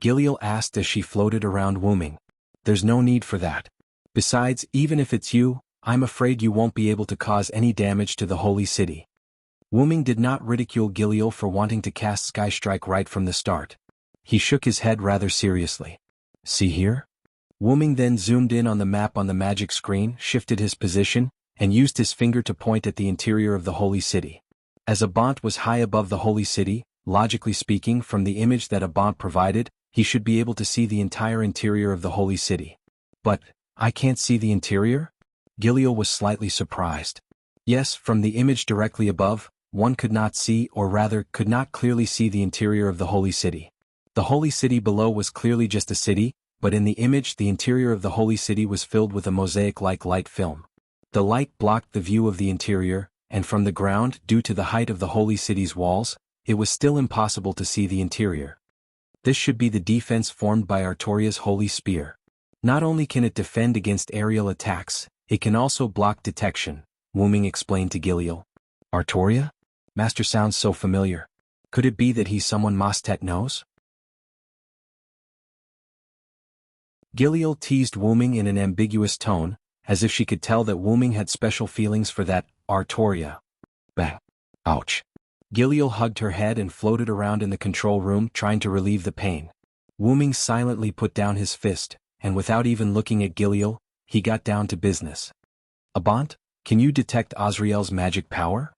Giliel asked as she floated around Wuming. "There's no need for that. Besides, even if it's you, I'm afraid you won't be able to cause any damage to the Holy City." Wuming did not ridicule Giliel for wanting to cast Sky Strike right from the start. He shook his head rather seriously. "See here?" Wuming then zoomed in on the map on the magic screen, shifted his position, and used his finger to point at the interior of the Holy City. As Abant was high above the Holy City, logically speaking, from the image that Abant provided, he should be able to see the entire interior of the Holy City. "But, I can't see the interior?" Giliel was slightly surprised. Yes, from the image directly above, one could not see, or rather, could not clearly see the interior of the Holy City. The Holy City below was clearly just a city, but in the image the interior of the Holy City was filled with a mosaic-like light film. The light blocked the view of the interior, and from the ground, due to the height of the Holy City's walls, it was still impossible to see the interior. This should be the defense formed by Artoria's Holy Spear. Not only can it defend against aerial attacks, it can also block detection, Wuming explained to Giliel. "Artoria? Master sounds so familiar. Could it be that he's someone Mostet knows?" Giliel teased Wuming in an ambiguous tone, as if she could tell that Wuming had special feelings for that Artoria. Bang. Ouch. Giliel hugged her head and floated around in the control room trying to relieve the pain. Wuming silently put down his fist, and without even looking at Giliel, he got down to business. "Abant, can you detect Azrael's magic power?"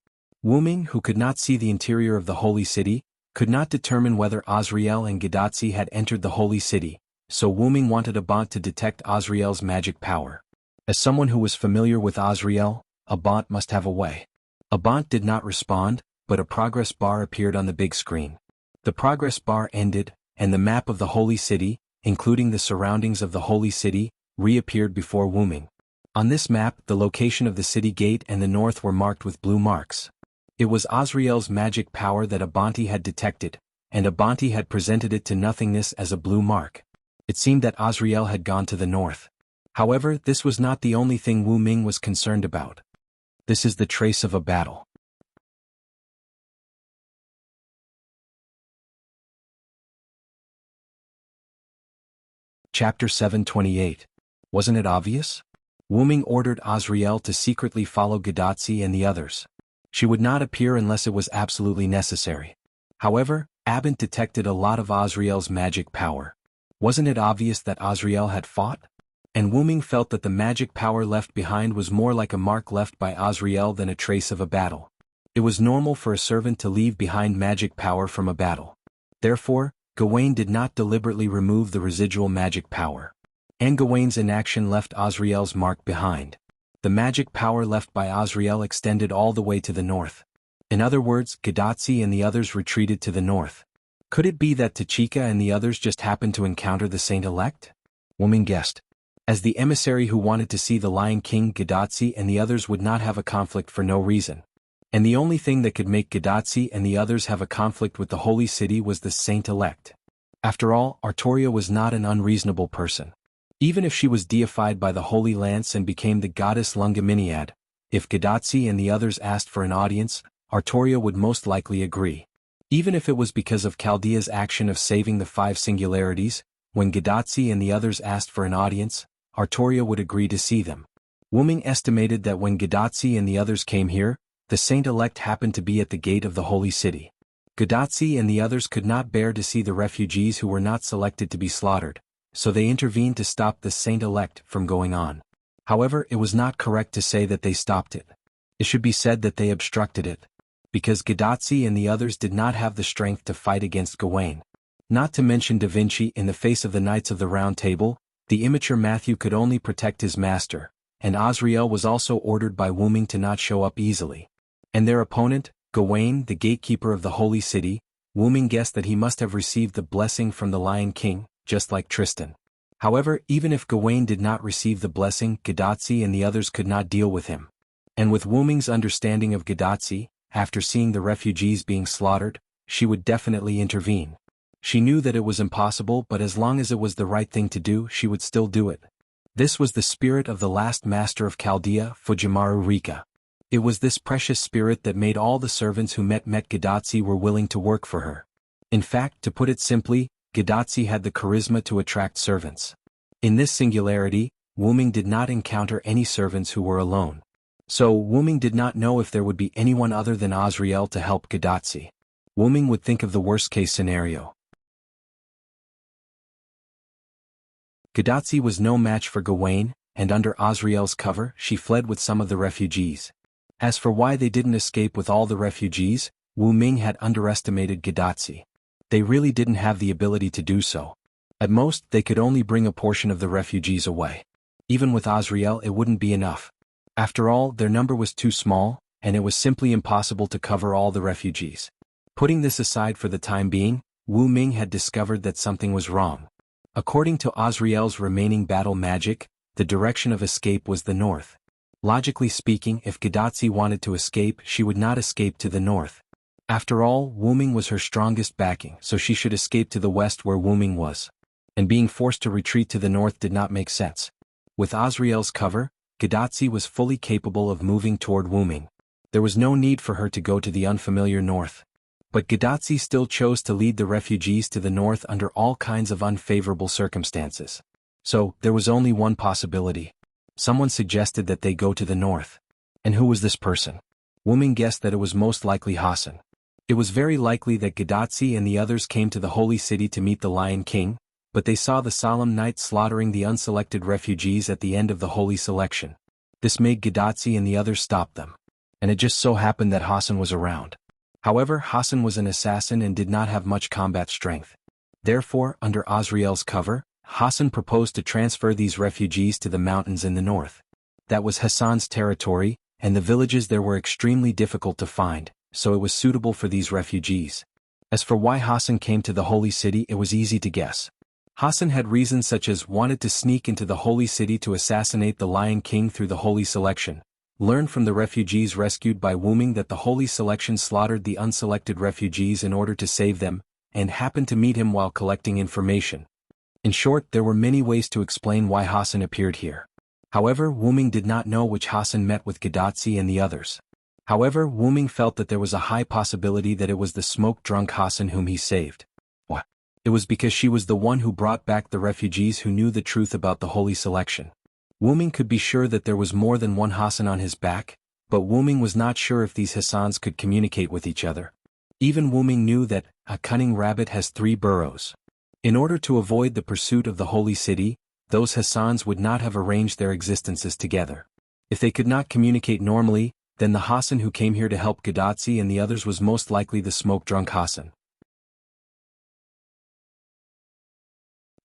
Wuming, who could not see the interior of the Holy City, could not determine whether Azrael and Gadatsi had entered the Holy City, so Wuming wanted Abant to detect Azrael's magic power. As someone who was familiar with Azrael, Abant must have a way. Abant did not respond, but a progress bar appeared on the big screen. The progress bar ended, and the map of the Holy City, including the surroundings of the Holy City, reappeared before Wuming. On this map, the location of the city gate and the north were marked with blue marks. It was Azrael's magic power that Abanti had detected, and Abanti had presented it to nothingness as a blue mark. It seemed that Azrael had gone to the north. However, this was not the only thing Wuming was concerned about. "This is the trace of a battle." Chapter 728. Wasn't it obvious? Wuming ordered Azrael to secretly follow Gadatsi and the others. She would not appear unless it was absolutely necessary. However, Abant detected a lot of Azrael's magic power. Wasn't it obvious that Azrael had fought? And Wuming felt that the magic power left behind was more like a mark left by Azrael than a trace of a battle. It was normal for a servant to leave behind magic power from a battle. Therefore, Gawain did not deliberately remove the residual magic power. And Gawain's inaction left Azrael's mark behind. The magic power left by Azrael extended all the way to the north. In other words, Gadatsi and the others retreated to the north. Could it be that Tachika and the others just happened to encounter the Saint-Elect? Wuming guessed. As the emissary who wanted to see the Lion King, Gadatsi and the others would not have a conflict for no reason. And the only thing that could make Gadatsi and the others have a conflict with the Holy City was the Saint-Elect. After all, Artoria was not an unreasonable person. Even if she was deified by the Holy Lance and became the goddess Lungaminiad, if Gadatsi and the others asked for an audience, Artoria would most likely agree. Even if it was because of Chaldea's action of saving the 5 singularities, when Gadatsi and the others asked for an audience, Artoria would agree to see them. Wuming estimated that when Gadatsi and the others came here, the Saint-Elect happened to be at the gate of the Holy City. Gadatsi and the others could not bear to see the refugees who were not selected to be slaughtered, so they intervened to stop the Saint-Elect from going on. However, it was not correct to say that they stopped it. It should be said that they obstructed it. Because Gadatsi and the others did not have the strength to fight against Gawain. Not to mention Da Vinci in the face of the Knights of the Round Table, The immature Matthew could only protect his master, and Azrael was also ordered by Wu Ming to not show up easily. And their opponent, Gawain, the gatekeeper of the holy city, Wu Ming guessed that he must have received the blessing from the Lion King, just like Tristan. However, even if Gawain did not receive the blessing, Gadotsi and the others could not deal with him. And with Wu Ming's understanding of Gadotsi, after seeing the refugees being slaughtered, she would definitely intervene. She knew that it was impossible, but as long as it was the right thing to do, she would still do it. This was the spirit of the last master of Chaldea, Fujimaru Rika. It was this precious spirit that made all the servants who met Gadotsi were willing to work for her. In fact, to put it simply, Gadotsi had the charisma to attract servants. In this singularity, Wu Ming did not encounter any servants who were alone. So Wu Ming did not know if there would be anyone other than Azrael to help Gadotsi. Wu Ming would think of the worst-case scenario. Gadotsi was no match for Gawain, and under Azrael's cover, she fled with some of the refugees. As for why they didn't escape with all the refugees, Wu Ming had underestimated Gadotsi. They really didn't have the ability to do so. At most, they could only bring a portion of the refugees away. Even with Azrael, it wouldn't be enough. After all, their number was too small, and it was simply impossible to cover all the refugees. Putting this aside for the time being, Wu Ming had discovered that something was wrong. According to Azrael's remaining battle magic, the direction of escape was the north. Logically speaking, if Gadotsi wanted to escape, she would not escape to the north. After all, Wu Ming was her strongest backing, so she should escape to the west where Wu Ming was. And being forced to retreat to the north did not make sense. With Azrael's cover, Gadotsi was fully capable of moving toward Wu Ming. There was no need for her to go to the unfamiliar north. But Gadotsi still chose to lead the refugees to the north under all kinds of unfavorable circumstances. So, there was only one possibility. Someone suggested that they go to the north. And who was this person? Wu Ming guessed that it was most likely Hassan. It was very likely that Gadotsi and the others came to the holy city to meet the Lion King, but they saw the solemn knight slaughtering the unselected refugees at the end of the holy selection. This made Gadotsi and the others stop them. And it just so happened that Hassan was around. However, Hassan was an assassin and did not have much combat strength. Therefore, under Azrael's cover, Hassan proposed to transfer these refugees to the mountains in the north. That was Hassan's territory, and the villages there were extremely difficult to find, so it was suitable for these refugees. As for why Hassan came to the holy city, it was easy to guess. Hassan had reasons such as wanted to sneak into the holy city to assassinate the Lion King through the holy selection, learned from the refugees rescued by Wu Ming that the holy selection slaughtered the unselected refugees in order to save them, and happened to meet him while collecting information. In short, there were many ways to explain why Hassan appeared here. However, Wu Ming did not know which Hassan met with Gadotsi and the others. However, Wu Ming felt that there was a high possibility that it was the smoke-drunk Hassan whom he saved. What? It was because she was the one who brought back the refugees who knew the truth about the holy selection. Wu Ming could be sure that there was more than one Hassan on his back, but Wu Ming was not sure if these Hassans could communicate with each other. Even Wu Ming knew that a cunning rabbit has 3 burrows. In order to avoid the pursuit of the holy city, those Hassans would not have arranged their existences together. If they could not communicate normally, then the Hassan who came here to help Gadotsi and the others was most likely the smoke-drunk Hassan.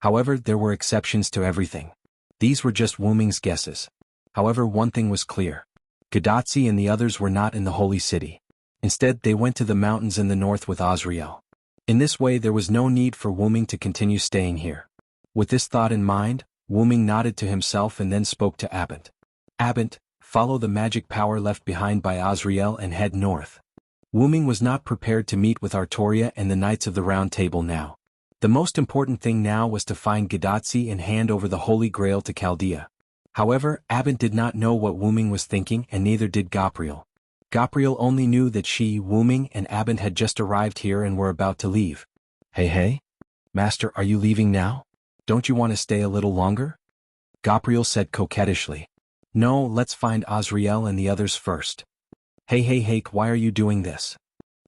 However, there were exceptions to everything. These were just Wu Ming's guesses. However, one thing was clear. Gadotsi and the others were not in the holy city. Instead, they went to the mountains in the north with Azrael. In this way, there was no need for Wu Ming to continue staying here. With this thought in mind, Wu Ming nodded to himself and then spoke to Abent. Abent, follow the magic power left behind by Azrael and head north. Wu Ming was not prepared to meet with Artoria and the Knights of the Round Table now. The most important thing now was to find Gadotsi and hand over the Holy Grail to Chaldea. However, Abent did not know what Wu Ming was thinking, and neither did Gabriel. Gabriel only knew that she, Wu Ming, and Abent had just arrived here and were about to leave. Hey, Master, are you leaving now? Don't you want to stay a little longer? Gabriel said coquettishly. No, let's find Azrael and the others first. Hey, why are you doing this?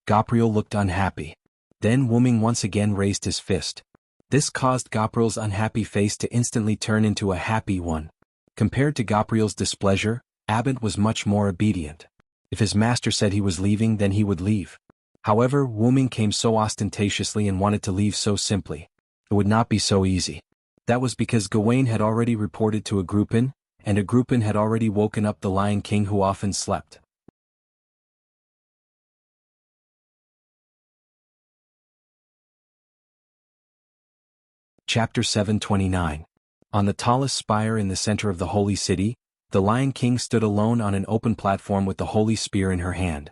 Gabriel looked unhappy. Then Wu Ming once again raised his fist. This caused Gabriel's unhappy face to instantly turn into a happy one. Compared to Gabriel's displeasure, Abent was much more obedient. If his master said he was leaving, then he would leave. However, Wu Ming came so ostentatiously and wanted to leave so simply. It would not be so easy. That was because Gawain had already reported to a groupin, and a groupin had already woken up the Lion King who often slept. Chapter 729. On the tallest spire in the center of the holy city, the Lion King stood alone on an open platform with the holy spear in her hand.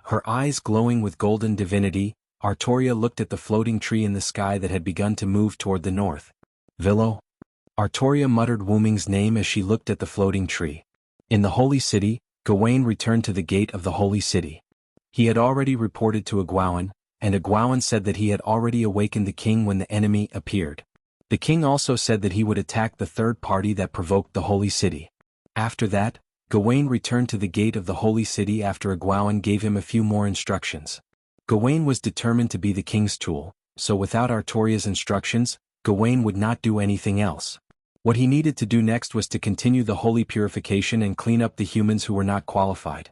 Her eyes glowing with golden divinity, Artoria looked at the floating tree in the sky that had begun to move toward the north. Villo? Artoria muttered Wu Ming's name as she looked at the floating tree. In the holy city, Gawain returned to the gate of the holy city. He had already reported to Egwuin, and Egwuin said that he had already awakened the king when the enemy appeared. The king also said that he would attack the third party that provoked the holy city. After that, Gawain returned to the gate of the holy city after Egwuin gave him a few more instructions. Gawain was determined to be the king's tool, so without Artoria's instructions, Gawain would not do anything else. What he needed to do next was to continue the holy purification and clean up the humans who were not qualified.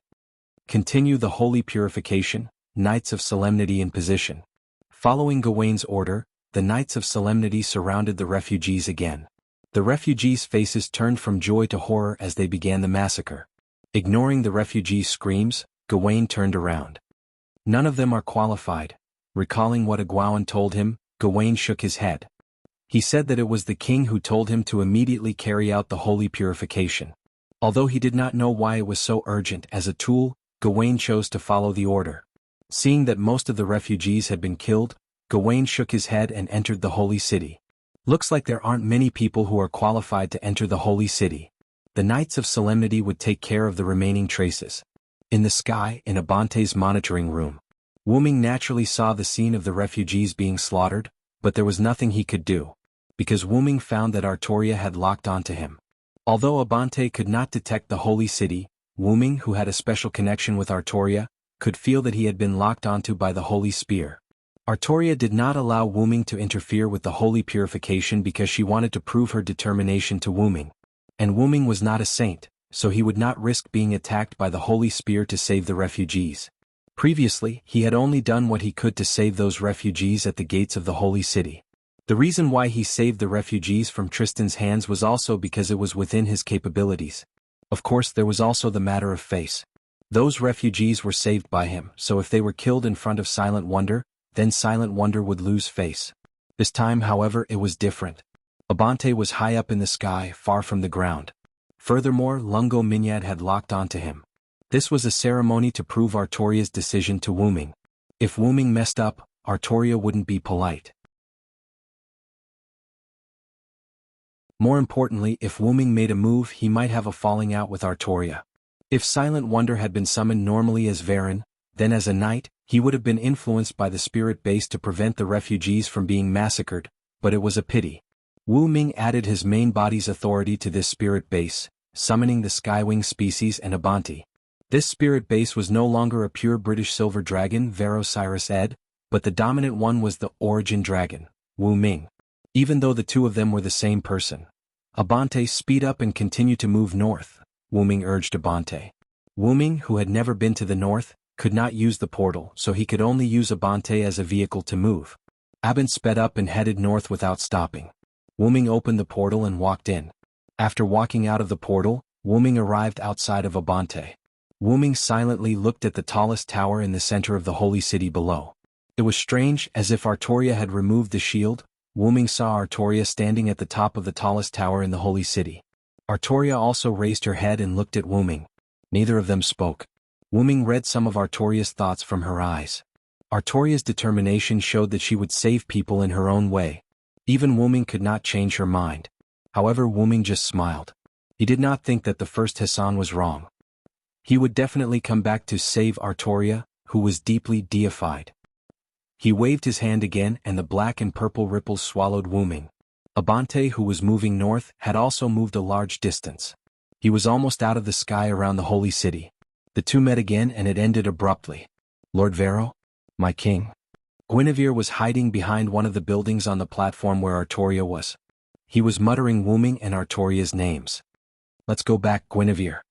Continue the holy purification, Knights of Solemnity in position. Following Gawain's order, the Knights of Solemnity surrounded the refugees again. The refugees' faces turned from joy to horror as they began the massacre. Ignoring the refugees' screams, Gawain turned around. None of them are qualified. Recalling what Egwuin told him, Gawain shook his head. He said that it was the king who told him to immediately carry out the holy purification. Although he did not know why it was so urgent as a tool, Gawain chose to follow the order. Seeing that most of the refugees had been killed, Gawain shook his head and entered the holy city. Looks like there aren't many people who are qualified to enter the holy city. The Knights of Solemnity would take care of the remaining traces. In the sky, in Abante's monitoring room, Wu Ming naturally saw the scene of the refugees being slaughtered, but there was nothing he could do, because Wu Ming found that Artoria had locked onto him. Although Abante could not detect the holy city, Wu Ming, who had a special connection with Artoria, could feel that he had been locked onto by the holy spear. Artoria did not allow Wu Ming to interfere with the holy purification because she wanted to prove her determination to Wu Ming. And Wu Ming was not a saint, so he would not risk being attacked by the holy spear to save the refugees. Previously, he had only done what he could to save those refugees at the gates of the holy city. The reason why he saved the refugees from Tristan's hands was also because it was within his capabilities. Of course, there was also the matter of face. Those refugees were saved by him, so if they were killed in front of Silent Wonder, then Silent Wonder would lose face. This time, however, it was different. Abante was high up in the sky, far from the ground. Furthermore, Lungo Minyad had locked onto him. This was a ceremony to prove Artoria's decision to Wu Ming. If Wu Ming messed up, Artoria wouldn't be polite. More importantly, if Wu Ming made a move, he might have a falling out with Artoria. If Silent Wonder had been summoned normally as Varen, then as a knight, he would have been influenced by the spirit base to prevent the refugees from being massacred, but it was a pity. Wu Ming added his main body's authority to this spirit base, summoning the Skywing species and Abante. This spirit base was no longer a pure British silver dragon Varosiris Ed, but the dominant one was the origin dragon, Wu Ming. Even though the two of them were the same person. Abante, speed up and continue to move north, Wu Ming urged Abante. Wu Ming, who had never been to the north, could not use the portal, so he could only use Abante as a vehicle to move. Abant sped up and headed north without stopping. Wu Ming opened the portal and walked in. After walking out of the portal, Wu Ming arrived outside of Abante. Wu Ming silently looked at the tallest tower in the center of the holy city below. It was strange, as if Artoria had removed the shield. Wu Ming saw Artoria standing at the top of the tallest tower in the holy city. Artoria also raised her head and looked at Wu Ming. Neither of them spoke. Wu Ming read some of Artoria's thoughts from her eyes. Artoria's determination showed that she would save people in her own way. Even Wu Ming could not change her mind. However, Wu Ming just smiled. He did not think that the first Hassan was wrong. He would definitely come back to save Artoria, who was deeply deified. He waved his hand again and the black and purple ripples swallowed Wu Ming. Abante, who was moving north, had also moved a large distance. He was almost out of the sky around the holy city. The two met again and it ended abruptly. Lord Vero? My king? Guinevere was hiding behind one of the buildings on the platform where Artoria was. He was muttering Wu Ming and Artoria's names. Let's go back, Guinevere.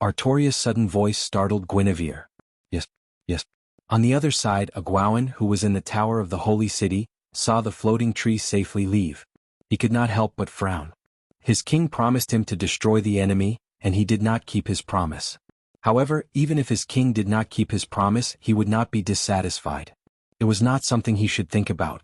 Artoria's sudden voice startled Guinevere. Yes, yes. On the other side, Egwuin, who was in the tower of the holy city, saw the floating tree safely leave. He could not help but frown. His king promised him to destroy the enemy, and he did not keep his promise. However, even if his king did not keep his promise, he would not be dissatisfied. It was not something he should think about.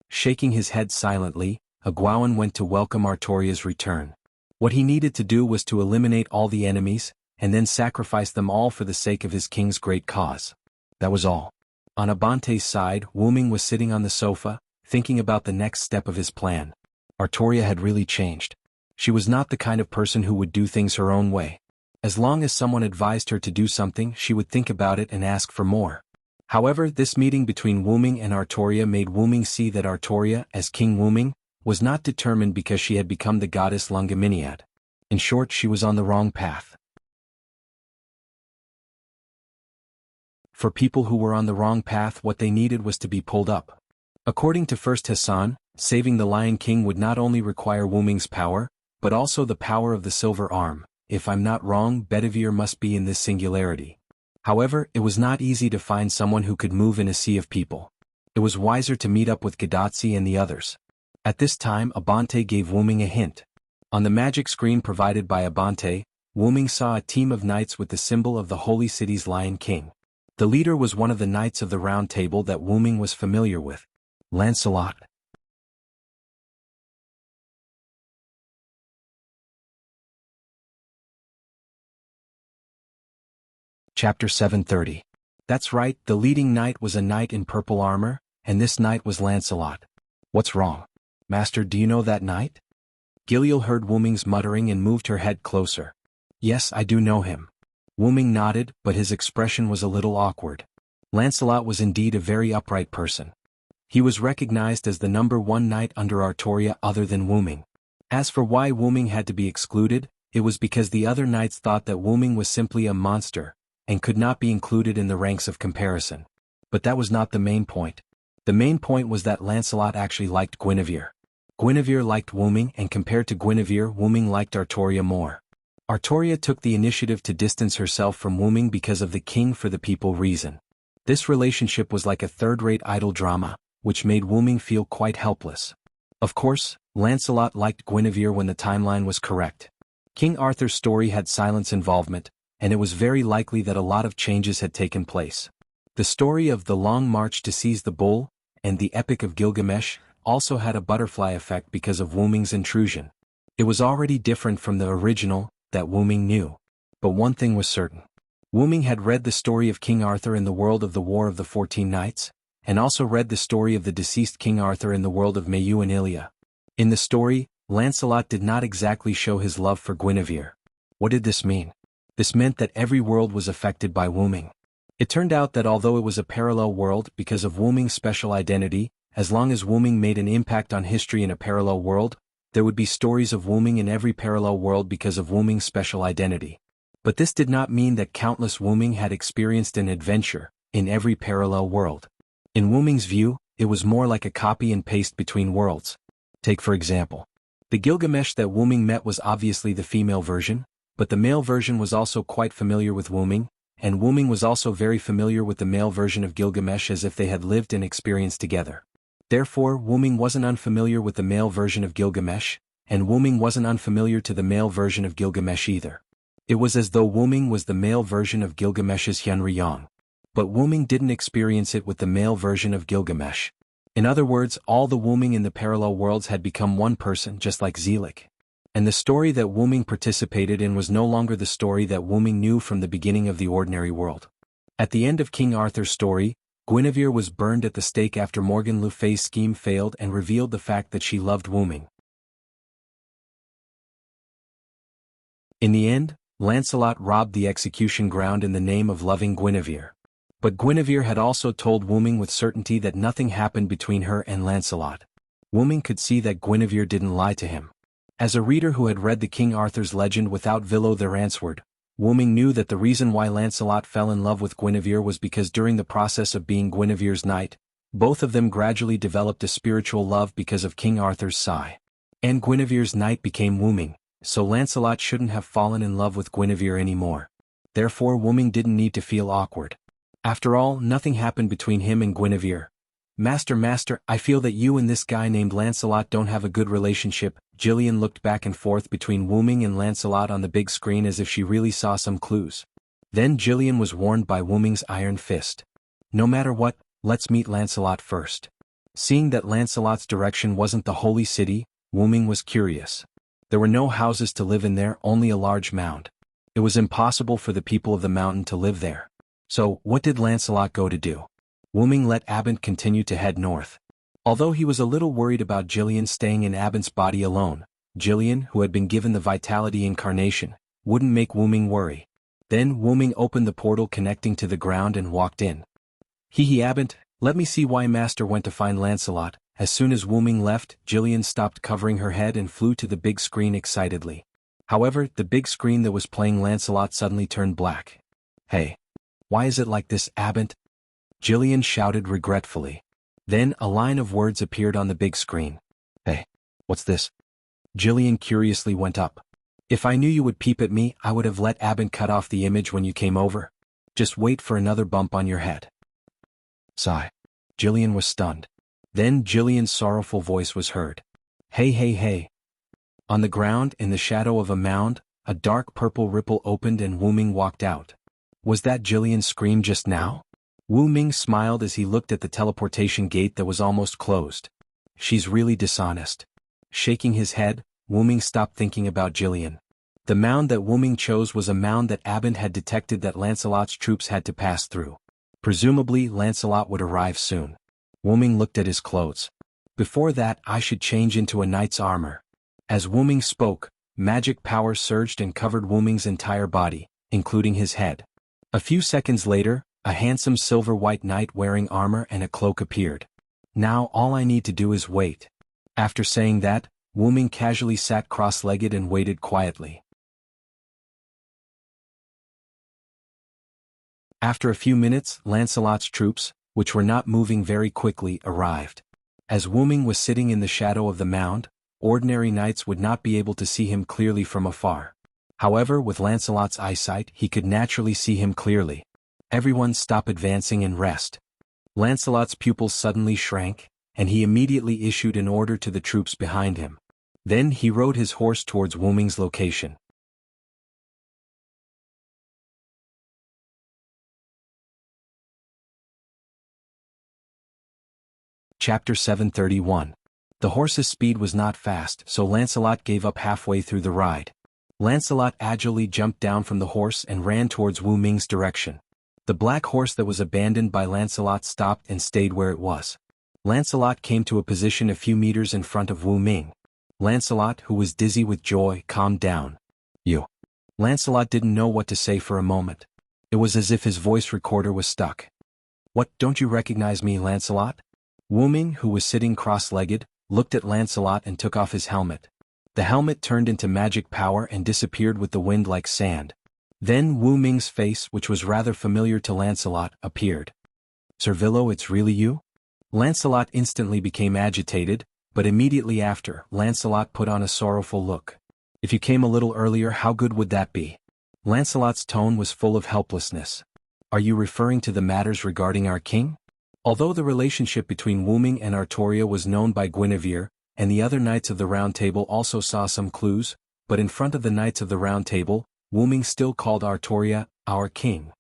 Shaking his head silently, Aguawan went to welcome Artoria's return. What he needed to do was to eliminate all the enemies, and then sacrifice them all for the sake of his king's great cause. That was all. On Abante's side, Wuming was sitting on the sofa, thinking about the next step of his plan. Artoria had really changed. She was not the kind of person who would do things her own way. As long as someone advised her to do something, she would think about it and ask for more. However, this meeting between Wuming and Artoria made Wuming see that Artoria, as King Wuming, was not determined because she had become the goddess Lungaminiad. In short, she was on the wrong path. For people who were on the wrong path, what they needed was to be pulled up. According to First Hassan, saving the Lion King would not only require Wuming's power, but also the power of the silver arm. If I'm not wrong, Bedivere must be in this singularity. However, it was not easy to find someone who could move in a sea of people. It was wiser to meet up with Gadotsi and the others. At this time, Abante gave Wuming a hint. On the magic screen provided by Abante, Wuming saw a team of knights with the symbol of the holy city's Lion King. The leader was one of the knights of the Round Table that Wuming was familiar with, Lancelot. Chapter 730. That's right, the leading knight was a knight in purple armor, and this knight was Lancelot. What's wrong? Master, do you know that knight? Giliel heard Wuming's muttering and moved her head closer. Yes, I do know him. Wuming nodded, but his expression was a little awkward. Lancelot was indeed a very upright person. He was recognized as the #1 knight under Artoria other than Wuming. As for why Wuming had to be excluded, it was because the other knights thought that Wuming was simply a monster, and could not be included in the ranks of comparison. But that was not the main point. The main point was that Lancelot actually liked Guinevere. Guinevere liked Wuming, and compared to Guinevere, Wuming liked Artoria more. Artoria took the initiative to distance herself from Wuming because of the king for the people reason. This relationship was like a third-rate idol drama, which made Wuming feel quite helpless. Of course, Lancelot liked Guinevere when the timeline was correct. King Arthur's story had silence involvement, and it was very likely that a lot of changes had taken place. The story of The Long March to Seize the Bull, and the Epic of Gilgamesh, also had a butterfly effect because of Wuming's intrusion. It was already different from the original, that Wuming knew. But one thing was certain. Wuming had read the story of King Arthur in the world of the War of the 14 Knights, and also read the story of the deceased King Arthur in the world of Mayu and Ilia. In the story, Lancelot did not exactly show his love for Guinevere. What did this mean? This meant that every world was affected by Wuming. It turned out that although it was a parallel world because of Wuming's special identity, as long as Wuming made an impact on history in a parallel world, there would be stories of Wuming in every parallel world because of Wuming's special identity. But this did not mean that countless Wuming had experienced an adventure in every parallel world. In Wuming's view, it was more like a copy and paste between worlds. Take for example, the Gilgamesh that Wuming met was obviously the female version, but the male version was also quite familiar with Wuming, and Wuming was also very familiar with the male version of Gilgamesh as if they had lived and experienced together. Therefore, Wuming wasn't unfamiliar with the male version of Gilgamesh, and Wuming wasn't unfamiliar to the male version of Gilgamesh either. It was as though Wuming was the male version of Gilgamesh's Hyunryong. But Wuming didn't experience it with the male version of Gilgamesh. In other words, all the Wuming in the parallel worlds had become one person just like Zelik. And the story that Wuming participated in was no longer the story that Wuming knew from the beginning of the ordinary world. At the end of King Arthur's story, Guinevere was burned at the stake after Morgan Le Fay's scheme failed and revealed the fact that she loved Wuming. In the end, Lancelot robbed the execution ground in the name of loving Guinevere. But Guinevere had also told Wuming with certainty that nothing happened between her and Lancelot. Wuming could see that Guinevere didn't lie to him. As a reader who had read the King Arthur's legend without Vilo the Ransword, Wuming knew that the reason why Lancelot fell in love with Guinevere was because during the process of being Guinevere's knight, both of them gradually developed a spiritual love because of King Arthur's sigh. And Guinevere's knight became Wuming, so Lancelot shouldn't have fallen in love with Guinevere anymore. Therefore Wuming didn't need to feel awkward. After all, nothing happened between him and Guinevere. Master, I feel that you and this guy named Lancelot don't have a good relationship." Gillian looked back and forth between Wu Ming and Lancelot on the big screen as if she really saw some clues. Then Gillian was warned by Wu Ming's iron fist. "No matter what, let's meet Lancelot first." Seeing that Lancelot's direction wasn't the holy city, Wu Ming was curious. There were no houses to live in there, only a large mound. It was impossible for the people of the mountain to live there. So, what did Lancelot go to do? Wu Ming let Abent continue to head north. Although he was a little worried about Gillian staying in Abent's body alone, Gillian, who had been given the Vitality incarnation, wouldn't make Wu Ming worry. Then Wu Ming opened the portal connecting to the ground and walked in. "Hee Abent, let me see why Master went to find Lancelot." As soon as Wu Ming left, Gillian stopped covering her head and flew to the big screen excitedly. However, the big screen that was playing Lancelot suddenly turned black. "Hey! Why is it like this, Abent?" Gillian shouted regretfully. Then a line of words appeared on the big screen. "Hey! What's this?" Gillian curiously went up. "If I knew you would peep at me, I would have let Abent cut off the image when you came over. Just wait for another bump on your head." Sigh. Gillian was stunned. Then Gillian's sorrowful voice was heard. Hey. On the ground, in the shadow of a mound, a dark purple ripple opened and Wu Ming walked out. Was that Gillian's scream just now? Wu Ming smiled as he looked at the teleportation gate that was almost closed. She's really dishonest. Shaking his head, Wu Ming stopped thinking about Gillian. The mound that Wu Ming chose was a mound that Abent had detected that Lancelot's troops had to pass through. Presumably, Lancelot would arrive soon. Wu Ming looked at his clothes. "Before that, I should change into a knight's armor." As Wu Ming spoke, magic power surged and covered Wu Ming's entire body, including his head. A few seconds later, a handsome silver-white knight wearing armor and a cloak appeared. "Now all I need to do is wait." After saying that, Wu Ming casually sat cross-legged and waited quietly. After a few minutes, Lancelot's troops, which were not moving very quickly, arrived. As Wu Ming was sitting in the shadow of the mound, ordinary knights would not be able to see him clearly from afar. However, with Lancelot's eyesight, he could naturally see him clearly. Everyone stop advancing and rest. Lancelot's pupils suddenly shrank, and he immediately issued an order to the troops behind him. Then he rode his horse towards Wu Ming's location. Chapter 731. The horse's speed was not fast, so Lancelot gave up halfway through the ride. Lancelot agilely jumped down from the horse and ran towards Wu Ming's direction. The black horse that was abandoned by Lancelot stopped and stayed where it was. Lancelot came to a position a few meters in front of Wu Ming. Lancelot, who was dizzy with joy, calmed down. "You." Lancelot didn't know what to say for a moment. It was as if his voice recorder was stuck. "What, don't you recognize me, Lancelot?" Wu Ming, who was sitting cross-legged, looked at Lancelot and took off his helmet. The helmet turned into magic power and disappeared with the wind like sand. Then Wu Ming's face, which was rather familiar to Lancelot, appeared. "Servillo, it's really you?" Lancelot instantly became agitated, but immediately after, Lancelot put on a sorrowful look. "If you came a little earlier, how good would that be?" Lancelot's tone was full of helplessness. "Are you referring to the matters regarding our king?" Although the relationship between Wu Ming and Artoria was known by Guinevere, and the other Knights of the Round Table also saw some clues, but in front of the Knights of the Round Table, Wu Ming still called Artoria, "our king."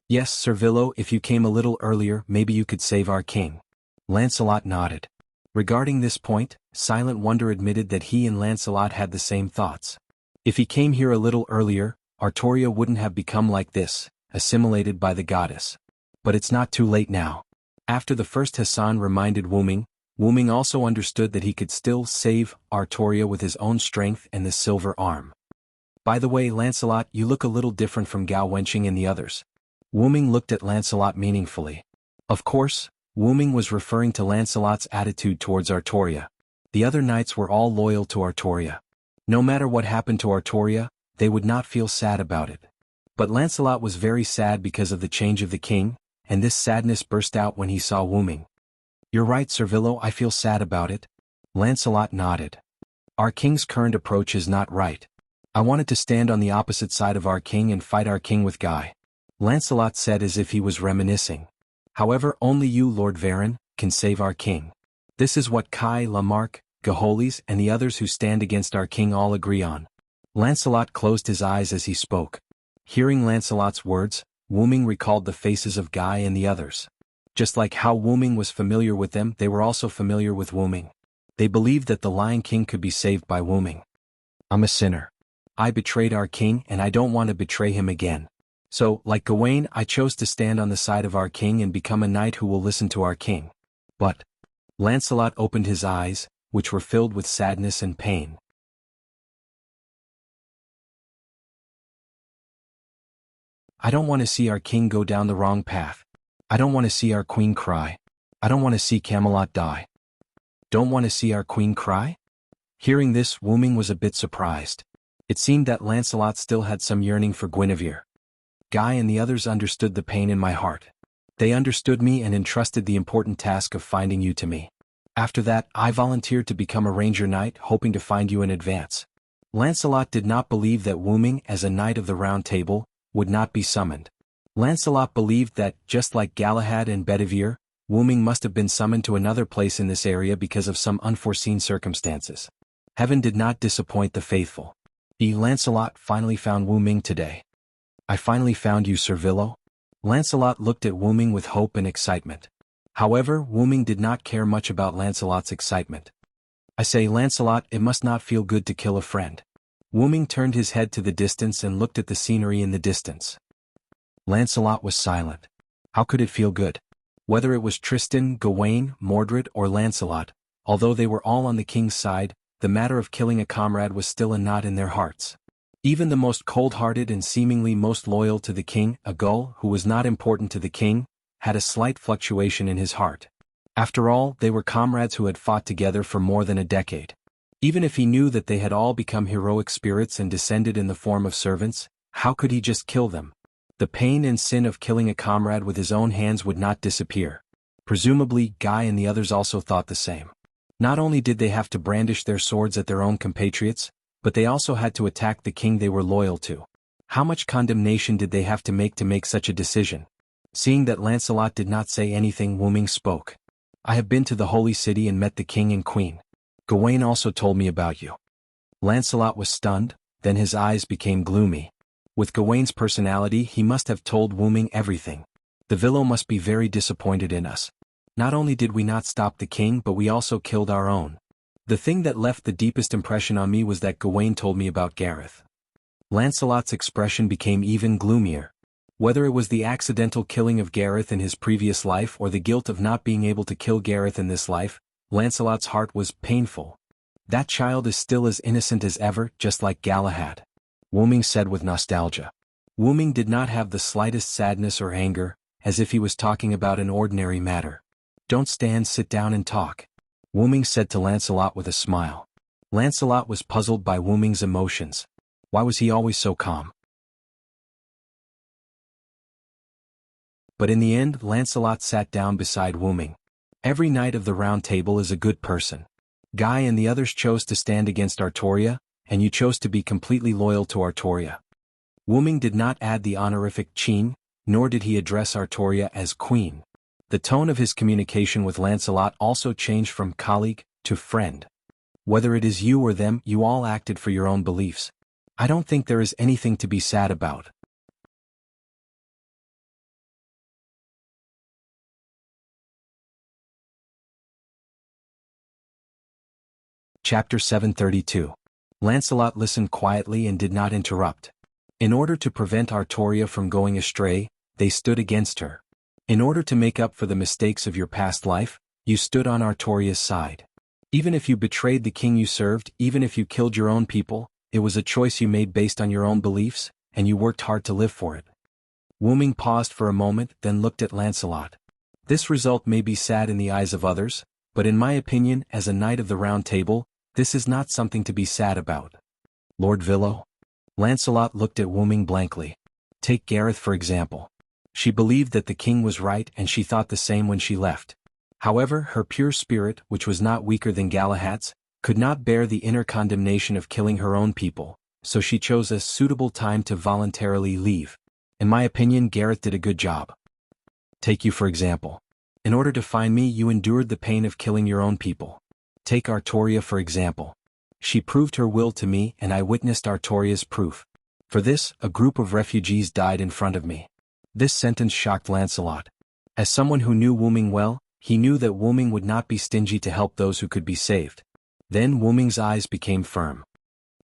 "Yes, Servillo, if you came a little earlier, maybe you could save our king." Lancelot nodded. Regarding this point, Silent Wonder admitted that he and Lancelot had the same thoughts. If he came here a little earlier, Artoria wouldn't have become like this, assimilated by the goddess. But it's not too late now. After the first Hassan reminded Wu Ming also understood that he could still save Artoria with his own strength and the silver arm. "By the way, Lancelot, you look a little different from Gao Wenqing and the others." Wu Ming looked at Lancelot meaningfully. Of course, Wu Ming was referring to Lancelot's attitude towards Artoria. The other knights were all loyal to Artoria. No matter what happened to Artoria, they would not feel sad about it. But Lancelot was very sad because of the change of the king, and this sadness burst out when he saw Wu Ming. "You're right, Servillo, I feel sad about it." Lancelot nodded. "Our king's current approach is not right. I wanted to stand on the opposite side of our king and fight our king with Guy." Lancelot said as if he was reminiscing. "However, only you, Lord Varen, can save our king. This is what Kai, Lamarck, Gaholis, and the others who stand against our king all agree on." Lancelot closed his eyes as he spoke. Hearing Lancelot's words, Wu Ming recalled the faces of Guy and the others. Just like how Wu Ming was familiar with them, they were also familiar with Wu Ming. They believed that the Lion King could be saved by Wu Ming. "I'm a sinner. I betrayed our king and I don't want to betray him again. So, like Gawain, I chose to stand on the side of our king and become a knight who will listen to our king." But Lancelot opened his eyes, which were filled with sadness and pain. "I don't want to see our king go down the wrong path. I don't want to see our queen cry. I don't want to see Camelot die." "Don't want to see our queen cry?" Hearing this, Wu Ming was a bit surprised. It seemed that Lancelot still had some yearning for Guinevere. "Guy and the others understood the pain in my heart. They understood me and entrusted the important task of finding you to me. After that, I volunteered to become a ranger knight, hoping to find you in advance." Lancelot did not believe that Wu Ming, as a knight of the Round Table, would not be summoned. Lancelot believed that, just like Galahad and Bedivere, Wu Ming must have been summoned to another place in this area because of some unforeseen circumstances. Heaven did not disappoint the faithful. Lancelot finally found Wu Ming today. "I finally found you, Sir Villo." Lancelot looked at Wu Ming with hope and excitement. However, Wu Ming did not care much about Lancelot's excitement. "I say, Lancelot, it must not feel good to kill a friend." Wu Ming turned his head to the distance and looked at the scenery in the distance. Lancelot was silent. How could it feel good? Whether it was Tristan, Gawain, Mordred, or Lancelot, although they were all on the king's side, the matter of killing a comrade was still a knot in their hearts. Even the most cold-hearted and seemingly most loyal to the king, a gull who was not important to the king, had a slight fluctuation in his heart. After all, they were comrades who had fought together for more than a decade. Even if he knew that they had all become heroic spirits and descended in the form of servants, how could he just kill them? The pain and sin of killing a comrade with his own hands would not disappear. Presumably, Guy and the others also thought the same. Not only did they have to brandish their swords at their own compatriots, but they also had to attack the king they were loyal to. How much condemnation did they have to make such a decision? Seeing that Lancelot did not say anything, Wu Ming spoke. "I have been to the holy city and met the king and queen. Gawain also told me about you." Lancelot was stunned, then his eyes became gloomy. With Gawain's personality, he must have told Wu Ming everything. The Villo must be very disappointed in us. Not only did we not stop the king, but we also killed our own. The thing that left the deepest impression on me was that Gawain told me about Gareth. Lancelot's expression became even gloomier. Whether it was the accidental killing of Gareth in his previous life or the guilt of not being able to kill Gareth in this life, Lancelot's heart was painful. "That child is still as innocent as ever, just like Galahad," Wu Ming said with nostalgia. Wu Ming did not have the slightest sadness or anger, as if he was talking about an ordinary matter. "Don't stand, sit down and talk," Wu Ming said to Lancelot with a smile. Lancelot was puzzled by Wu Ming's emotions. Why was he always so calm? But in the end, Lancelot sat down beside Wu Ming. "Every knight of the Round Table is a good person. Guy and the others chose to stand against Artoria, and you chose to be completely loyal to Artoria." Wu Ming did not add the honorific Qin, nor did he address Artoria as queen. The tone of his communication with Lancelot also changed from colleague to friend. "Whether it is you or them, you all acted for your own beliefs. I don't think there is anything to be sad about." Chapter 732. Lancelot listened quietly and did not interrupt. In order to prevent Artoria from going astray, they stood against her. In order to make up for the mistakes of your past life, you stood on Artoria's side. Even if you betrayed the king you served, even if you killed your own people, it was a choice you made based on your own beliefs, and you worked hard to live for it. Wu Ming paused for a moment, then looked at Lancelot. "This result may be sad in the eyes of others, but in my opinion, as a knight of the Round Table, this is not something to be sad about." "Lord Villo?" Lancelot looked at Wu Ming blankly. "Take Gareth for example. She believed that the king was right and she thought the same when she left. However, her pure spirit, which was not weaker than Galahad's, could not bear the inner condemnation of killing her own people, so she chose a suitable time to voluntarily leave. In my opinion, Gareth did a good job. Take you for example. In order to find me, you endured the pain of killing your own people. Take Artoria for example. She proved her will to me and I witnessed Artoria's proof. For this, a group of refugees died in front of me. This sentence shocked Lancelot. As someone who knew Wu Ming well, he knew that Wu Ming would not be stingy to help those who could be saved. Then Wu Ming's eyes became firm.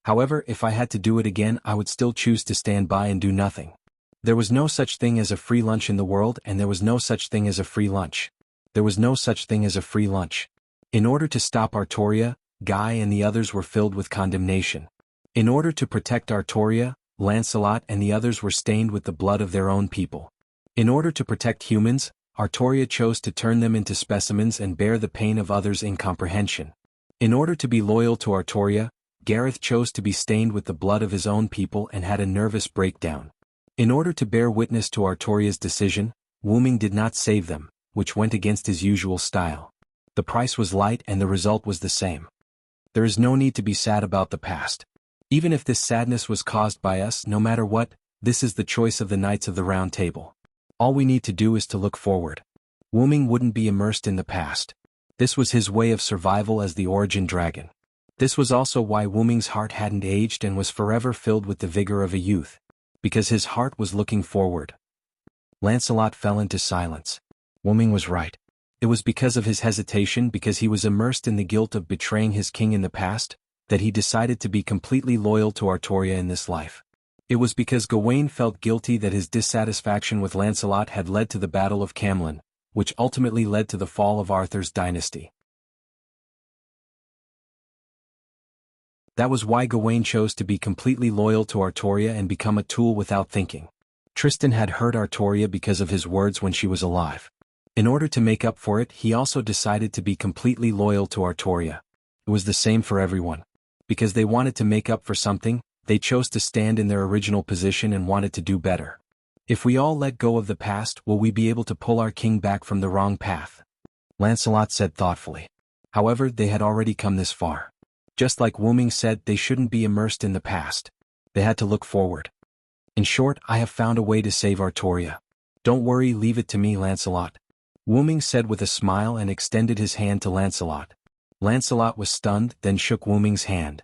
However, if I had to do it again, I would still choose to stand by and do nothing. There was no such thing as a free lunch in the world, and there was no such thing as a free lunch. There was no such thing as a free lunch. In order to stop Artoria, Guy and the others were filled with condemnation. In order to protect Artoria, Lancelot and the others were stained with the blood of their own people. In order to protect humans, Artoria chose to turn them into specimens and bear the pain of others' incomprehension. In order to be loyal to Artoria, Gareth chose to be stained with the blood of his own people and had a nervous breakdown. In order to bear witness to Artoria's decision, Wu Ming did not save them, which went against his usual style. The price was light and the result was the same. There is no need to be sad about the past. Even if this sadness was caused by us, no matter what, this is the choice of the Knights of the Round Table. All we need to do is to look forward. Wu Ming wouldn't be immersed in the past. This was his way of survival as the origin dragon. This was also why Wu Ming's heart hadn't aged and was forever filled with the vigor of a youth. Because his heart was looking forward. Lancelot fell into silence. Wu Ming was right. It was because of his hesitation, because he was immersed in the guilt of betraying his king in the past, that he decided to be completely loyal to Artoria in this life. It was because Gawain felt guilty that his dissatisfaction with Lancelot had led to the Battle of Camlan, which ultimately led to the fall of Arthur's dynasty. That was why Gawain chose to be completely loyal to Artoria and become a tool without thinking. Tristan had hurt Artoria because of his words when she was alive. In order to make up for it, he also decided to be completely loyal to Artoria. It was the same for everyone. Because they wanted to make up for something, they chose to stand in their original position and wanted to do better. If we all let go of the past, will we be able to pull our king back from the wrong path? Lancelot said thoughtfully. However, they had already come this far. Just like Wu Ming said, they shouldn't be immersed in the past. They had to look forward. In short, I have found a way to save Artoria. Don't worry, leave it to me, Lancelot. Wu Ming said with a smile and extended his hand to Lancelot. Lancelot was stunned, then shook Wu Ming's hand.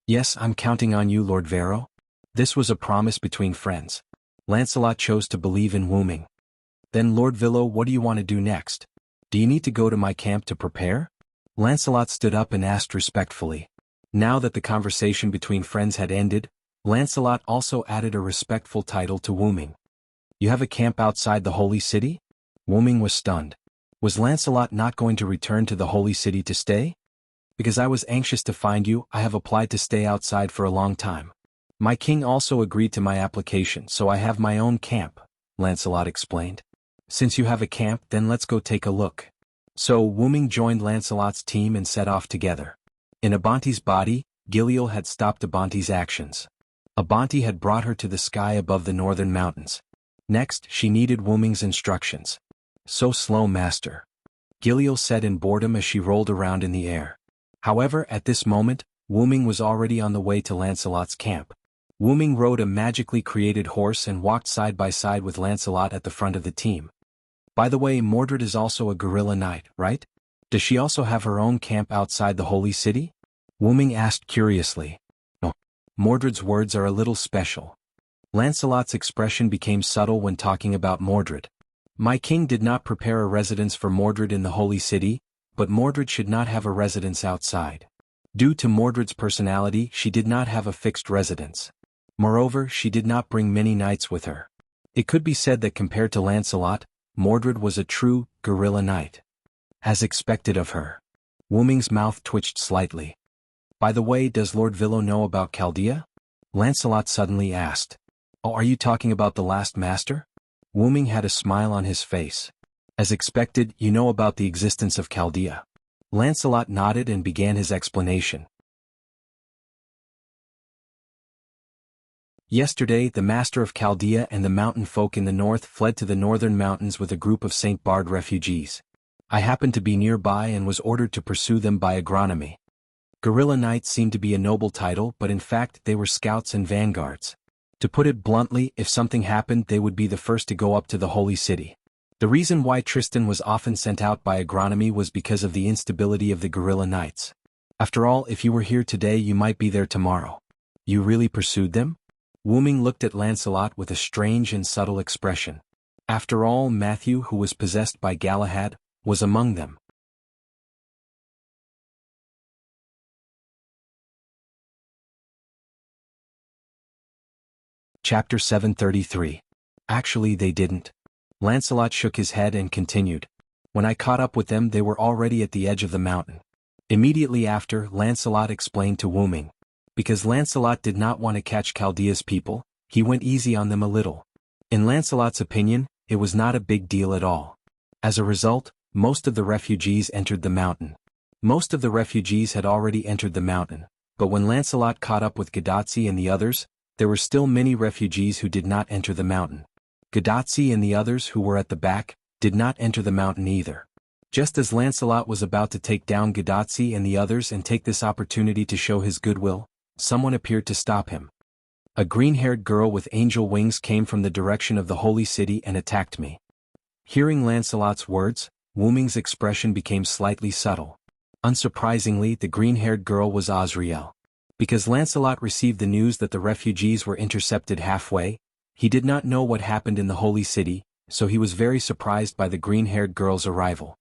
Yes, I'm counting on you, Lord Varro. This was a promise between friends. Lancelot chose to believe in Wu Ming. Then Lord Villo, what do you want to do next? Do you need to go to my camp to prepare? Lancelot stood up and asked respectfully. Now that the conversation between friends had ended, Lancelot also added a respectful title to Wu Ming. You have a camp outside the Holy City? Wu Ming was stunned. Was Lancelot not going to return to the Holy City to stay? Because I was anxious to find you, I have applied to stay outside for a long time. My king also agreed to my application, so I have my own camp, Lancelot explained. Since you have a camp, then let's go take a look. So Wu Ming joined Lancelot's team and set off together. In Abanti's body, Giliel had stopped Abanti's actions. Abanti had brought her to the sky above the northern mountains. Next, she needed Wu Ming's instructions. So slow, master, Giliel said in boredom as she rolled around in the air. However, at this moment, Wu Ming was already on the way to Lancelot's camp. Wu Ming rode a magically created horse and walked side by side with Lancelot at the front of the team. By the way, Mordred is also a guerrilla knight, right? Does she also have her own camp outside the Holy City? Wu Ming asked curiously. No. Mordred's words are a little special. Lancelot's expression became subtle when talking about Mordred. My king did not prepare a residence for Mordred in the Holy City, but Mordred should not have a residence outside. Due to Mordred's personality, she did not have a fixed residence. Moreover, she did not bring many knights with her. It could be said that compared to Lancelot, Mordred was a true guerrilla knight. As expected of her. Wu Ming's mouth twitched slightly. By the way, does Lord Villo know about Chaldea? Lancelot suddenly asked. Oh, are you talking about the last master? Wu Ming had a smile on his face. As expected, you know about the existence of Chaldea. Lancelot nodded and began his explanation. Yesterday, the master of Chaldea and the mountain folk in the north fled to the northern mountains with a group of St. Bard refugees. I happened to be nearby and was ordered to pursue them by agronomy. Guerrilla knights seemed to be a noble title, but in fact they were scouts and vanguards. To put it bluntly, if something happened, they would be the first to go up to the Holy City. The reason why Tristan was often sent out by agronomy was because of the instability of the guerrilla knights. After all, if you were here today you might be there tomorrow. You really pursued them? Wu Ming looked at Lancelot with a strange and subtle expression. After all, Matthew, who was possessed by Galahad, was among them. Chapter 733. Actually they didn't. Lancelot shook his head and continued. When I caught up with them they were already at the edge of the mountain. Immediately after, Lancelot explained to Wu Ming. Because Lancelot did not want to catch Chaldea's people, he went easy on them a little. In Lancelot's opinion, it was not a big deal at all. As a result, most of the refugees entered the mountain. Most of the refugees had already entered the mountain, but when Lancelot caught up with Gadazzi and the others, there were still many refugees who did not enter the mountain. Gadazzi and the others who were at the back did not enter the mountain either. Just as Lancelot was about to take down Gadazzi and the others and take this opportunity to show his goodwill, someone appeared to stop him. A green-haired girl with angel wings came from the direction of the holy city and attacked me. Hearing Lancelot's words, Wu Ming's expression became slightly subtle. Unsurprisingly, the green-haired girl was Azrael. Because Lancelot received the news that the refugees were intercepted halfway, he did not know what happened in the holy city, so he was very surprised by the green-haired girl's arrival.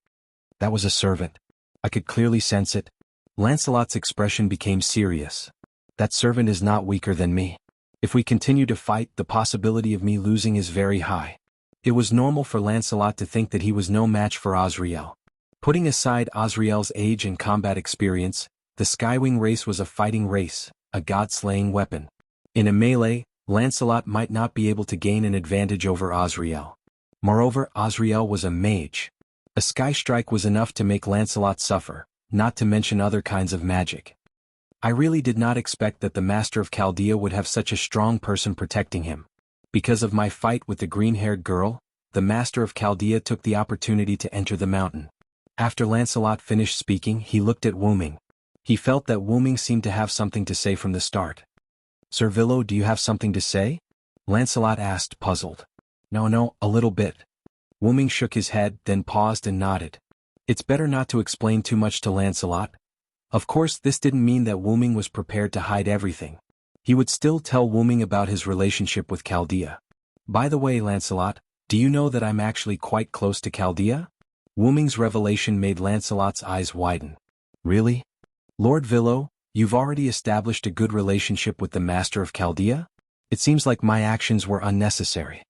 That was a servant. I could clearly sense it. Lancelot's expression became serious. That servant is not weaker than me. If we continue to fight, the possibility of me losing is very high. It was normal for Lancelot to think that he was no match for Azrael. Putting aside Azrael's age and combat experience, the Skywing race was a fighting race, a god-slaying weapon. In a melee, Lancelot might not be able to gain an advantage over Azrael. Moreover, Azrael was a mage. A sky strike was enough to make Lancelot suffer, not to mention other kinds of magic. I really did not expect that the Master of Chaldea would have such a strong person protecting him. Because of my fight with the green-haired girl, the Master of Chaldea took the opportunity to enter the mountain. After Lancelot finished speaking, he looked at Wu Ming. He felt that Wu Ming seemed to have something to say from the start. Sir Villo, do you have something to say? Lancelot asked, puzzled. No, a little bit. Wu Ming shook his head, then paused and nodded. It's better not to explain too much to Lancelot. Of course, this didn't mean that Wu Ming was prepared to hide everything. He would still tell Wu Ming about his relationship with Chaldea. By the way, Lancelot, do you know that I'm actually quite close to Chaldea? Wu Ming's revelation made Lancelot's eyes widen. Really? Lord Villo, you've already established a good relationship with the Master of Chaldea? It seems like my actions were unnecessary.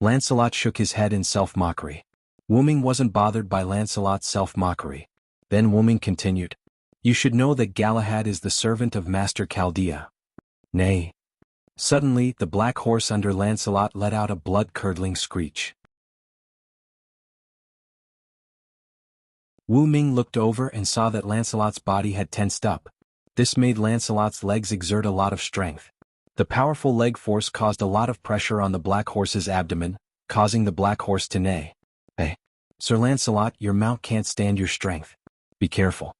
Lancelot shook his head in self-mockery. Wu Ming wasn't bothered by Lancelot's self-mockery. Then Wu Ming continued. You should know that Galahad is the servant of Master Chaldea. Nay. Suddenly, the black horse under Lancelot let out a blood-curdling screech. Wu Ming looked over and saw that Lancelot's body had tensed up. This made Lancelot's legs exert a lot of strength. The powerful leg force caused a lot of pressure on the black horse's abdomen, causing the black horse to neigh. Hey, Sir Lancelot, your mount can't stand your strength. Be careful.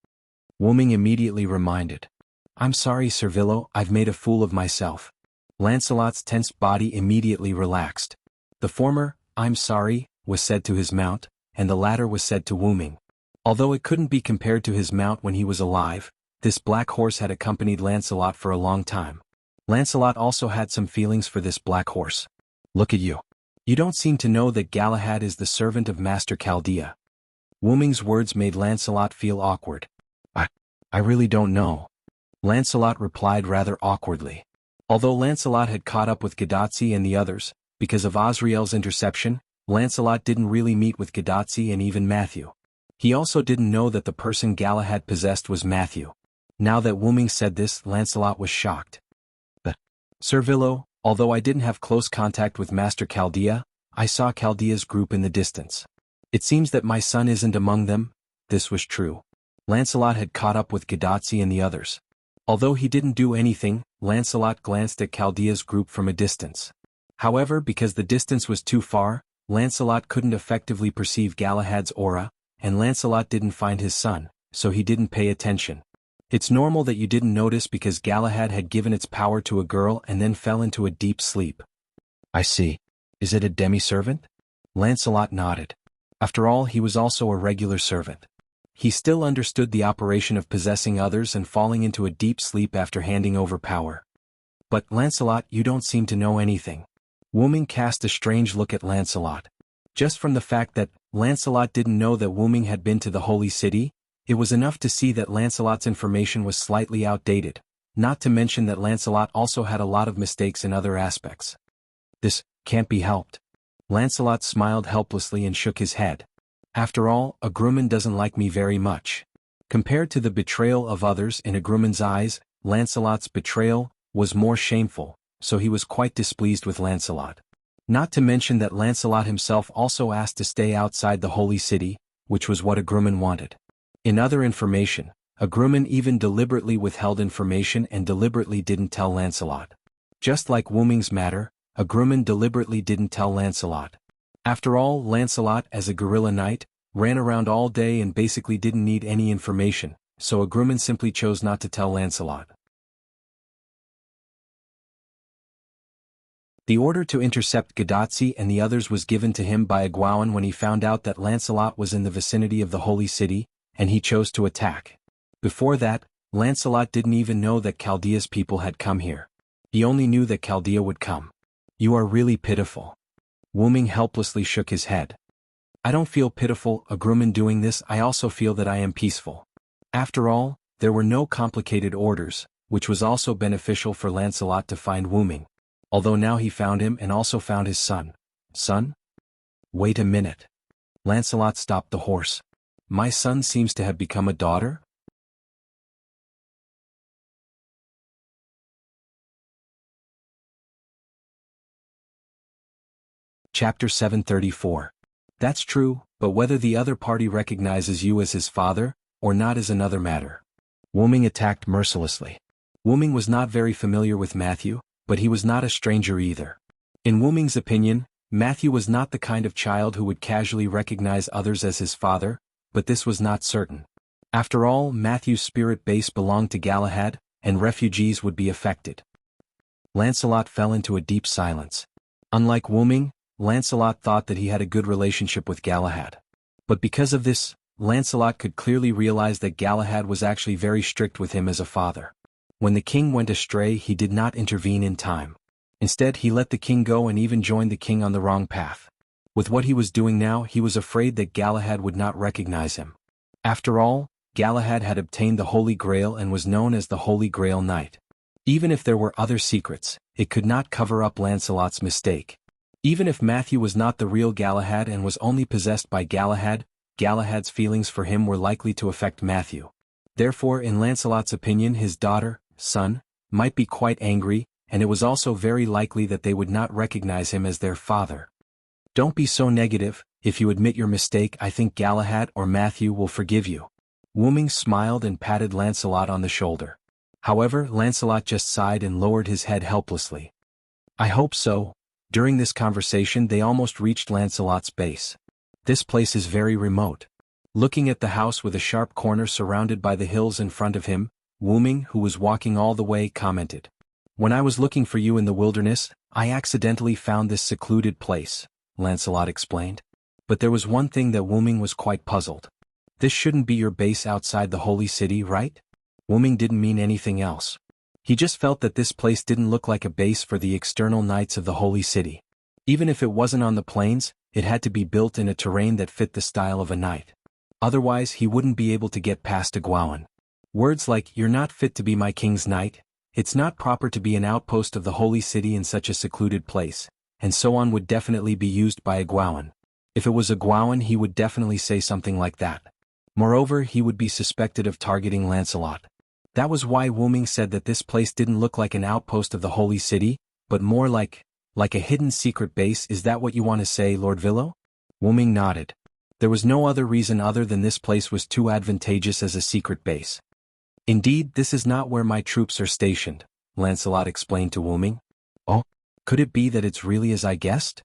Wu Ming immediately reminded. I'm sorry, Sir Villo, I've made a fool of myself. Lancelot's tensed body immediately relaxed. The former, I'm sorry, was said to his mount, and the latter was said to Wu Ming. Although it couldn't be compared to his mount when he was alive, this black horse had accompanied Lancelot for a long time. Lancelot also had some feelings for this black horse. Look at you. You don't seem to know that Galahad is the servant of Master Chaldea. Wu Ming's words made Lancelot feel awkward. I really don't know. Lancelot replied rather awkwardly. Although Lancelot had caught up with Gadazzi and the others, because of Azrael's interception, Lancelot didn't really meet with Gadazzi and even Matthew. He also didn't know that the person Galahad possessed was Matthew. Now that Wu Ming said this, Lancelot was shocked. But, Sir Villo, although I didn't have close contact with Master Chaldea, I saw Chaldea's group in the distance. It seems that my son isn't among them. This was true. Lancelot had caught up with Gadazzi and the others. Although he didn't do anything, Lancelot glanced at Chaldea's group from a distance. However, because the distance was too far, Lancelot couldn't effectively perceive Galahad's aura, and Lancelot didn't find his son, so he didn't pay attention. It's normal that you didn't notice because Galahad had given its power to a girl and then fell into a deep sleep. I see. Is it a demi-servant? Lancelot nodded. After all, he was also a regular servant. He still understood the operation of possessing others and falling into a deep sleep after handing over power. But, Lancelot, you don't seem to know anything. Wu Ming cast a strange look at Lancelot. Just from the fact that Lancelot didn't know that Wu Ming had been to the Holy City, it was enough to see that Lancelot's information was slightly outdated, not to mention that Lancelot also had a lot of mistakes in other aspects. This can't be helped. Lancelot smiled helplessly and shook his head. After all, a Grumman doesn't like me very much. Compared to the betrayal of others in a Grumman's eyes, Lancelot's betrayal was more shameful, so he was quite displeased with Lancelot. Not to mention that Lancelot himself also asked to stay outside the Holy City, which was what a Grumman wanted. In other information, a Grumman even deliberately withheld information and deliberately didn't tell Lancelot. Just like Wu Ming's matter, a Grumman deliberately didn't tell Lancelot. After all, Lancelot, as a guerrilla knight, ran around all day and basically didn't need any information, so a Grumman simply chose not to tell Lancelot. The order to intercept Gadazi and the others was given to him by Egwene when he found out that Lancelot was in the vicinity of the Holy City, and he chose to attack. Before that, Lancelot didn't even know that Chaldea's people had come here. He only knew that Chaldea would come. You are really pitiful. Wu Ming helplessly shook his head. I don't feel pitiful, a Grumman doing this. I also feel that I am peaceful. After all, there were no complicated orders, which was also beneficial for Lancelot to find Wu Ming. Although now he found him and also found his son. Son? Wait a minute. Lancelot stopped the horse. My son seems to have become a daughter? Chapter 734. That's true, but whether the other party recognizes you as his father, or not is another matter. Wu Ming attacked mercilessly. Wu Ming was not very familiar with Matthew, but he was not a stranger either. In Wu Ming's opinion, Matthew was not the kind of child who would casually recognize others as his father, but this was not certain. After all, Matthew's spirit base belonged to Galahad, and refugees would be affected. Lancelot fell into a deep silence. Unlike Wu Ming, Lancelot thought that he had a good relationship with Galahad. But because of this, Lancelot could clearly realize that Galahad was actually very strict with him as a father. When the king went astray, he did not intervene in time. Instead, he let the king go and even joined the king on the wrong path. With what he was doing now, he was afraid that Galahad would not recognize him. After all, Galahad had obtained the Holy Grail and was known as the Holy Grail Knight. Even if there were other secrets, it could not cover up Lancelot's mistake. Even if Matthew was not the real Galahad and was only possessed by Galahad, Galahad's feelings for him were likely to affect Matthew. Therefore, in Lancelot's opinion, his daughter, son, might be quite angry, and it was also very likely that they would not recognize him as their father. Don't be so negative. If you admit your mistake, I think Galahad or Matthew will forgive you. Wu Ming smiled and patted Lancelot on the shoulder. However, Lancelot just sighed and lowered his head helplessly. I hope so. During this conversation they almost reached Lancelot's base. This place is very remote. Looking at the house with a sharp corner surrounded by the hills in front of him, Wu Ming, who was walking all the way, commented. When I was looking for you in the wilderness, I accidentally found this secluded place, Lancelot explained. But there was one thing that Wu Ming was quite puzzled. This shouldn't be your base outside the Holy City, right? Wu Ming didn't mean anything else. He just felt that this place didn't look like a base for the external knights of the Holy City. Even if it wasn't on the plains, it had to be built in a terrain that fit the style of a knight. Otherwise he wouldn't be able to get past Egwene. Words like, "You're not fit to be my king's knight," "It's not proper to be an outpost of the Holy City in such a secluded place," and so on would definitely be used by Egwene. If it was Egwene, he would definitely say something like that. Moreover, he would be suspected of targeting Lancelot. That was why Wu Ming said that this place didn't look like an outpost of the Holy City, but more like a hidden secret base. Is that what you want to say, Lord Villo? Wu Ming nodded. There was no other reason other than this place was too advantageous as a secret base. Indeed, this is not where my troops are stationed, Lancelot explained to Wu Ming. Oh, could it be that it's really as I guessed?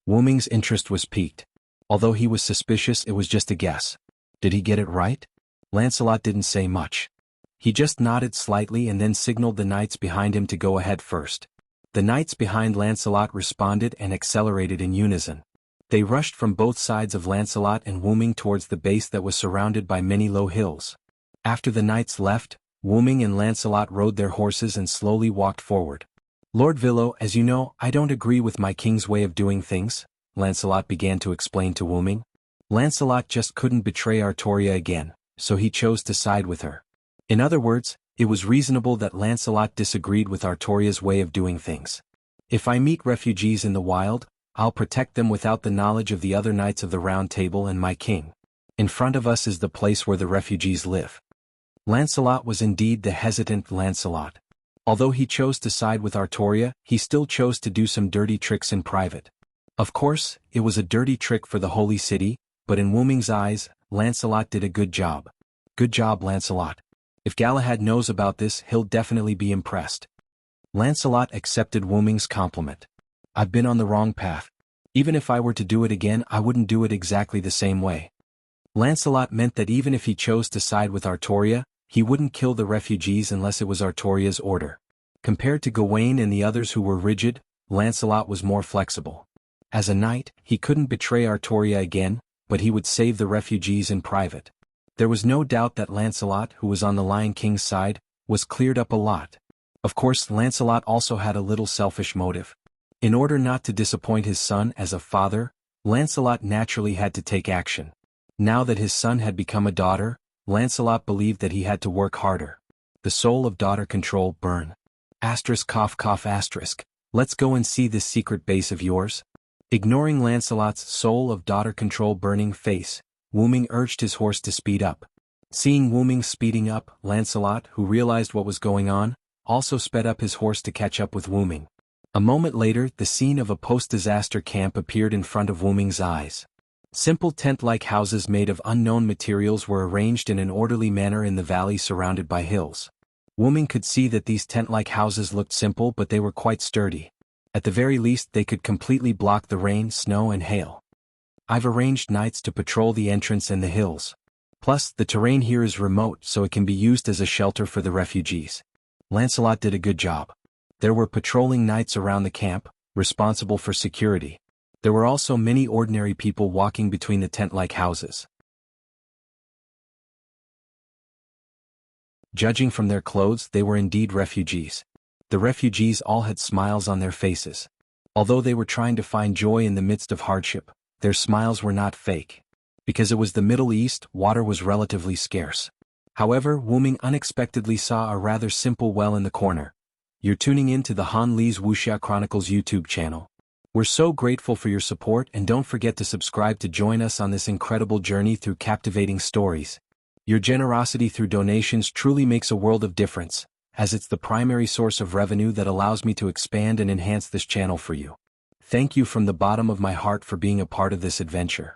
Wu Ming's interest was piqued. Although he was suspicious, it was just a guess. Did he get it right? Lancelot didn't say much. He just nodded slightly and then signaled the knights behind him to go ahead first. The knights behind Lancelot responded and accelerated in unison. They rushed from both sides of Lancelot and Wuming towards the base that was surrounded by many low hills. After the knights left, Wuming and Lancelot rode their horses and slowly walked forward. "Lord Villo, as you know, I don't agree with my king's way of doing things," Lancelot began to explain to Wuming. Lancelot just couldn't betray Artoria again, so he chose to side with her. In other words, it was reasonable that Lancelot disagreed with Artoria's way of doing things. "If I meet refugees in the wild, I'll protect them without the knowledge of the other knights of the Round Table and my king. In front of us is the place where the refugees live." Lancelot was indeed the hesitant Lancelot. Although he chose to side with Artoria, he still chose to do some dirty tricks in private. Of course, it was a dirty trick for the Holy City, but in Wuming's eyes, Lancelot did a good job. "Good job, Lancelot. If Galahad knows about this, he'll definitely be impressed." Lancelot accepted Wuming's compliment. "I've been on the wrong path. Even if I were to do it again, I wouldn't do it exactly the same way." Lancelot meant that even if he chose to side with Artoria, he wouldn't kill the refugees unless it was Artoria's order. Compared to Gawain and the others who were rigid, Lancelot was more flexible. As a knight, he couldn't betray Artoria again, but he would save the refugees in private. There was no doubt that Lancelot, who was on the Lion King's side, was cleared up a lot. Of course, Lancelot also had a little selfish motive. In order not to disappoint his son as a father, Lancelot naturally had to take action. Now that his son had become a daughter, Lancelot believed that he had to work harder. The soul of daughter control burn. ******. Let's go and see this secret base of yours. Ignoring Lancelot's soul of daughter control burning face, Wuming urged his horse to speed up. Seeing Wuming speeding up, Lancelot, who realized what was going on, also sped up his horse to catch up with Wuming. A moment later, the scene of a post-disaster camp appeared in front of Wuming's eyes. Simple tent-like houses made of unknown materials were arranged in an orderly manner in the valley surrounded by hills. Wuming could see that these tent-like houses looked simple, but they were quite sturdy. At the very least, they could completely block the rain, snow and hail. "I've arranged knights to patrol the entrance and the hills. Plus, the terrain here is remote, so it can be used as a shelter for the refugees." Lancelot did a good job. There were patrolling knights around the camp, responsible for security. There were also many ordinary people walking between the tent-like houses. Judging from their clothes, they were indeed refugees. The refugees all had smiles on their faces. Although they were trying to find joy in the midst of hardship, their smiles were not fake. Because it was the Middle East, water was relatively scarce. However, Wuming unexpectedly saw a rather simple well in the corner. You're tuning in to the Han Lee's Wuxia Chronicles YouTube channel. We're so grateful for your support, and don't forget to subscribe to join us on this incredible journey through captivating stories. Your generosity through donations truly makes a world of difference, as it's the primary source of revenue that allows me to expand and enhance this channel for you. Thank you from the bottom of my heart for being a part of this adventure.